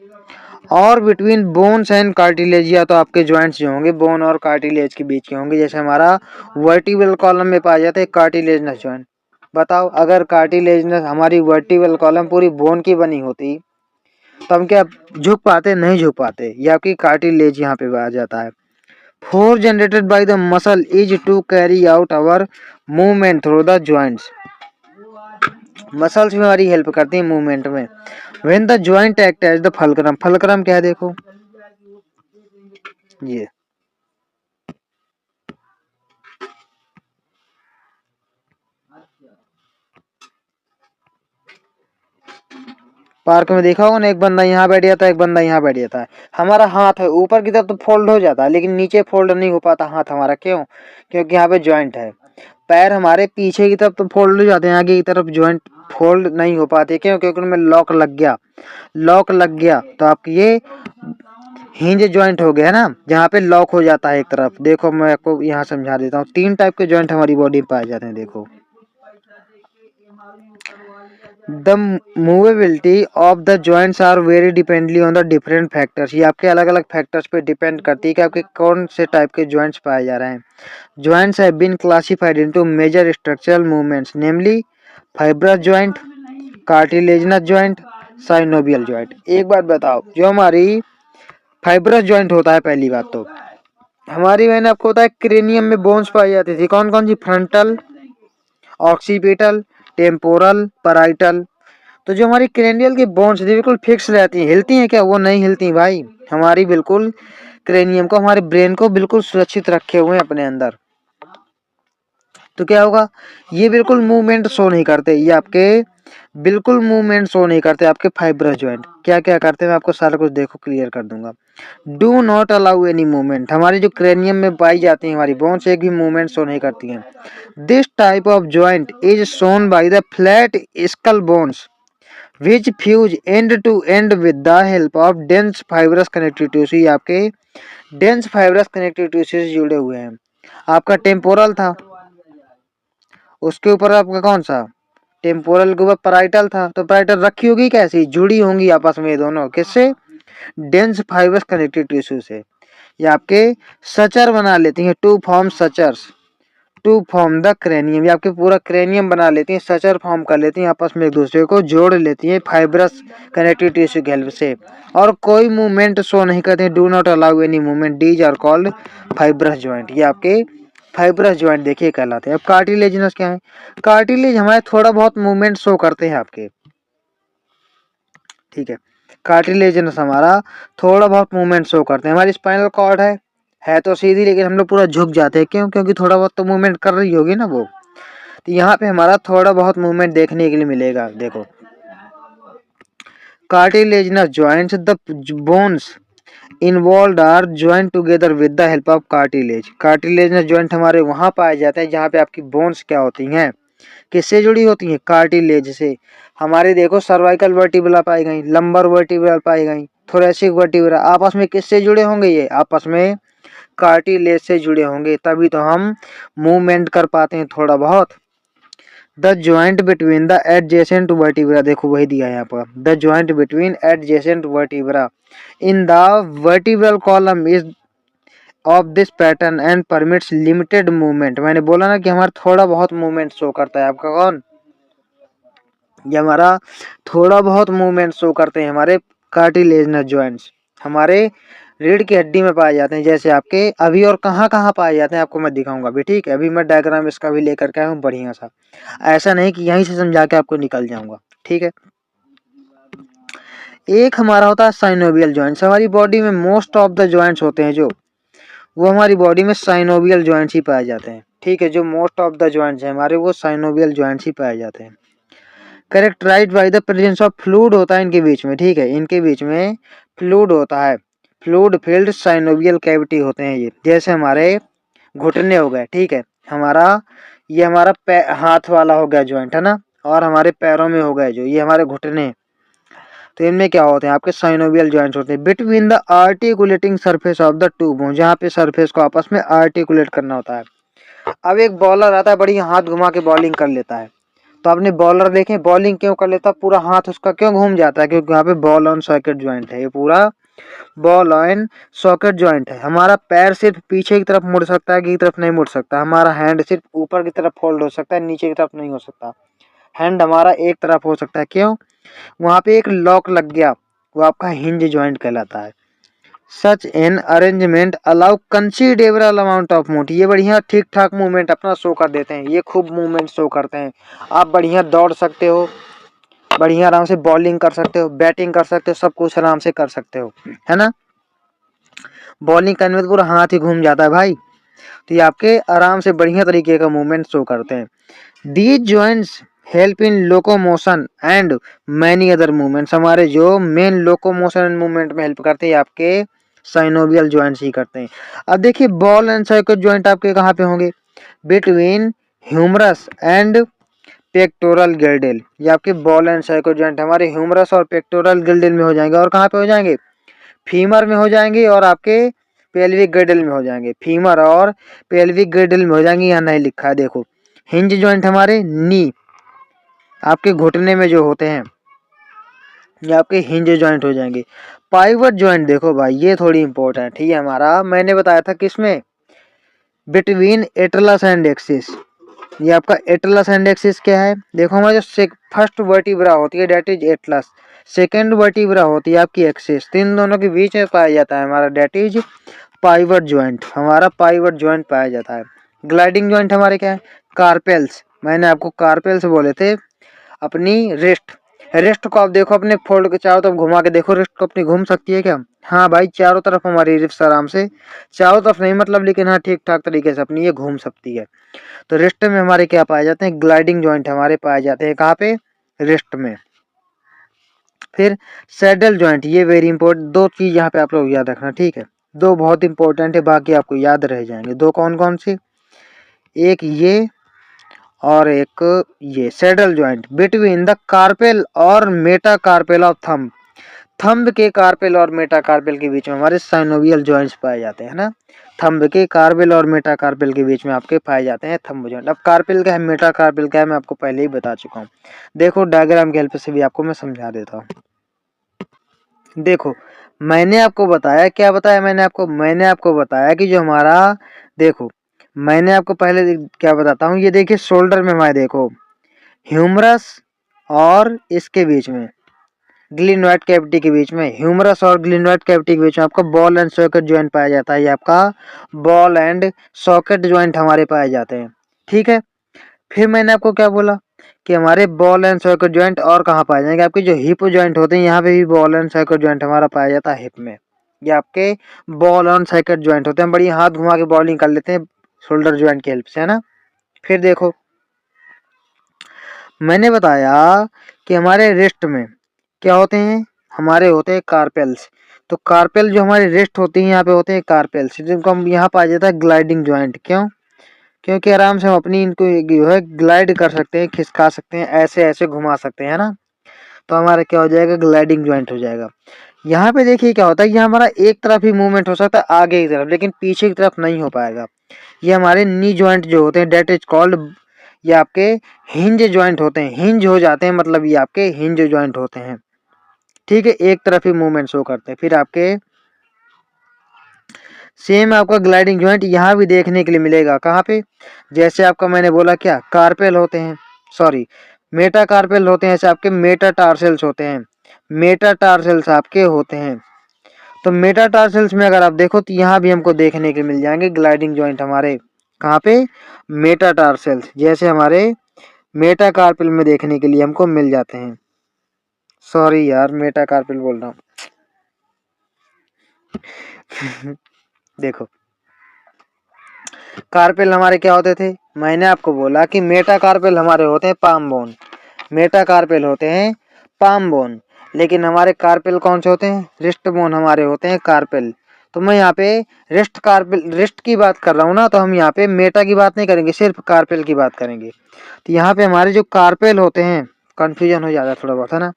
S1: और बिटवीन बोन्स एंड कार्टिलेज, या तो आपके ज्वाइंट्स जो होंगे बोन और कार्टिलेज के बीच के होंगे। जैसे हमारा वर्टिब्रल कॉलम में पाया जाता है कार्टिलेजनस ज्वाइंट। बताओ अगर कार्टिलेजनस हमारी वर्टिब्रल कॉलम पूरी बोन की बनी होती तो हम क्या झुक पाते, नहीं झुक पाते। ये आपकी कार्टिलेज यहाँ पे आ जाता है। Force generated by the muscle is to carry out our movement through the joints. Muscles भी हमारी हेल्प करती हैं मूवमेंट में। When the joint act as the fulcrum, fulcrum क्या है देखो ये, पार्क में देखा होगा ना, एक बंदा यहाँ बैठ जाता है, एक बंदा यहाँ बैठ जाता है। हमारा हाथ है ऊपर की तरफ तो फोल्ड हो जाता है, लेकिन नीचे फोल्ड नहीं हो पाता हाथ हमारा। क्यों? क्योंकि यहाँ पे जॉइंट है। पैर हमारे पीछे की तरफ तो फोल्ड हो जाते हैं, आगे की तरफ जॉइंट फोल्ड नहीं हो पाते। क्यों? क्योंकि उनमें लॉक लग गया, लॉक लग गया तो आपकी ये हिंज जॉइंट हो गया ना, जहाँ पे लॉक हो जाता है एक तरफ। देखो मैं आपको यहाँ समझा देता हूँ, 3 टाइप के जॉइंट हमारी बॉडी में पाए जाते हैं। देखो, the movability of the joints are very dependently on the different factors. ये आपके अलग अलग फैक्टर्स पे डिपेंड करती है कि आपके कौन से टाइप के जॉइंट्स पाए जा रहे हैं। Joints have been classified into major structural movements, namely fibrous joint, cartilaginous joint, synovial joint. एक बात बताओ, जो हमारी फाइब्रस जॉइंट होता है, पहली बात तो हमारी मैंने आपको बताया क्रेनियम में बोन्स पाई जाती थी। कौन कौन सी? Frontal, occipital, temporal, parietal. तो जो हमारी क्रेनियल की बोन्स थी बिल्कुल फिक्स रहती हैं। हिलती हैं क्या? वो नहीं हिलती भाई। हमारी बिल्कुल क्रेनियम को, हमारे ब्रेन को बिल्कुल सुरक्षित रखे हुए हैं अपने अंदर। तो क्या होगा, ये बिल्कुल मूवमेंट शो नहीं करते, ये आपके बिल्कुल मूवमेंट शो नहीं करते। आपके फाइब्रस जॉइंट क्या क्या करते हैं मैं आपको सारा कुछ देखो क्लियर कर दूंगा। Do not allow any movement, हमारी जो क्रेनियम में पाई जाती है हमारी बोन्स एक भी मूवमेंट शो नहीं करती हैं। This type of joint is shown by the flat skull bones. Which fuse end to end with the help of dense fibrous connective tissue. ये आपके डेंस फाइब्रस कनेक्टिव टिश्यू से जुड़े हुए हैं। आपका टेम्पोरल था, उसके ऊपर आपका कौन सा, टेम्पोरल के ऊपर पैराइटल था, तो पैराइटल रखी होगी कैसी, जुड़ी होंगी आपस में दोनों, किससे, डेंस फाइब्रस कनेक्टिव टिश्यू से। ये आपके सचर बना लेती हैं, to form sutures to form the cranium. ये आपके पूरा क्रेनियम बना लेती हैं, सचर फॉर्म कर लेती हैं, आपस में एक दूसरे को जोड़ लेती हैं फाइब्रस कनेक्टिव टिश्यू की हेल्प से, और कोई मूवमेंट शो नहीं करते हैं। Do not allow any movement, these are called fibrous joint. ये आपके फाइब्रस ज्वाइंट देखिए कहलाते हैं। अब कार्टिलेजिनस क्या है, कार्टिलेज हमारे थोड़ा बहुत मूवमेंट शो करते हैं आपके, ठीक है, कार्टिलेजिनस हमारा थोड़ा बहुत मूवमेंट शो करते हैं। हमारी स्पाइनल कॉर्ड है तो सीधी, लेकिन हम लोग पूरा झुक जाते हैं, क्यों, क्योंकि थोड़ा बहुत तो मूवमेंट कर रही होगी ना वो, तो यहाँ पे हमारा थोड़ा बहुत मूवमेंट देखने के लिए मिलेगा। देखो, cartilaginous joints, the bones involve are join together with the help of cartilage. Cartilaginous joint हमारे वहां पाए जाते हैं जहाँ पे आपकी बोन्स क्या होती हैं, किससे जुड़ी होती हैं, कार्टिलेज से। हमारे देखो सर्वाइकल वर्टिब्रा पाई गई, लंबर वर्टिब्रा पाई गई, थोरेसिक वर्टिब्रा, आपस में किससे जुड़े होंगे, ये आपस में कार्टिलेज से जुड़े होंगे, तभी तो हम मूवमेंट कर पाते हैं थोड़ा बहुत। The joint between the adjacent vertebra, देखो वही दिया है यहाँ पर, the joint between adjacent vertebra in the vertebral column is of this pattern and permits limited movement. मैंने बोला ना कि हमारा थोड़ा बहुत मूवमेंट शो करता है, आपका कौन, ये हमारा थोड़ा बहुत मूवमेंट शो करते हैं हमारे कार्टिलेजिनस जॉइंट्स, हमारे रीढ़ की हड्डी में पाए जाते हैं। जैसे आपके अभी और कहाँ कहाँ पाए जाते हैं आपको मैं दिखाऊंगा अभी, ठीक है। अभी मैं डायग्राम इसका भी लेकर के आया हूँ बढ़िया सा, ऐसा नहीं कि यहीं से समझा के आपको निकल जाऊंगा, ठीक है। एक हमारा होता है साइनोवियल जॉइंट्स। हमारी बॉडी में मोस्ट ऑफ द जॉइंट्स होते हैं जो, वो हमारी बॉडी में साइनोवियल जॉइंट्स ही पाए जाते हैं, ठीक है। जो मोस्ट ऑफ द जॉइंट्स हैं हमारे, वो साइनोवियल जॉइंट्स ही पाए जाते हैं। Characterised by the presence of fluid होता है इनके बीच में, ठीक है, इनके बीच में फ्लूइड होता है, फ्लूइड फिल्ड साइनोवियल कैविटी होते हैं ये। जैसे हमारे घुटने हो गए, ठीक है, हमारा ये हमारा हाथ वाला हो गया जॉइंट, है ना, और हमारे पैरों में हो गए जो ये हमारे घुटने, तो इनमें क्या होते हैं आपके साइनोवियल जॉइंट्स होते हैं। Between the articulating surface of the two bone, जहाँ पे सरफेस को आपस में आर्टिकुलेट करना होता है। अब एक बॉलर आता है, बढ़िया हाथ घुमा के बॉलिंग कर लेता है, तो आपने बॉलर देखे बॉलिंग क्यों कर लेता है, पूरा हाथ उसका क्यों घूम जाता है, क्योंकि यहाँ पे बॉल ऑन सॉकेट ज्वाइंट है, ये पूरा बॉल ऑन सॉकेट ज्वाइंट है। हमारा पैर सिर्फ पीछे की तरफ मुड़ सकता है, की तरफ नहीं मुड़ सकता। हमारा हैंड सिर्फ ऊपर की तरफ फोल्ड हो सकता है, नीचे की तरफ नहीं हो सकता। हैंड हमारा एक तरफ हो सकता है, क्यों, वहां पे एक लॉक लग गया, वो आपका हिंज ज्वाइंट कहलाता है। Such an arrangement allow considerable amount of movement, ये बढ़िया ठीक ठाक मूवमेंट अपना शो कर देते हैं, ये खूब मूवमेंट शो करते हैं। आप बढ़िया दौड़ सकते हो, बढ़िया आराम से बॉलिंग कर सकते हो, बैटिंग कर सकते हो, सब कुछ आराम से कर सकते हो, है ना। बॉलिंग करने में तो पूरा हाथ ही घूम जाता है भाई, तो ये आपके आराम से बढ़िया तरीके का मूवमेंट शो करते हैं। These joints help in locomotion and many other movements, हमारे जो मेन लोकोमोशन एंड मूवमेंट में हेल्प करते हैं आपके साइनोवियल जॉइंट्स ही करते हैं। अब देखिए बॉल एंड सॉकेट जॉइंट आपके कहाँ पे होंगे, बिटवीन ह्यूमरस एंड पेक्टोरल गिल्डेल। ये आपके बॉल एंड सॉकेट जॉइंट हमारे ह्यूमरस और पेक्टोरल गिल्डेल में हो जाएंगे, और कहाँ पे हो जाएंगे, फीमर में हो जाएंगे, और आपके पेल्विक गिल्डेल में हो जाएंगे, फीमर और पेल्विक गिल्डेल में हो जाएंगे। यहाँ नहीं लिखा है देखो। हिंज जॉइंट हमारे नी, आपके घुटने में जो होते हैं, ये आपके हिंज जॉइंट हो जाएंगे। पाइवट जॉइंट देखो भाई, ये थोड़ी इंपॉर्टेंट है, ये हमारा मैंने बताया था किसमें, बिटवीन एटलस एंड एक्सिस। ये आपका एटलस एंड एक्सिस क्या है, देखो हमारा जो फर्स्ट वर्टिब्रा होती है that is atlas, second vertebra होती है आपकी एक्सिस, तो इन दोनों के बीच में पाया जाता है हमारा डेट इज पाइवट ज्वाइंट, हमारा पाइवट ज्वाइंट पाया जाता है। ग्लाइडिंग ज्वाइंट हमारे क्या है, कार्पेल्स, मैंने आपको कार्पेल्स बोले थे। अपनी रिस्ट, रिस्ट को आप देखो अपने फोल्ड के चारों तरफ घुमा के देखो, रिस्ट को अपनी घूम सकती है क्या, हाँ भाई चारों तरफ हमारी रिस्ट आराम से, चारों तरफ नहीं मतलब, लेकिन हाँ ठीक ठाक तरीके से अपनी ये घूम सकती है। तो रिस्ट में हमारे क्या पाए जाते हैं, ग्लाइडिंग जॉइंट हमारे पाए जाते हैं, कहाँ पे, रिस्ट में। फिर सैडल जॉइंट, ये वेरी इंपॉर्टेंट, दो चीज यहाँ पे आप लोग याद रखना, ठीक है, दो बहुत इंपॉर्टेंट है, बाकी आपको याद रह जाएंगे। दो कौन कौन सी, एक ये और एक ये saddle joint between the carpel और मेटाकार्पेल ऑफ थंब। थंब के कार्पेल और मेटाकार्पेल के बीच में हमारे साइनोवियल जॉइंट्स पाए जाते हैं ना। थंब के कार्पेल और मेटाकार्पेल के बीच में आपके पाए जाते हैं थंब जॉइंट। अब कार्पेल क्या है, मेटाकार्पेल क्या है, मैं आपको पहले ही बता चुका हूँ। देखो डायग्राम की हेल्प से भी आपको मैं समझा देता हूँ। देखो मैंने आपको बताया, क्या बताया मैंने आपको बताया कि जो हमारा, देखो मैंने आपको पहले क्या बताता हूँ, ये देखिए शोल्डर में हमारे देखो ह्यूमरस और इसके बीच में ग्लिनोइड कैविटी के बीच में, ह्यूमरस और ग्लिनोइड कैविटी के बीच में आपका बॉल एंड सॉकेट ज्वाइंट पाया जाता है। ये आपका बॉल एंड सॉकेट ज्वाइंट हमारे पाए जाते हैं। ठीक है, फिर मैंने आपको क्या बोला कि हमारे बॉल एंड सॉकेट ज्वाइंट और कहाँ पाए जाएंगे, आपके जो हिप ज्वाइंट होते हैं यहाँ पे भी बॉल एंड सॉकेट ज्वाइंट हमारा पाया जाता है हिप में। ये आपके बॉल एंड सॉकेट ज्वाइंट होते हैं। बड़ी हाथ घुमा के बॉलिंग कर लेते हैं शोल्डर ज्वाइंट की हेल्प से, है ना। फिर देखो मैंने बताया कि हमारे रिस्ट में क्या होते हैं, हमारे होते हैं कार्पेल्स। तो कार्पेल जो हमारे रिस्ट होती है यहाँ पे होते हैं कार्पेल्स, जिनको हम यहाँ पाया जाता है ग्लाइडिंग ज्वाइंट। क्यों? क्योंकि आराम से हम अपनी इनको जो है ग्लाइड कर सकते हैं, खिसका सकते हैं, ऐसे ऐसे घुमा सकते हैं ना। तो हमारा क्या हो जाएगा, ग्लाइडिंग ज्वाइंट हो जाएगा। यहाँ पे देखिए क्या होता है, ये हमारा एक तरफ ही मूवमेंट हो सकता है आगे की तरफ, लेकिन पीछे की तरफ नहीं हो पाएगा। ये हमारे नी ज्वाइंट जो होते हैं डेट इज कॉल्ड, ये आपके हिंज ज्वाइंट होते हैं, हिंज हो जाते हैं, मतलब ये आपके हिंज ज्वाइंट होते हैं। ठीक है, एक तरफ ही मूवमेंट शो करते हैं। फिर आपके सेम आपका ग्लाइडिंग ज्वाइंट यहाँ भी देखने के लिए मिलेगा। कहाँ पे? जैसे आपका मैंने बोला क्या कार्पेल होते हैं, सॉरी मेटा कार्पेल होते हैं, ऐसे आपके मेटाटार्सेल्स होते हैं, मेटाटार्सेल्स आपके होते हैं। तो मेटाटार्सेल्स में अगर आप देखो तो यहाँ भी हमको देखने के मिल जाएंगे ग्लाइडिंग ज्वाइंट हमारे। कहाँ पे? मेटाटार्सेल्स, जैसे हमारे मेटाकार्पेल में देखने के लिए हमको मिल जाते हैं। सॉरी यार, मेटाकार्पेल बोल रहा हूँ। देखो कार्पेल हमारे क्या होते थे, मैंने आपको बोला कि मेटाकार्पेल हमारे होते हैं पाम बोन, मेटाकार्पेल होते हैं पाम बोन, लेकिन हमारे कार्पेल कौन से होते हैं, रिस्ट बोन हमारे होते हैं कार्पेल। तो मैं यहाँ पे रिस्ट कार्पेल, रिस्ट की बात कर रहा हूँ ना, तो हम यहाँ पे मेटा की बात नहीं करेंगे, सिर्फ कार्पेल की बात करेंगे। तो यहाँ पे हमारे जो कार्पेल होते हैं, कंफ्यूजन हो जाता है थोड़ा बहुत, है ना।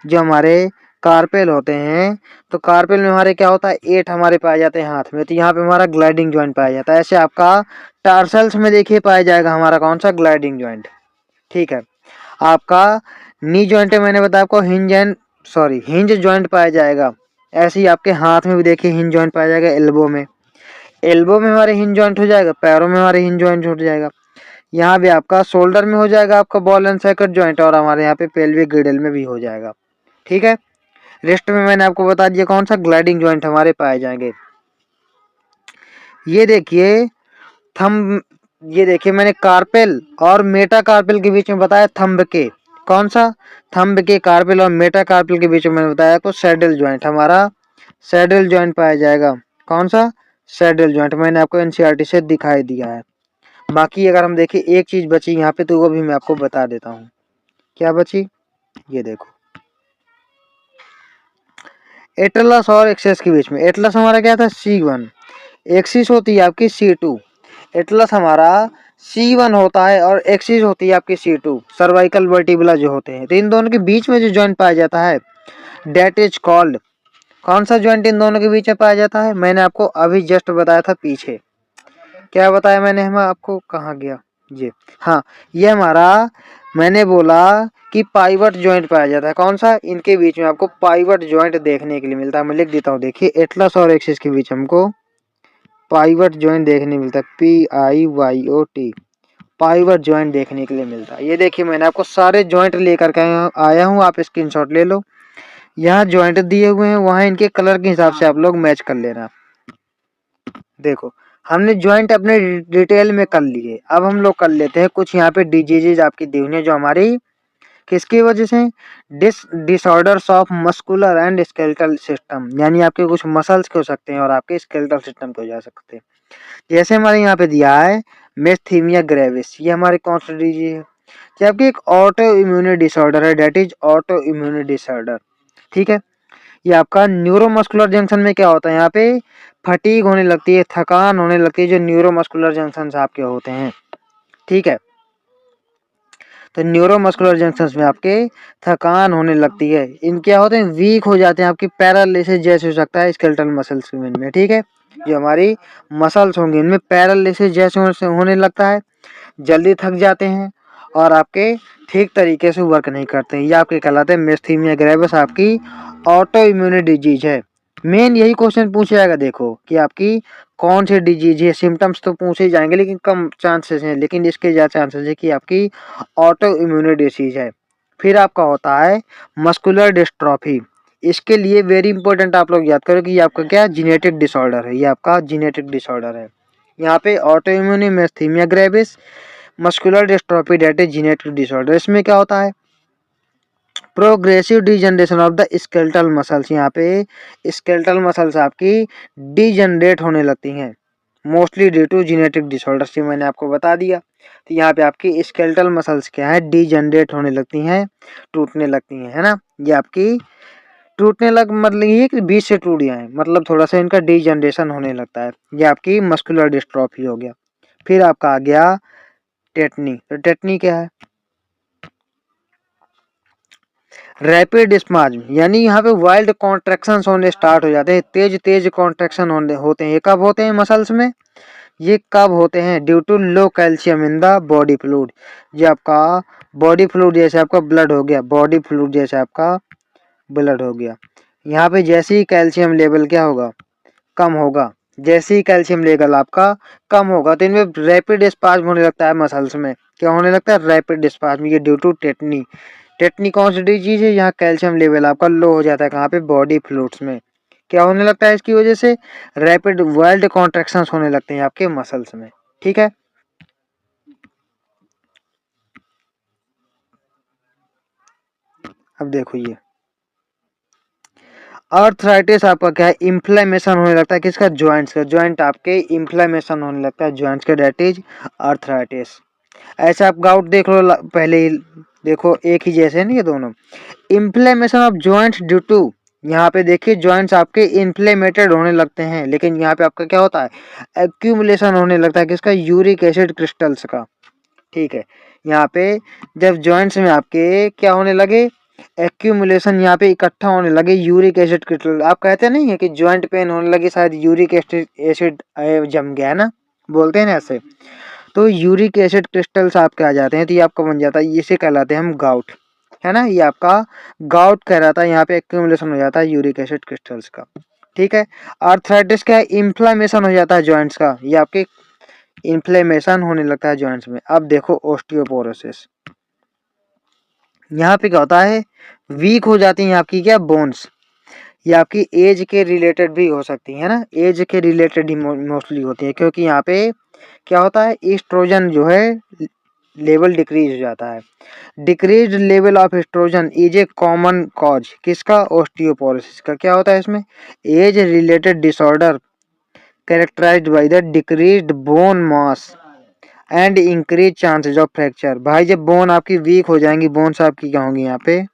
S1: जो हमारे कार्पेल होते हैं, तो कार्पेल में हमारे क्या होता है, 8 हमारे पाए जाते हैं हाथ में, तो यहाँ पे हमारा ग्लाइडिंग ज्वाइंट पाया जाता है। ऐसे आपका टार्सल्स में देखिए पाया जाएगा हमारा कौन सा, ग्लाइडिंग ज्वाइंट। ठीक है, आपका नी ज्वाइंट है, मैंने बताया आपको हिंज एंड हिंज ज्वाइंट पाया जाएगा। ऐसे ही आपके हाथ में भी देखिए हिंज ज्वाइंट पाया जाएगा, एल्बो में हमारे हिंज ज्वाइंट हो जाएगा, पैरों में हमारे हिंज ज्वाइंट हो जाएगा। यहाँ भी आपका शोल्डर में हो जाएगा आपका बॉल एंड सॉकेट ज्वाइंट, और हमारे यहाँ पे पेल्विक गिडल में भी हो जाएगा। ठीक है, रिस्ट में मैंने आपको बता दिया कौन सा, ग्लाइडिंग ज्वाइंट हमारे पाए जाएंगे। ये देखिए थंब, ये देखिए मैंने कार्पेल और मेटाकार्पेल के बीच में बताया थंब के, कौन सा, थंब के कार्पेल और मेटाकार्पेल के बीच में मैंने बताया आपको सैडल ज्वाइंट, हमारा सैडल ज्वाइंट पाया जाएगा। कौन सा? सैडल ज्वाइंट, मैंने आपको एनसीईआरटी से दिखाई दिया है। बाकी अगर हम देखें एक चीज बची यहाँ पे, तो वो भी मैं आपको बता देता हूँ। क्या बची? ये देखो एटलस और एक्सेस के बीच में, एटलस हमारा क्या था, C1, एक्सिस होती है आपकी C2। एटलस हमारा C1 होता है और एक्सिस होती है आपकी C2, सर्वाइकल वर्टिब्रा जो होते हैं। तो इन दोनों के बीच में जो जॉइंट पाया जाता है डेट इज कॉल्ड, कौन सा जॉइंट इन दोनों के बीच में पाया जाता है, मैंने आपको अभी जस्ट बताया था पीछे। क्या बताया मैंने, हम आपको कहाँ गया ये, हाँ ये हमारा, मैंने बोला कि पाइवट जॉइंट पाया जाता है। कौन सा? इनके बीच में आपको पाइवट जॉइंट देखने के लिए मिलता है। मैं लिख देता हूँ, देखिए एटलस और एक्सिस के बीच हमको पाइवट जॉइंट देखने मिलता है, PIVOT, पाइवट जॉइंट देखने के लिए मिलता है। ये देखिए मैंने आपको सारे जॉइंट लेकर के आया हूँ, आप स्क्रीनशॉट ले लो। यहाँ जॉइंट दिए हुए हैं, वहाँ इनके कलर के हिसाब से आप लोग मैच कर लेना। देखो हमने जॉइंट अपने डिटेल में कर लिए, अब हम लोग कर लेते हैं कुछ यहाँ पे डिजीजेज आपकी दी हुई है जो हमारी किसकी वजह से, disorders of muscular and skeletal system, यानी आपके कुछ मसल्स के हो सकते हैं और आपके स्केलेटल सिस्टम के हो जा सकते हैं। जैसे हमारे यहाँ पे दिया है मेस्थीमिया ग्रेविस, ये हमारे कौन सा डिजीज है, जबकि एक ऑटो इम्यून डिसऑर्डर है, that is auto immune disorder. ठीक है, ये आपका न्यूरोमस्कुलर जंक्शन में क्या होता है, यहाँ पे फटीग होने लगती है, थकान होने लगती है, जो न्यूरोमस्कुलर जंक्शन आपके होते हैं। ठीक है, तो न्यूरोमस्कुलर जंक्शंस में आपके थकान होने लगती है, इन क्या होते हैं, वीक हो जाते हैं, आपकी पैरालिसिस जैसे हो सकता है स्केलेटल मसल्स में, ठीक है। जो हमारी मसल्स होंगे इनमें पैरालिसिस जैसे होने लगता है, जल्दी थक जाते हैं और आपके ठीक तरीके से वर्क नहीं करते हैं। ये आपके कहलाते हैं मिस्थीनिया ग्रेविस, आपकी ऑटो इम्यून डिजीज है। मेन यही क्वेश्चन पूछा जाएगा, देखो कि आपकी कौन सी डिजीज है। सिम्टम्स तो पूछे जाएंगे लेकिन कम चांसेस हैं, लेकिन इसके ज़्यादा चांसेस है कि आपकी ऑटो इम्यून डिजीज है। फिर आपका होता है मस्कुलर डिस्ट्रॉफी। इसके लिए वेरी इंपॉर्टेंट आप लोग याद करो कि ये आपका क्या जेनेटिक डिसऑर्डर है, ये आपका जेनेटिक डिसऑर्डर है। यहाँ पे auto immune myasthenia gravis, muscular dystrophy that is genetic disorder. इसमें क्या होता है, progressive degeneration of the skeletal muscles. यहाँ पे स्केलेटल मसल्स आपकी डिजनरेट होने लगती हैं, mostly due to genetic disorder से मैंने आपको बता दिया। तो यहाँ पे आपकी स्केलेटल मसल्स क्या है, डिजनरेट होने लगती हैं, टूटने लगती हैं, है ना। ये आपकी टूटने लग मतलब ये कि बीच से टूट जाए, मतलब थोड़ा सा इनका डिजनरेशन होने लगता है। ये आपकी मस्कुलर डिस्ट्रॉफी हो गया। फिर आपका आ गया टेटनी। तो टेटनी क्या है, रैपिड स्पाज्म, यानी यहाँ पे वाइल्ड कॉन्ट्रैक्शंस होने स्टार्ट हो जाते हैं, तेज तेज कॉन्ट्रैक्शन होते हैं। ये कब होते हैं मसल्स में, ये कब होते हैं, due to low calcium in the body fluid. ये आपका बॉडी फ्लूइड जैसे आपका ब्लड हो गया, बॉडी फ्लूइड जैसे आपका ब्लड हो गया, यहाँ पे जैसे ही कैल्शियम लेवल क्या होगा, कम होगा। जैसे ही कैल्शियम लेवल आपका कम होगा तो इनमें रैपिड स्पाज्म होने लगता है मसल्स में। क्या होने लगता है, रैपिड स्पाज्म, ये ड्यू टू टेटनी। टेटनी कौन सी डिजीज है, यहाँ कैल्शियम लेवल आपका लो हो जाता है, कहाँ पे, बॉडी फ्लूइड्स में। क्या होने लगता है इसकी वजह से, रैपिड वाइल्ड कॉन्ट्रैक्शंस होने लगते हैं आपके मसल्स में, ठीक है। अब देखो ये अर्थराइटिस आपका क्या है, इन्फ्लेमेशन होने लगता है किसका, ज्वाइंट्स का, ज्वाइंट आपके इन्फ्लेमेशन होने लगता है ज्वाइंट्स का, डेट इज अर्थराइटिस। ऐसा आप गाउट देख लो, पहले ही देखो एक ही जैसे है ना ये दोनों। Inflammation of joints due to, यहाँ पे देखिए ज्वाइंट्स आपके इन्फ्लेमेटेड होने लगते हैं, लेकिन यहाँ पे आपका क्या होता है, एक्यूमुलेशन होने लगता है किसका, यूरिक एसिड क्रिस्टल्स का, ठीक है। यहाँ पे जब जॉइंट्स में आपके क्या होने लगे, एक्यूमुलेशन, यहाँ पे इकट्ठा होने लगे यूरिक एसिड क्रिस्टल। आप कहते नहीं है कि जॉइंट पेन होने लगे, शायद यूरिक एसिड जम गया ना, बोलते हैं ना ऐसे। तो यूरिक एसिड क्रिस्टल्स आपके आ जाते हैं, तो ये आपका बन जाता है, इसे कहलाते हैं हम गाउट, है ना। ये आपका गाउट कहलाता है, यहाँ पे एक्यूमुलेशन हो जाता है यूरिक एसिड क्रिस्टल्स का, ठीक है। आर्थराइटिस क्या है, इन्फ्लामेशन हो जाता है जॉइंट्स का, ये आपके इन्फ्लेमेशन होने लगता है जॉइंट्स में। अब देखो ओस्टियोपोरोसिस, यहाँ पे क्या होता है, वीक हो जाती हैं आपकी क्या, बोन्स। ये आपकी एज के रिलेटेड भी हो सकती है ना, एज के रिलेटेड ही मोस्टली होती है, क्योंकि यहाँ पे क्या होता है, एस्ट्रोजन जो है लेवल डिक्रीज हो जाता है। Decrease level of oestrogen is a common cause किसका, ओस्टियोपोरोसिस का। क्या होता है इसमें, age related disorder characterised by the decreased bone mass and increase chances of fracture. भाई जब बोन आपकी वीक हो जाएंगी, बोन्स आपकी क्या होंगी, यहाँ पे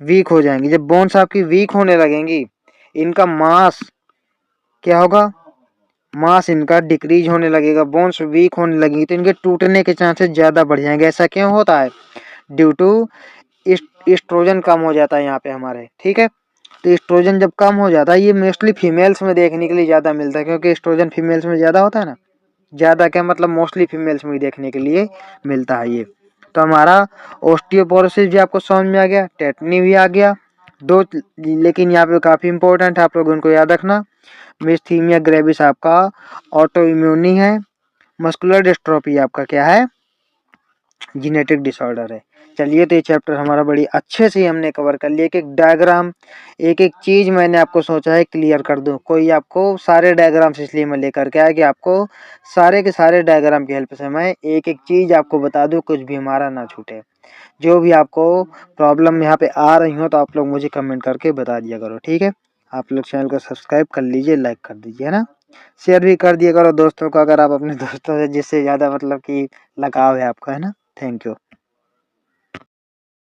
S1: वीक हो जाएंगी। जब बोन्स आपकी वीक होने लगेंगी, इनका मास क्या होगा, मास इनका डिक्रीज होने लगेगा, बोन्स वीक होने लगेंगी तो इनके टूटने के चांसेस ज्यादा बढ़ जाएंगे। ऐसा क्यों होता है, ड्यू टू एस्ट्रोजन कम हो जाता है यहाँ पे हमारे, ठीक है। तो एस्ट्रोजन जब कम हो जाता है, ये मोस्टली फीमेल्स में देखने के लिए ज्यादा मिलता है, क्योंकि एस्ट्रोजन फीमेल्स में ज्यादा होता है ना, ज्यादा क्या मतलब मोस्टली फीमेल्स में ही देखने के लिए मिलता है ये। तो हमारा ओस्टियोपोरोसिस भी आपको समझ में आ गया, टेटनी भी आ गया दो, लेकिन यहाँ पे काफी इंपॉर्टेंट है, आप लोग उनको याद रखना। मिस्थीनिया ग्रेविस आपका ऑटो इम्यूनी है, मस्कुलर डिस्ट्रोफी आपका क्या है, जेनेटिक डिसऑर्डर है। चलिए तो ये चैप्टर हमारा बड़ी अच्छे से हमने कवर कर लिया, एक एक डायग्राम, एक एक चीज मैंने आपको सोचा है क्लियर कर दूं। कोई आपको सारे डायग्राम्स इसलिए मैं लेकर के आया कि आपको सारे के सारे डायग्राम की हेल्प से मैं एक एक चीज आपको बता दूं, कुछ भी हमारा ना छूटे। जो भी आपको प्रॉब्लम यहाँ पे आ रही हो तो आप लोग मुझे कमेंट करके बता दिया करो, ठीक है। आप लोग चैनल को सब्सक्राइब कर लीजिए, लाइक कर दीजिए, है ना। शेयर भी कर दिया करो दोस्तों को, अगर आप अपने दोस्तों से जिससे ज़्यादा मतलब कि लगाव है आपका, है ना। Thank you.